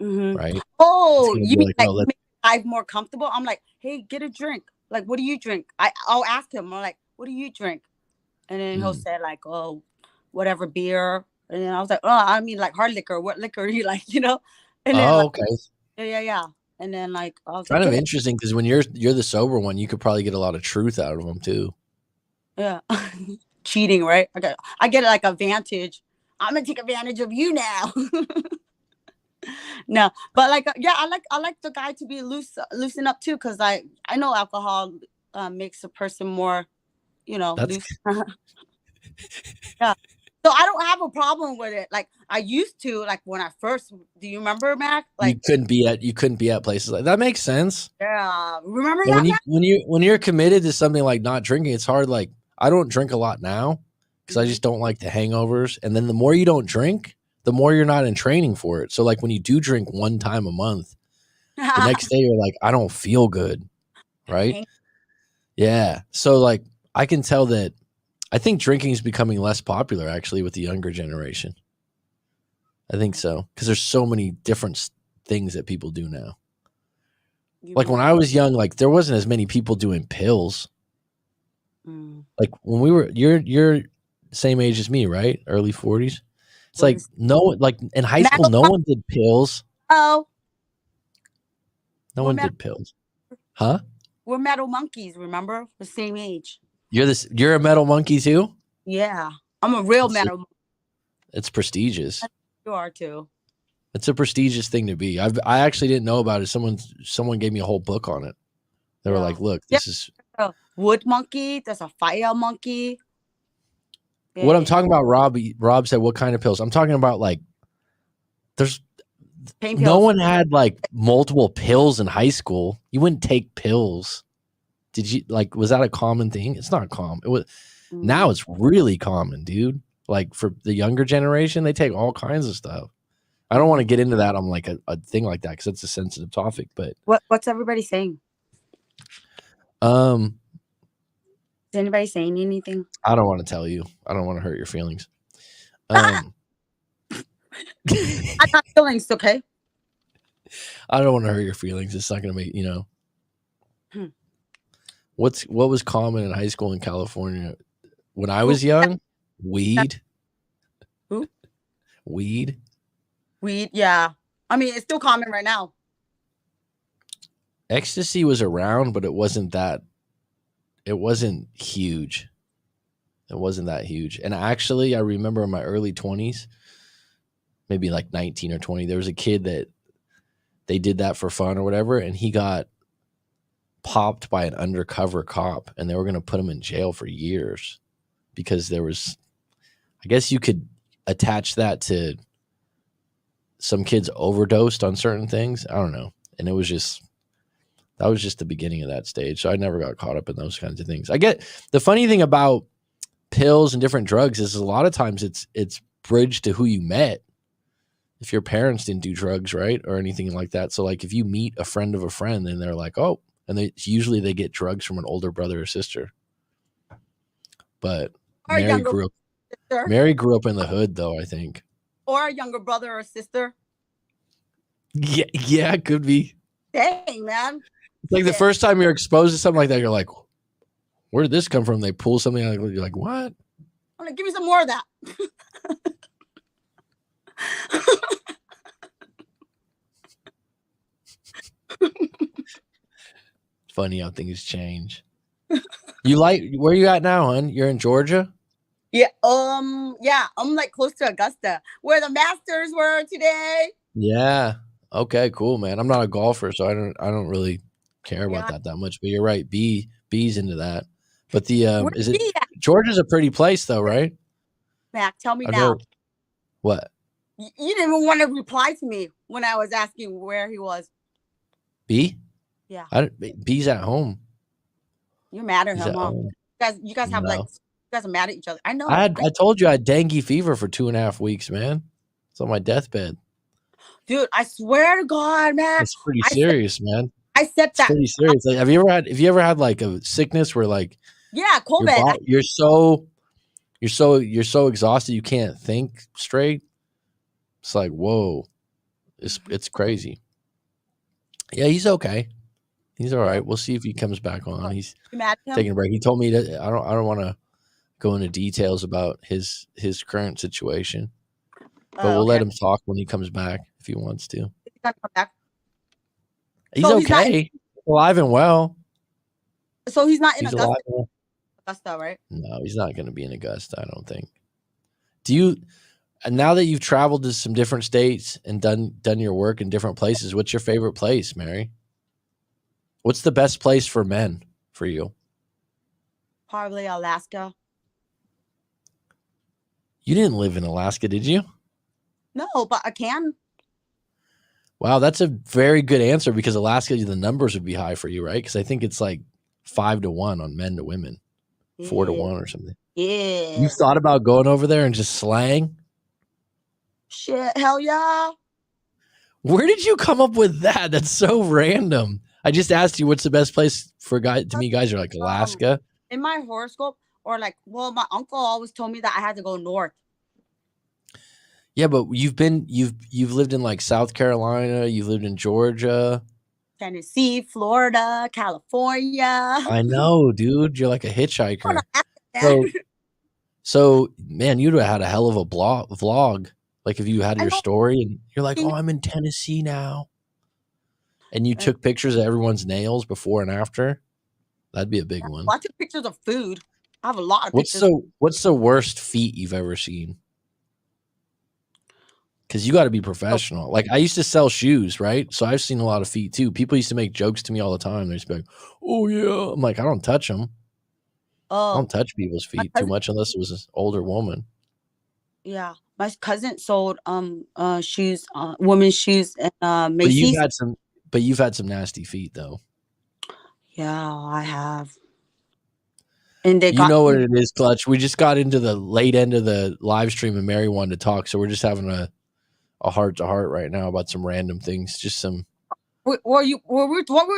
Mm-hmm. right? It's Oh, gonna you be mean like, like oh, make life more comfortable? I'm like, hey, get a drink. Like, what do you drink? I'll ask him. I'm like, what do you drink? And then he'll Mm. say like, oh, whatever beer. And then I was like, oh, I mean like hard liquor. What liquor do you like? You know? And then Oh, like, okay. yeah. And then like I was like, Kind of yeah, interesting because when you're the sober one, you could probably get a lot of truth out of them too. yeah. Cheating, right? Okay, I get like advantage. I'm gonna take advantage of you now. No, but like, yeah, I like the guy to be loosen up too, because I know alcohol makes a person more, That's loose. Yeah. So I don't have a problem with it. Like I used to, like when I first. Do you remember, Mac? Like, you couldn't be at places like that. Makes sense. yeah, remember And that, Mac? when you're committed to something like not drinking, it's hard. Like I don't drink a lot now because I Mhm. just don't like the hangovers. And then the more you don't drink, the more you're not in training for it. So like when you do drink one time a month, the next day you're like, I don't feel good, right? Hang- Yeah. So like I can tell that I think drinking is becoming less popular actually with the younger generation. I think so because there's so many different things that people do now. you Like mean when like, I was young, like there wasn't as many people doing pills. mm, Like when we were, you're same age as me, right? Early 40s. It's we're like the no, like in high school, metal? no one did pills. Oh, No we're one metal. did pills, huh? We're metal monkeys. Remember, the same age. You're a metal monkey too. Yeah, I'm a real It's metal. it's prestigious. You are too. It's a prestigious thing to be. I actually didn't know about it. Someone gave me a whole book on it. They were Yeah. like, "Look, Yeah. this is A wood monkey. There's a fire monkey. Yeah, what I'm yeah. talking about." Rob said, "What kind of pills?" I'm talking about like there's Pain no pills. one had like multiple pills in high school. You wouldn't take pills. Did you like was that a common thing? It's not common. It was now Mm. it's really common, dude. Like for the younger generation, they take all kinds of stuff. I don't want to get into that on like a thing like that because it's a sensitive topic, but What's everybody saying? um Is anybody saying anything? I don't want to tell you. I don't want to hurt your feelings. I Um got feelings. Okay. I don't want to hurt your feelings. It's not gonna make Hmm. what was common in high school in California when I Who? was young? Weed. Who? Weed. Weed. Yeah. I mean, it's still common right now. Ecstasy was around, but it wasn't huge. It wasn't that huge. And actually, I remember in my early 20s, maybe like 19 or 20, there was a kid that they did that for fun or whatever, and he got popped by an undercover cop, and they were going to put him in jail for years because there was, I guess you could attach that to some kids overdosed on certain things. I don't know. And that was just the beginning of that stage. So I never got caught up in those kinds of things. I get the funny thing about pills and different drugs is a lot of times it's bridged to who you met. If your parents didn't do drugs, right, or anything like that. So like if you meet a friend of a friend and they're like, oh, and they get drugs from an older brother or sister. But Or a younger sister. Mary grew up in the hood though, I think. Or a younger brother or sister. Yeah, it could be. Dang, man. It's like the first time you're exposed to something like that, you're like, where did this come from? They pull something out, you're like, what? I'm like, give me some more of that. Funny how things change. You like where you at now, hon? You're in Georgia? Yeah. Yeah. I'm like close to Augusta, where the Masters were today. Yeah. Okay, cool, man. I'm not a golfer, so I don't really care about that much. But you're right. B's into that. But the is it Georgia's a pretty place though, right? Mac, tell me now. What? You didn't even want to reply to me when I was asking where he was. B? Yeah. B's at home. You're mad at him, huh? You guys have like, you guys are mad at each other. I know. I told you I had dengue fever for 2.5 weeks, man. It's on my deathbed. Dude, I swear to God, man. It's pretty serious, man. I said that. It's pretty serious. Like, have you ever had like a sickness where like COVID. You're so exhausted you can't think straight? It's like, whoa. It's crazy. Yeah, he's okay. He's all right. We'll see if he comes back on. He's taking a break. He told me that I don't want to go into details about his current situation. But Oh, we'll let okay. him talk when he comes back if he wants to. He's gonna come back. He's So he's not. okay, alive and well. So he's not in He's alive. Augusta, And well. Augusta, right? No, he's not going to be in Augusta. I don't think. Do you? Now that you've traveled to some different states and done your work in different places, what's your favorite place, Mary? What's the best place for men for you? Probably Alaska. You didn't live in Alaska, did you? No, but I can. Wow, that's a very good answer because Alaska, the numbers would be high for you, right? Because I think it's like 5-1 on men to women, 4-1 or something. Yeah. You thought about going over there and just slang? Shit, hell yeah. Where did you come up with that? That's so random. I just asked you what's the best place for guys to meet guys. You're like Alaska. In my horoscope, or like, well, my uncle always told me that I had to go north. Yeah, but you've lived in like South Carolina, you've lived in Georgia, Tennessee, Florida, California. I know, dude. You're like a hitchhiker. So man, you'd have had a hell of a vlog. Like if you had your story and you're like, oh, I'm in Tennessee now. And you took pictures of everyone's nails before and after. That'd be a big one. I took pictures of food. I have a lot of pictures. What's the worst feet you've ever seen? Because you got to be professional. Like I used to sell shoes, right? So I've seen a lot of feet too. People used to make jokes to me all the time. They used to be like, oh yeah. I'm like, I don't touch them. I don't touch people's feet too much unless it was an older woman. Yeah. My cousin sold shoes, women's shoes at Macy's. But you've had some nasty feet though. Yeah, I have. And you know what it is, Clutch. We just got into the late end of the live stream and Mary wanted to talk, so we're just having a heart to heart right now about some random things. Just some. What were we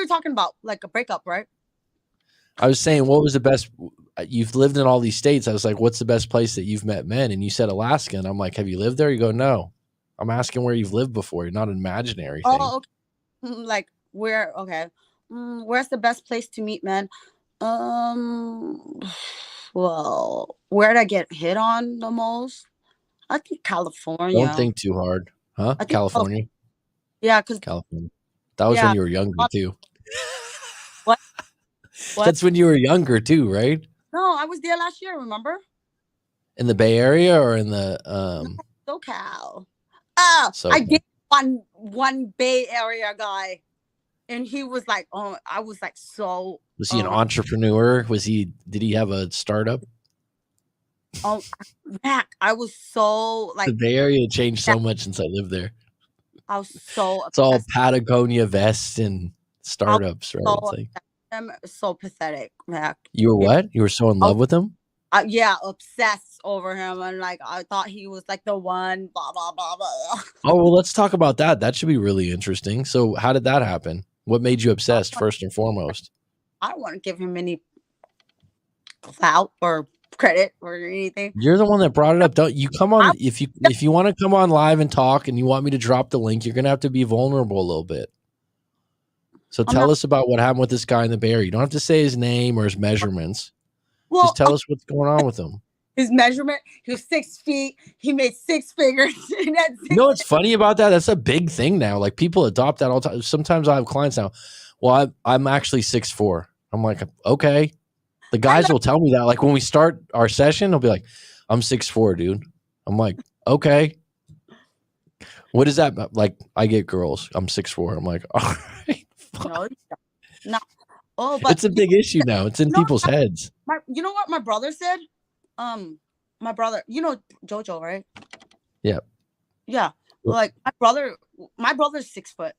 talking about? Like a breakup, right? I was saying, what was the best? You've lived in all these states. I was like, what's the best place that you've met men? And you said Alaska, and I'm like, have you lived there? You go, no. I'm asking where you've lived before. You're not an imaginary thing. Oh, okay. Like where? Okay. Where's the best place to meet men? Well, where did I get hit on the most? I think California. Don't think too hard, huh? California. Yeah, because California. That was when you were younger too. What? That's when you were younger too, right? No, I was there last year. Remember? In the Bay Area or in the SoCal. I did one Bay Area guy. And he was like, oh, I was like, so. Was he an entrepreneur? Did he have a startup? Oh, Mac, I was so like. The Bay Area changed so much since I lived there. I was so. It's all Patagonia vests and startups, right? So, I'm so pathetic, Mac. You were what? You were so in love with him? Yeah, obsessed over him, and like I thought he was like the one. Blah blah blah blah. Oh well, let's talk about that. That should be really interesting. So, how did that happen? What made you obsessed first and foremost? I don't want to give him any clout or credit or anything. You're the one that brought it up. Don't you come on? If you want to come on live and talk and you want me to drop the link, you're going to have to be vulnerable a little bit. So tell us about what happened with this guy in the Bay Area. You don't have to say his name or his measurements. Well, just tell us what's going on with him. His measurement, he was 6 feet. He made 6 figures. You know what's funny about that? That's a big thing now. Like people adopt that all the time. Sometimes I have clients now. Well, I'm actually 6'4". I'm like, okay. The guys will tell me that. Like when we start our session, they'll be like, I'm 6'4", dude. I'm like, okay. What is that? Like I get girls. I'm 6'4". I'm like, all right. No. Oh, but it's a big issue now. It's in people's heads. You know what my brother said? My brother, you know Jojo, right? Yeah. Yeah. Like my brother's 6 foot.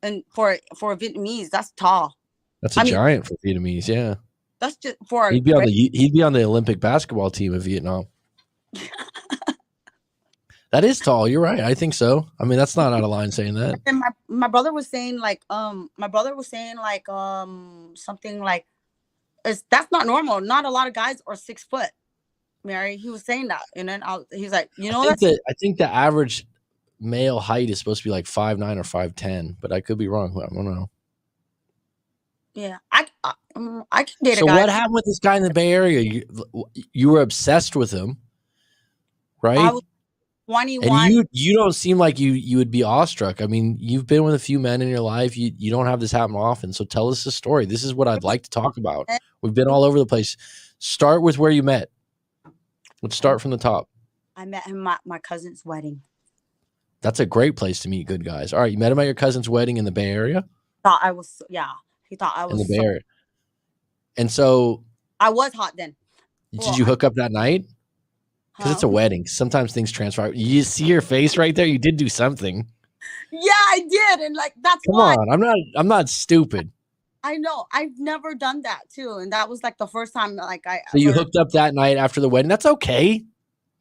And for a Vietnamese, that's tall. That's a giant for Vietnamese, yeah. That's just for he'd be on the Olympic basketball team of Vietnam. That is tall. You're right. I think so. I mean, that's not out of line saying that. And my brother was saying something like that's not normal. Not a lot of guys are 6 foot. Mary, he was saying that, and then he's like, you know, I think the average male height is supposed to be like 5'9" or 5'10", but I could be wrong. I don't know. Yeah, I can date a So guy. what happened with this guy in the Bay Area? You were obsessed with him, I right? was And 21. you don't seem like you would be awestruck. I mean, you've been with a few men in your life. You don't have this happen often. So tell us the story. This is what I'd like to talk about. We've been all over the place. Start with where you met. Let's start from the top. I met him at my cousin's wedding. That's a great place to meet good guys. All right, you met him at your cousin's wedding in the Bay Area? Thought I was, yeah. He thought I In the was Bay so. Area. And so I was hot then. did Well, you hook up that night? Because it's a wedding. Sometimes things transpire. You see your face right there? You did do something. Yeah, I did. And like, that's Come why. on. I'm not stupid. I know. I've never done that too. And that was like the first time that like So you hooked up that night after the wedding. That's okay.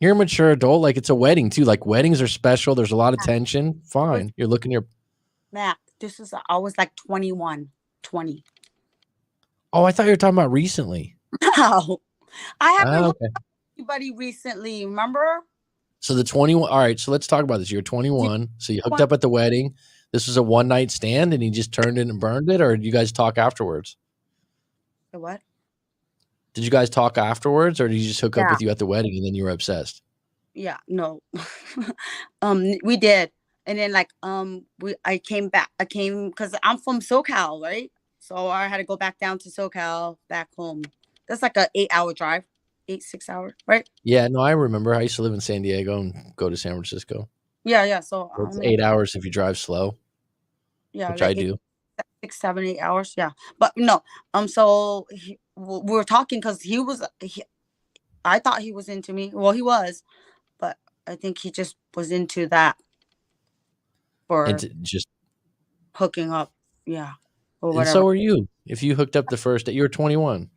You're a mature adult. Like, it's a wedding too. Like, weddings are special. There's a lot of tension. Fine. You're looking your Mac. I was like 21, 20. Oh, I thought you were talking about recently. No. I haven't hooked Okay. up with anybody recently, remember? So the 21. All right. So let's talk about this. You're 21. So you hooked up at the wedding. This was a one night stand and he just turned it and burned it, or did you guys talk afterwards? The what? Did you guys talk afterwards, or did he just hook up with you at the wedding and then you were obsessed? Yeah, no. We did. And then like I came because I'm from SoCal, right? So I had to go back down to SoCal, back home. That's like a 8-hour drive. 6 hours, right? Yeah, no, I remember. I used to live in San Diego and go to San Francisco. Yeah. So it's 8 hours if you drive slow. Yeah, which like I do. 6, 7, 8 hours. Yeah, but no. So we were talking because I thought he was into me. Well, he was, but I think he just was into that for just hooking up. Yeah, or and whatever. so were you. If you hooked up the first day, you were 21.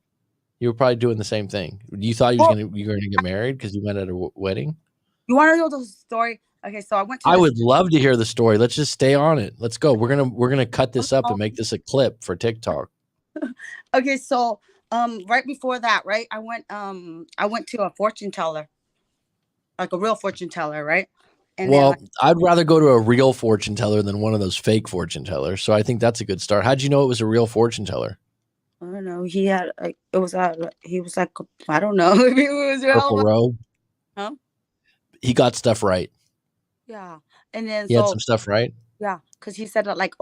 You were probably doing the same thing. You thought you were going to get married because you went at a wedding? You want to know the story? Okay, so I went to. I would love to hear the story. Let's just stay on it. Let's go. We're gonna cut this up and make this a clip for TikTok. Okay, so right before that, right, I went to a fortune teller, like a real fortune teller, right? And well, then, I'd rather go to a real fortune teller than one of those fake fortune tellers. So I think that's a good start. How'd you know it was a real fortune teller? I don't know. He had like he was like, I don't know if he was real. Purple robe. Huh? He got stuff right. Yeah, and then he had some stuff right. Yeah, because he said that like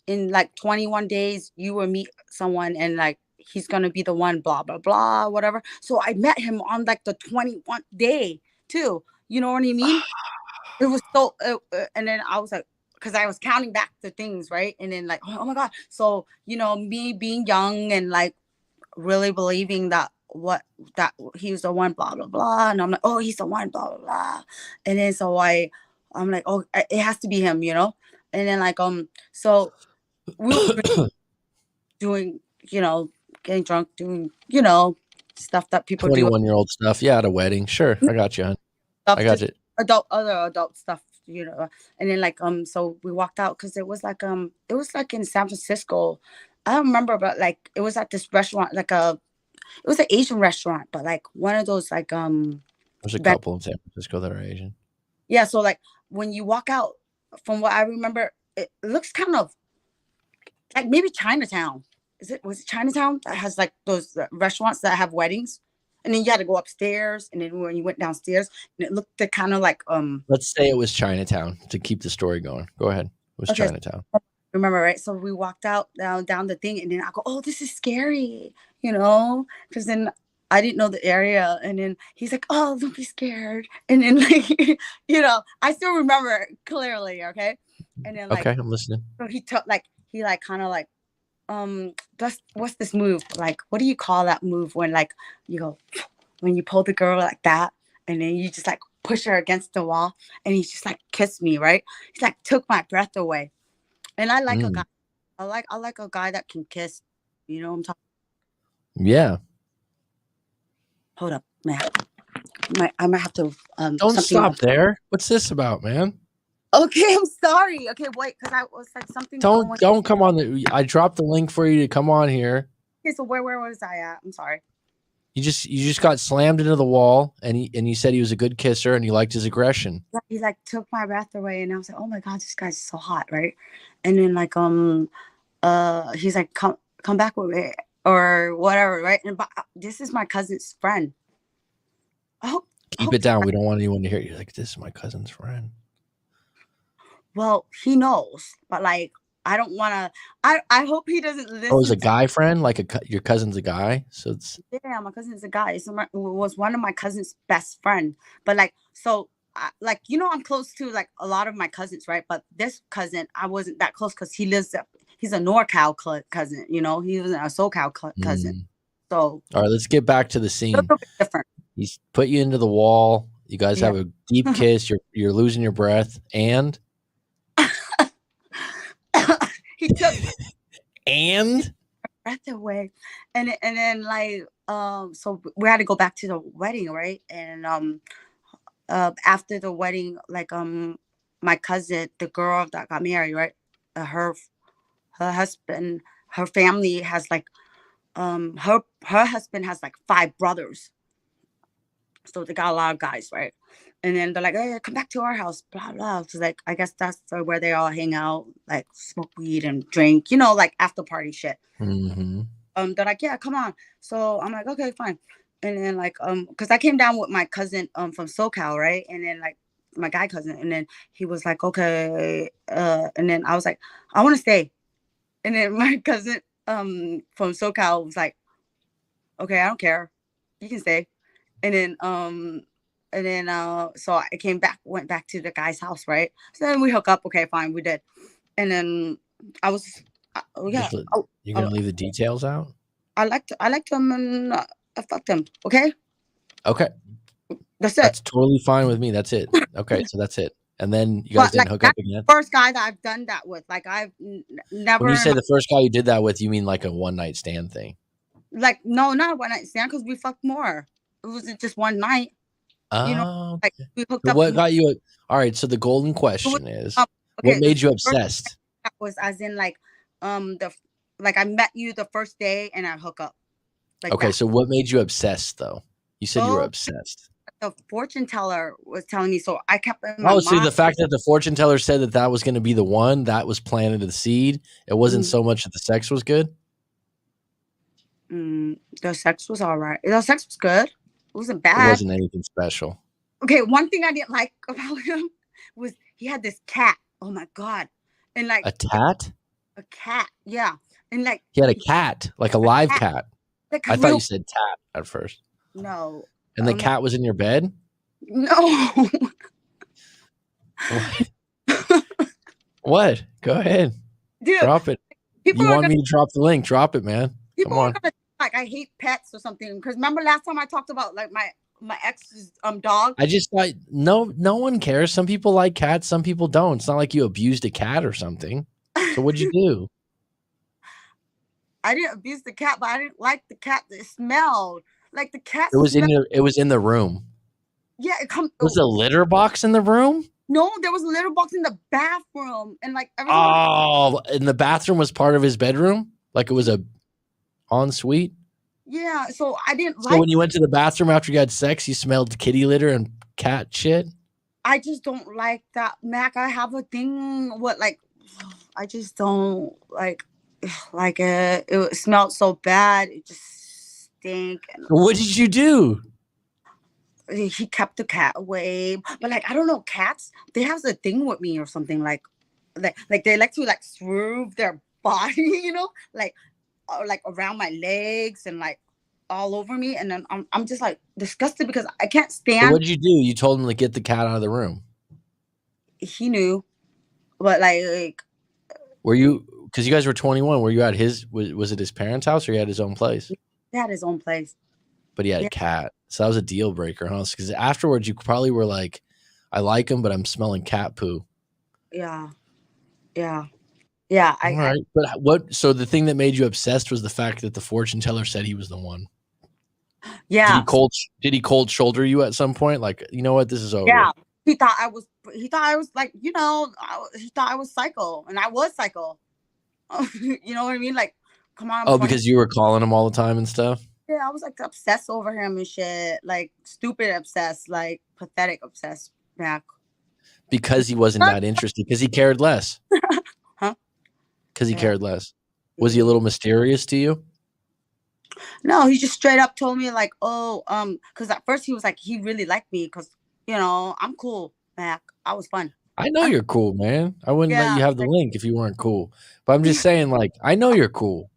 in like 21 days you will meet someone and like he's gonna be the one, blah blah blah, whatever. So I met him on like the 21st day too. You know what I mean? It was so, and then I was like, because I was counting back the things, right? And then like, oh my god. So me being young and like really believing that he was the one, blah blah blah, and I'm like, oh, he's the one, blah blah blah, and then so I'm like, oh, it has to be him, and then like so we were doing, getting drunk, doing, stuff that people 21-year-old stuff, yeah, at a wedding, sure, I got you, hon. I got you. Other adult stuff, and then like so we walked out because it was like in San Francisco. I don't remember, but like it was at this restaurant, like it was an Asian restaurant, but like one of those like there's a couple in San Francisco that are Asian. Yeah, so like when you walk out, from what I remember, it looks kind of like maybe Chinatown. Was it Chinatown that has like those restaurants that have weddings? And then you had to go upstairs, and then when you went downstairs, and it looked kind of like Let's say it was Chinatown to keep the story going. Go ahead. It was Chinatown. Remember, right? So we walked out down the thing, and then I go, "Oh, this is scary," because then I didn't know the area, and then he's like, "Oh, don't be scared," and then like I still remember it clearly. Okay, and then like, okay, I'm listening. So he kind of like what's this move, like what do you call that move when like you go when you pull the girl like that and then you just like push her against the wall, and he just like kissed me, right? He's like took my breath away, and I like a guy. I like a guy that can kiss. You know what I'm talking? Yeah. Hold up, man. I might have to don't stop there. What's this about, man? Okay, I'm sorry. Okay, wait, because I was like something. Don't come on. I dropped the link for you to come on here. Okay, so where was I at? I'm sorry. You just got slammed into the wall, and you said he was a good kisser, and you liked his aggression. Yeah, he like took my breath away, and I was like, oh my god, this guy's so hot, right? And then like he's like come back with me, or whatever, right? And but this is my cousin's friend. Keep it down. We don't want anyone to hear you. Like, this is my cousin's friend. Well, he knows, but like, I don't want to. I hope he doesn't listen. Oh, it's a guy friend? Like your cousin's a guy? So it's yeah, my cousin's a guy. It was one of my cousin's best friend. But like, so like, you know, I'm close to like a lot of my cousins, right? But this cousin, I wasn't that close because he's a NorCal cousin. You know, he wasn't a SoCal cousin. So all right, let's get back to the scene. a little bit different. He's put you into the wall. You guys have a deep kiss. You're losing your breath, and he took and breath away, and then like so we had to go back to the wedding, right? And after the wedding, like my cousin, the girl that got married, right? Her husband, her family has like her husband has like 5 brothers. So they got a lot of guys, right? And then they're like, hey, come back to our house, blah, blah. So like, I guess that's where they all hang out, like smoke weed and drink, you know, like after party shit. Mm-hmm. They're like, yeah, come on. So I'm like, okay, fine. And then like, because I came down with my cousin from SoCal, right? And then like my guy cousin. And then he was like, okay. And then I was like, I want to stay. And then my cousin from SoCal was like, okay, I don't care. You can stay. And then so I went back to the guy's house, right? So then we hook up. Okay, fine, we did. And then I was, yeah. You're gonna leave the details out? I liked him and I fucked him. Okay. Okay. That's it. That's totally fine with me. That's it. Okay, so that's it. And then you guys didn't hook up again? First guy that I've done that with. Like I've never. When you say the first guy you did that with, you mean like a one night stand thing? Like no, not a one night stand because we fucked more. It wasn't just one night. Oh, you know, like we hooked so up. What got you? All right. So the golden question is, what made you obsessed? That was as in like, I met you the first day and I hook up. Like okay. That. So what made you obsessed though? You said you were obsessed. The fortune teller was telling me, so I kept in my mind. So the fact that the fortune teller said that was going to be the one that was planted the seed, it wasn't so much that the sex was good. The sex was all right. The sex was good. It wasn't bad. It wasn't anything special. Okay, one thing I didn't like about him was he had this cat. Oh my god! And like a cat. A cat, yeah. And like he had a cat, like a live cat. Like I thought you said tat at first. No. And the cat was in your bed? No. What? What? Go ahead. Dude, drop it. You want me to drop the link? Drop it, man. Come on. Like I hate pets or something. Because remember last time I talked about like my ex's dog? I just thought no one cares. Some people like cats, some people don't. It's not like you abused a cat or something. So what'd you do? I didn't abuse the cat, but I didn't like the cat that smelled. Like the cat. It was in the room. Yeah, was a litter box in the room? No, there was a litter box in the bathroom, and like everything. Oh, and the bathroom was part of his bedroom? Like it was a ensuite? Yeah, so I didn't like. So when you went to the bathroom after you had sex, you smelled kitty litter and cat shit? I just don't like that, Mac. I have a thing with like, I just don't like it. It smelled so bad. It just stink. What did you do? He kept the cat away, but like I don't know, cats, they have a thing with me or something, like they like to like swerve their body, you know, like around my legs and like all over me, and then I'm just like disgusted because I can't stand. So what did you do? You told him to get the cat out of the room. He knew, but like were you, because you guys were 21, were you at his, was it his parents' house or he had his own place? He had his own place. But he had a cat. So that was a deal breaker, huh? Because afterwards you probably were like, I like him, but I'm smelling cat poo. Yeah. Yeah. Yeah. All right. But what, so the thing that made you obsessed was the fact that the fortune teller said he was the one. Yeah. Did he cold shoulder you at some point? Like, you know what? This is over. Yeah. He thought I was like, you know, he thought I was psycho, and I was psycho. You know what I mean? Like, come on. Oh, because you were calling him all the time and stuff? Yeah, I was like obsessed over him and shit. Like stupid obsessed, like pathetic obsessed, Mac. Because he wasn't that interested, because he cared less. Huh? Because he cared less. Was he a little mysterious to you? No, he just straight up told me like, oh, because at first he was like, he really liked me because, I'm cool, Mac. I was fun. I know you're cool, man. I wouldn't let Yeah, you have the like, link if you weren't cool. But I'm just saying, like, I know you're cool.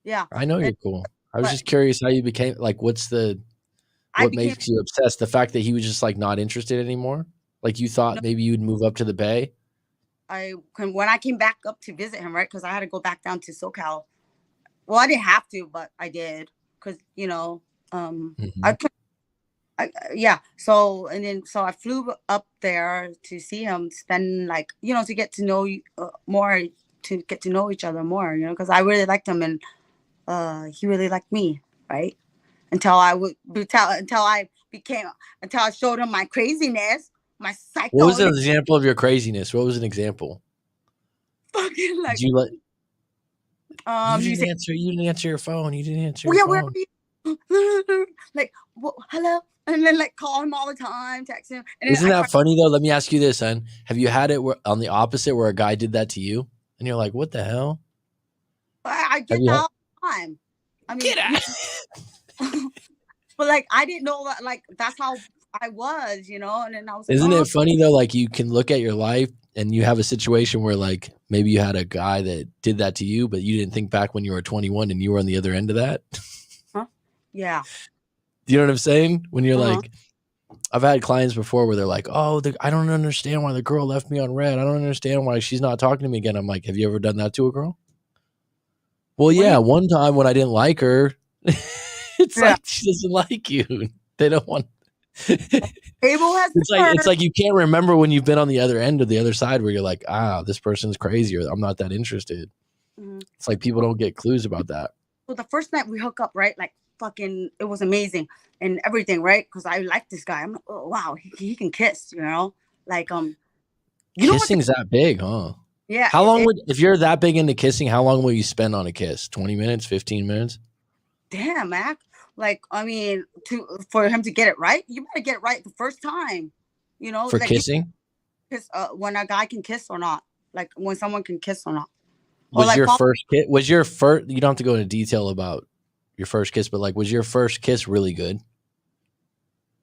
yeah. I know And, you're cool. I was but just curious how you became like I what became makes you obsessed? The fact that he was just like not interested anymore? Like you thought no, maybe you'd move up to the Bay? when I came back up to visit him, right? Because I had to go back down to SoCal. Well, I didn't have to, but I did because I Mhm. could. Yeah. So I flew up there to see him, spend like to get to know more, to get to know each other more. Because I really liked him and he really liked me, right? Until I would until I showed him my craziness, my What was psycho, an example of your craziness? What was an example? fucking Did like you let you say, you didn't answer your phone. You didn't answer oh your yeah, where are phone. you? Like, hello, and then like call him all the time, text him, and then Isn't I try. that funny though? Let me ask you this, hon. Have you had it on the opposite where a guy did that to you and you're like, "What the hell?" I Have get you that had all the time. I Get mean, out. but like I didn't know that like that's how I was, and then I was like, Isn't oh it funny though? Like you can look at your life and you have a situation where like maybe you had a guy that did that to you, but you didn't think back when you were 21 and you were on the other end of that. huh? Yeah. Do you know what I'm saying? When you're Uh-huh. like, I've had clients before where they're like, "Oh, I don't understand why the girl left me on red. I don't understand why she's not talking to me again." I'm like, "Have you ever done that to a girl?" Well, What do you yeah, one time when I didn't like her. It's Yeah. like she doesn't like you. They don't want Abel has been it's burned. like you can't remember when you've been on the other end or the other side where you're like, ah, this person's crazy or I'm not that interested. Mhm. It's like people don't get clues about that. So the first night we hook up, right? Like fucking, it was amazing and everything, right? Because I like this guy. I'm like, oh wow, he can kiss, like you know what? Kissing's that big, huh? Yeah, How long would if you're that big into kissing, how long will you spend on a kiss? 20 minutes, 15 minutes? damn, Mac. Like I mean, for him to get it right, you better get it right the first time. For Like you kissing? kiss when a guy can kiss or not, like when someone can kiss or not, or Was like your first kiss was your first you don't have to go into detail about your first kiss, but like was your first kiss really good?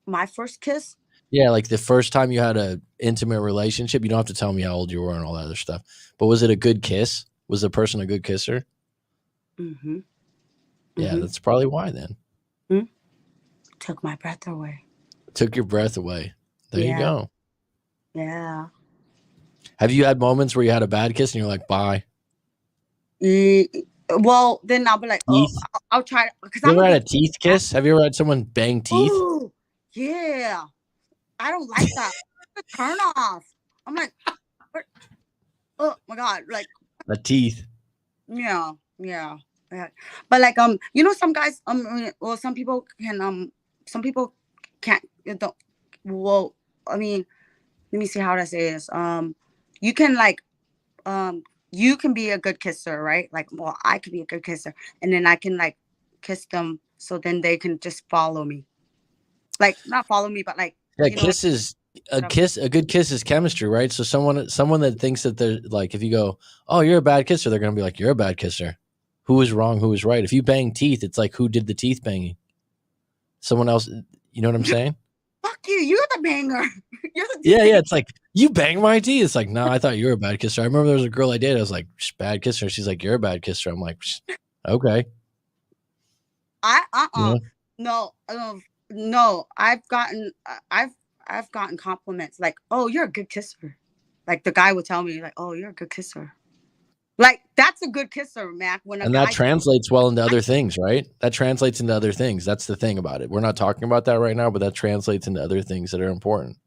my first kiss. Yeah, like the first time you had a intimate relationship, you don't have to tell me how old you were and all that other stuff. But was it a good kiss? Was the person a good kisser? Mm-hmm. Yeah, Mm-hmm. that's probably why then. Mm-hmm. Took my breath away. It took your breath away. There you Yeah. go. Yeah. Have you had moments where you had a bad kiss and you're like, bye? Well, then I'll be like, oh, Teeth? I'll try because You I'm ever a had good. a teeth kiss? Have you ever had someone bang teeth? Oh, yeah. I don't like that. Turn off. I'm like, oh my god, like A teeth. yeah, yeah, yeah. But like some guys well some people can't don't well I mean let me see how to say this you can like you can be a good kisser, right? Like, well, I could be a good kisser, and then I can like kiss them, so then they can just follow me, like not follow me, but like Yeah, like kisses whatever. a good kiss is chemistry, right? So someone that thinks that they're like if you go, "Oh, you're a bad kisser," they're going to be like, "You're a bad kisser." Who was wrong, who was right? If you bang teeth, it's like who did the teeth banging? Someone else, you know what I'm saying? Fuck you, you're the banger. You're the Yeah, teeth yeah, banger. it's like, "You bang my teeth." It's like, "No, I thought you were a bad kisser." I remember there was a girl I dated, I was like, "Bad kisser." She's like, "You're a bad kisser." I'm like, "Okay." I You know? no no I've gotten compliments like, oh, you're a good kisser. Like the guy would tell me like, oh, you're a good kisser. Like that's a good kisser, Mac. When a And that guy translates well into other things, right? That translates into other things. That's the thing about it. We're not talking about that right now, but that translates into other things that are important.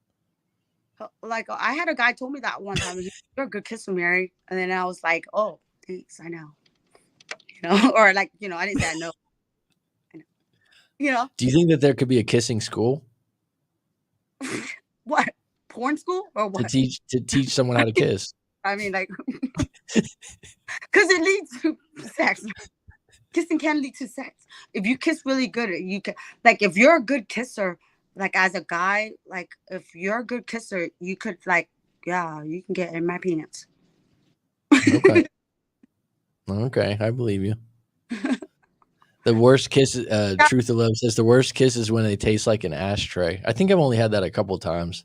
like I had a guy told me that one time. You're a good kisser, Mary. And then I was like, oh, thanks, I know. Or like, I didn't say I know. I know. You know, Do you think that there could be a kissing school what? Porn school or to what? teach someone how to kiss? I mean, like, because it leads to sex. Kissing can lead to sex. If you kiss really good, you can, like, if you're a good kisser, like as a guy, like if you're a good kisser, you could like, yeah, you can get in my penis. Okay. Okay, I believe you. The worst kiss, Truth of Love says the worst kiss is when they taste like an ashtray. I think I've only had that a couple times.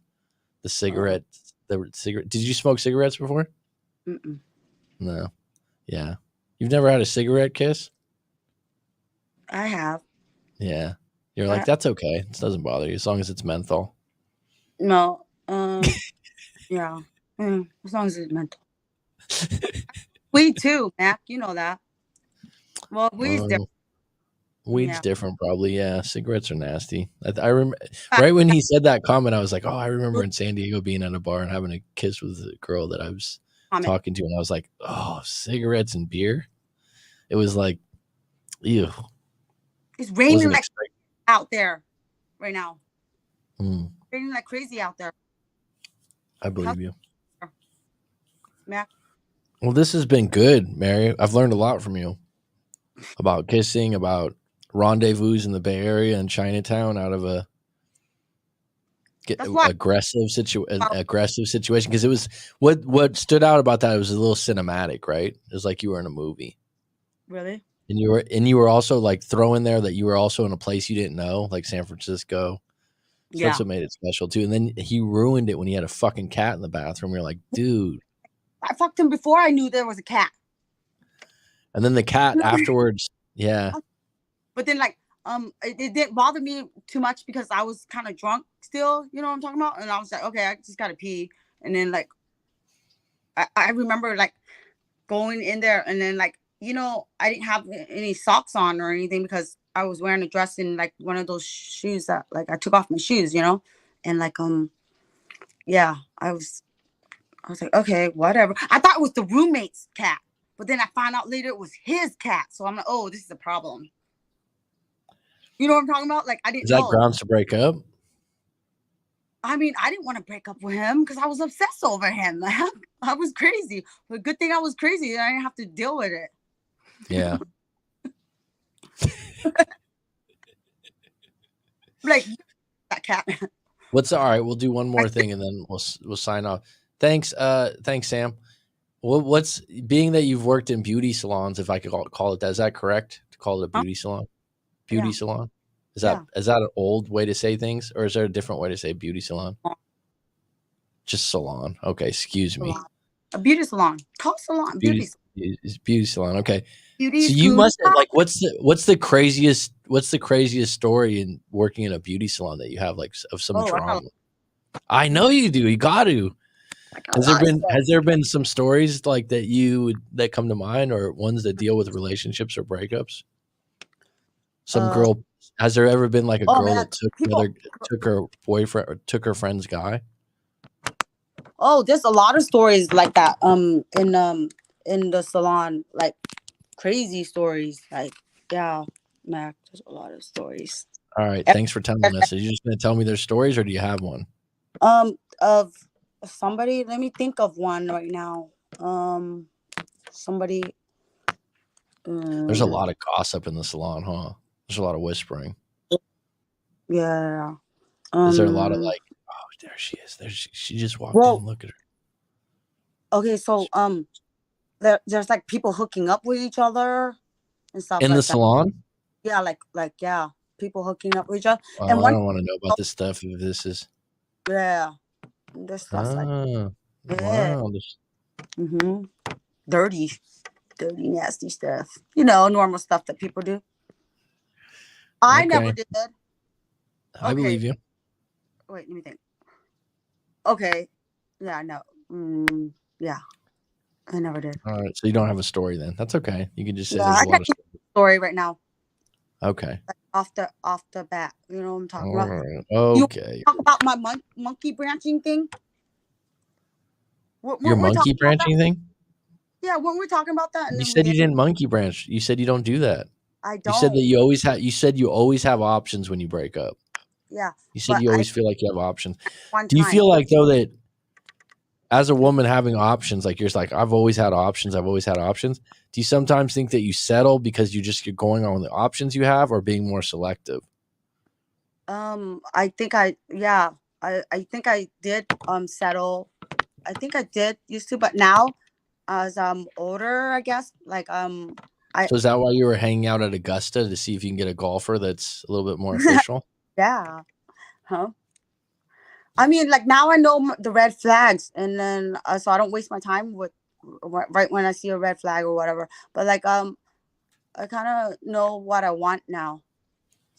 The cigarette, the cigarette. Did you smoke cigarettes before? Mm-mm. No. Yeah. You've never had a cigarette kiss? I have. Yeah. You're like, that's okay. It doesn't bother you as long as it's menthol. No. Yeah. As long as it's mental. Weed too, Mac. You know that. Well, weed's different. Weed's different, probably. Yeah, cigarettes are nasty. I remember right when he said that comment, I was like, "Oh, I remember in San Diego being at a bar and having a kiss with a girl that I was talking to, and I was like, oh, cigarettes and beer." It was like, ew. It's raining like out there right now. Raining like crazy out there. I believe you. Mac. Well, this has been good, Mary. I've learned a lot from you about kissing, about rendezvous in the Bay Area and Chinatown out of a aggressive situation, because it was what stood out about that. It was a little cinematic, right? It was like you were in a movie. Really? And you were also like throwing there that you were also in a place you didn't know, like San Francisco. So that's what made it special too. And then he ruined it when he had a fucking cat in the bathroom. You're like, dude. I fucked him before I knew there was a cat. And then the cat afterwards, yeah. But then like it didn't bother me too much because I was kind of drunk still, you know what I'm talking about? And I was like, okay, I just gotta pee. And then like I remember like going in there and then like, you know, I didn't have any socks on or anything because I was wearing a dress and like one of those shoes that like I took off my shoes, you know? And like yeah, I was like, okay, whatever. I thought it was the roommate's cat, but then I found out later it was his cat. So I'm like, oh, this is a problem. You know what I'm talking about? Like I didn't know. Is that grounds to break up? I mean, I didn't want to break up with him because I was obsessed over him. I was crazy. But good thing I was crazy. I didn't have to deal with it. Yeah. Like that cat. All right? We'll do one more thing and then we'll sign off. Thanks, Sam. What's being that you've worked in beauty salons, if I could call it that? Is that correct to call it a beauty salon? Beauty salon? Is that an old way to say things, or is there a different way to say beauty salon? Just salon. Okay, excuse me. A beauty salon. Call salon. Beauty salon. Okay. Beauty so you must have, like, what's the craziest story in working in a beauty salon that you have, like, of some drama? I know you do. You got to. Has there been some stories like that come to mind, or ones that deal with relationships or breakups? Some girl, has there ever been like a girl that took her boyfriend or took her friend's guy? Oh, there's a lot of stories like that. In the salon, like crazy stories. Like, yeah, Mac, there's a lot of stories. All right, thanks for telling us. Are you just gonna tell me their stories, or do you have one? Of somebody. Let me think of one right now. Somebody. There's a lot of gossip in the salon, huh? There's a lot of whispering. Yeah. Is there a lot of like, oh, there she is. She just walked in. Look at her. Okay, so there's like people hooking up with each other and stuff in like the salon. Yeah, like yeah, people hooking up with each other. Oh, and I don't want to know about this stuff. If this is this stuff like wow. Dirty, nasty stuff. You know, normal stuff that people do. I never did. I believe you. Wait, let me think. Okay. Yeah, no. Yeah. I never did. All right. So you don't have a story then. That's okay. You can just say there's a lot of story right now. Okay. Like off the bat. You know what I'm talking about? Right. Okay. You talk about my monkey branching thing? Your monkey branching thing? Yeah, weren't we talking about that? You said you didn't monkey branch. You said you don't do that. I don't. You said that you always have options when you break up. Yeah. You said you always feel like you have options. Do you feel like, though, that as a woman having options, like you're just like, I've always had options. Do you sometimes think that you settle because you're going on the options you have, or being more selective? I think I think I did settle. I think I did used to, but now as I'm older, I guess, like I So is that why you were hanging out at Augusta to see if you can get a golfer that's a little bit more official? Yeah. Huh? I mean, like now I know the red flags, and then so I don't waste my time with right when I see a red flag or whatever. But like I kind of know what I want now.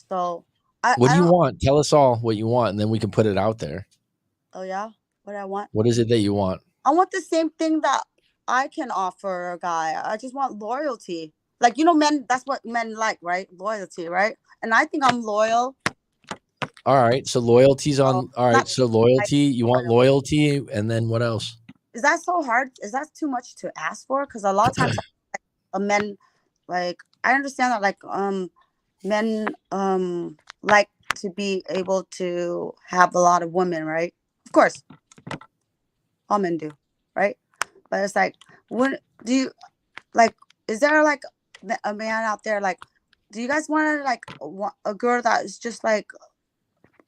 So What I do you don't. want? Tell us all what you want, and then we can put it out there. Oh yeah, what I want. What is it that you want? I want the same thing that I can offer a guy. I just want loyalty. Like men, that's what men like, right? Loyalty, right? And I think I'm loyal. All right, so loyalty's on. All right, Not so loyalty. You want loyal. loyalty, and then what else? Is that so hard? Is that too much to ask for? Because a lot of times, a men, like I understand that, like men like to be able to have a lot of women, right? Of course, all men do, right? But it's like, what do you like? Is there like a man out there like? Do you guys want to like a girl that is just like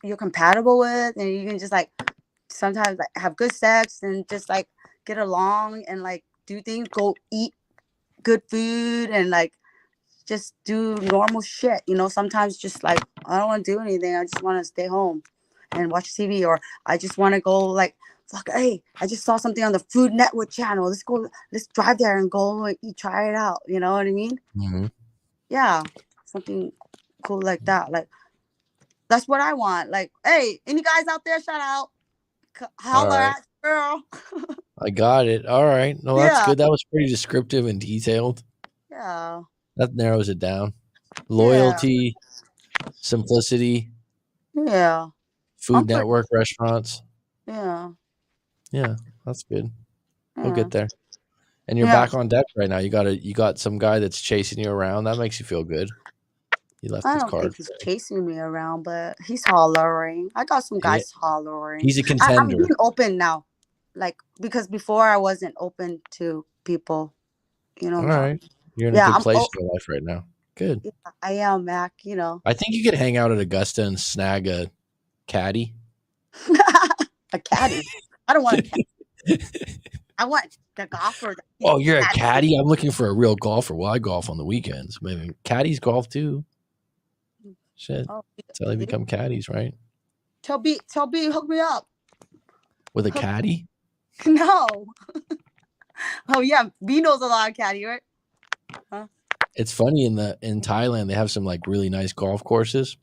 you're compatible with, and you can just like sometimes like have good sex and just like get along and like do things, go eat good food and like just do normal shit, sometimes just like I don't want to do anything, I just want to stay home and watch TV, or I just want to go like fuck, hey, I just saw something on the Food Network channel, let's drive there and go and eat, try it out, you know what I mean? Mm-hmm. Yeah, something cool like that, like that's what I want. Like, hey, any guys out there, shout out, holler Right. at girl. I got it. All right. No, that's Yeah, good. That was pretty descriptive and detailed. yeah, That narrows it down. yeah, Loyalty, simplicity, yeah. I'm Food pretty, Network restaurants. yeah, Yeah, that's good. We'll yeah, get there. And you're yeah. back on deck right now. You got some guy that's chasing you around. That makes you feel good. He left I his don't card think he's for you. chasing me around, but he's hollering. I got some Yeah, guys hollering. he's a I'm contender. being open now, like because before I wasn't open to people, All now. right. You're in a Yeah, good place in your life right now. Good. yeah, I am, Mac. I think you could hang out at Augusta and snag a caddy. A caddy. I don't want a caddy. I want the golfer. Oh, you're a caddy? I'm looking for a real golfer. Well, I golf on the weekends. Maybe caddies golf too. Shit. Oh, That's how they become caddies, right? tell B, hook me up. With a caddy? No. Oh yeah, B knows a lot of caddy, right? Huh? It's funny in Thailand they have some like really nice golf courses,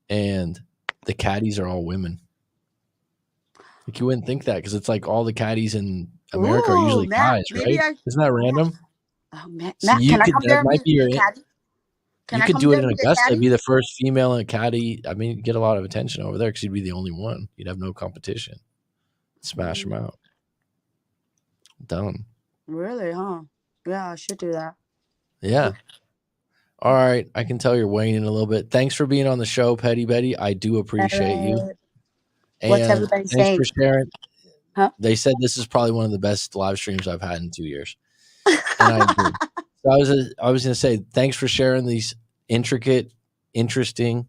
and the caddies are all women. Like you wouldn't think that because it's like all the caddies in America are Ooh, usually Matt, guys, maybe right? Isn't that Matt, random? oh, So Matt, you can I could come that there and might be be your a caddy? Can you I could come do there it in and be a Augusta, caddy? be the first female in a caddy. I mean, you'd get a lot of attention over there because you'd be the only one. You'd have no competition. Smash them out. Done. Really, huh? Yeah, I should do that. Yeah. All right. I can tell you're weighing in a little bit. Thanks for being on the show, Petty Betty. I do appreciate you. What's And everybody thanks saying? for sharing. Huh? They said this is probably one of the best live streams I've had in 2 years. And I agree. So I was going to say, thanks for sharing these intricate, interesting,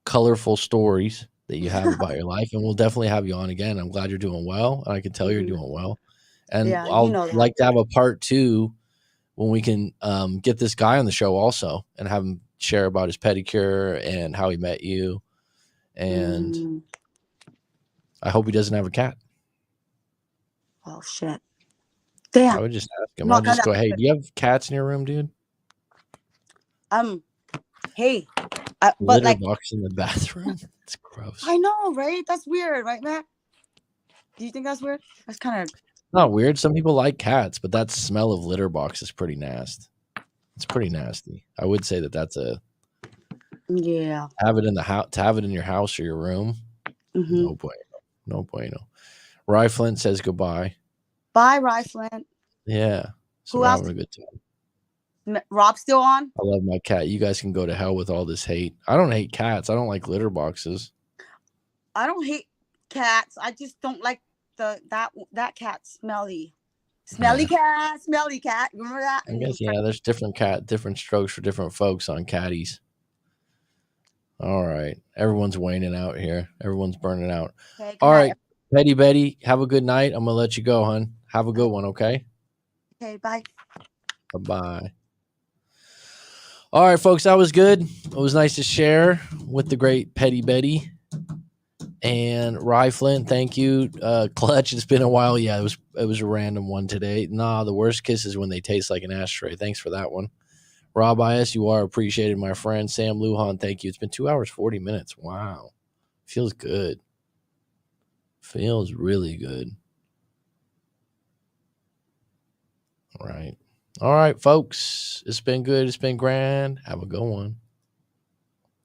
colorful stories that you have about your life. And we'll definitely have you on again. I'm glad you're doing well. And I can tell you're doing well. And Yeah, I'll that. like to have a part 2 when we can get this guy on the show also and have him share about his pedicure and how he met you. And I hope he doesn't have a cat. Oh shit! Damn. I would just ask him. I'll just go, hey, do you have cats in your room, dude? Hey, but Litter like box in the bathroom. It's gross. I know, right? That's weird, right, Matt? Do you think that's weird? That's kind of Not weird. Some people like cats, but that smell of litter box is pretty nasty. It's pretty nasty. I would say that that's a have it in the house, to have it in your house or your room. No bueno. No bueno. Riflin says goodbye. Bye, Riflin. Yeah. So Who we're else? having a good time. Rob still on? I love my cat. You guys can go to hell with all this hate. I don't hate cats. I don't like litter boxes. I don't hate cats. I just don't like that cat smelly. Smelly cat. Remember that? I guess, yeah, there's different strokes for different folks on catties. All right. Everyone's waning out here. Everyone's burning out. Okay, all right. Betty Betty, have a good night. I'm going to let you go, hon. Have a good one, okay? Okay, bye. Bye-bye. All right, folks, that was good. It was nice to share with the great Petty Betty and Rye Flint. Thank you, Clutch. It's been a while. Yeah, it was a random one today. Nah, the worst kiss is when they taste like an ashtray. Thanks for that one. Rob IS, you are appreciated, my friend. Sam Lujan, thank you. It's been 2 hours 40 minutes. Wow, feels good. Feels really good. All right, folks. It's been good. It's been grand. Have a good one.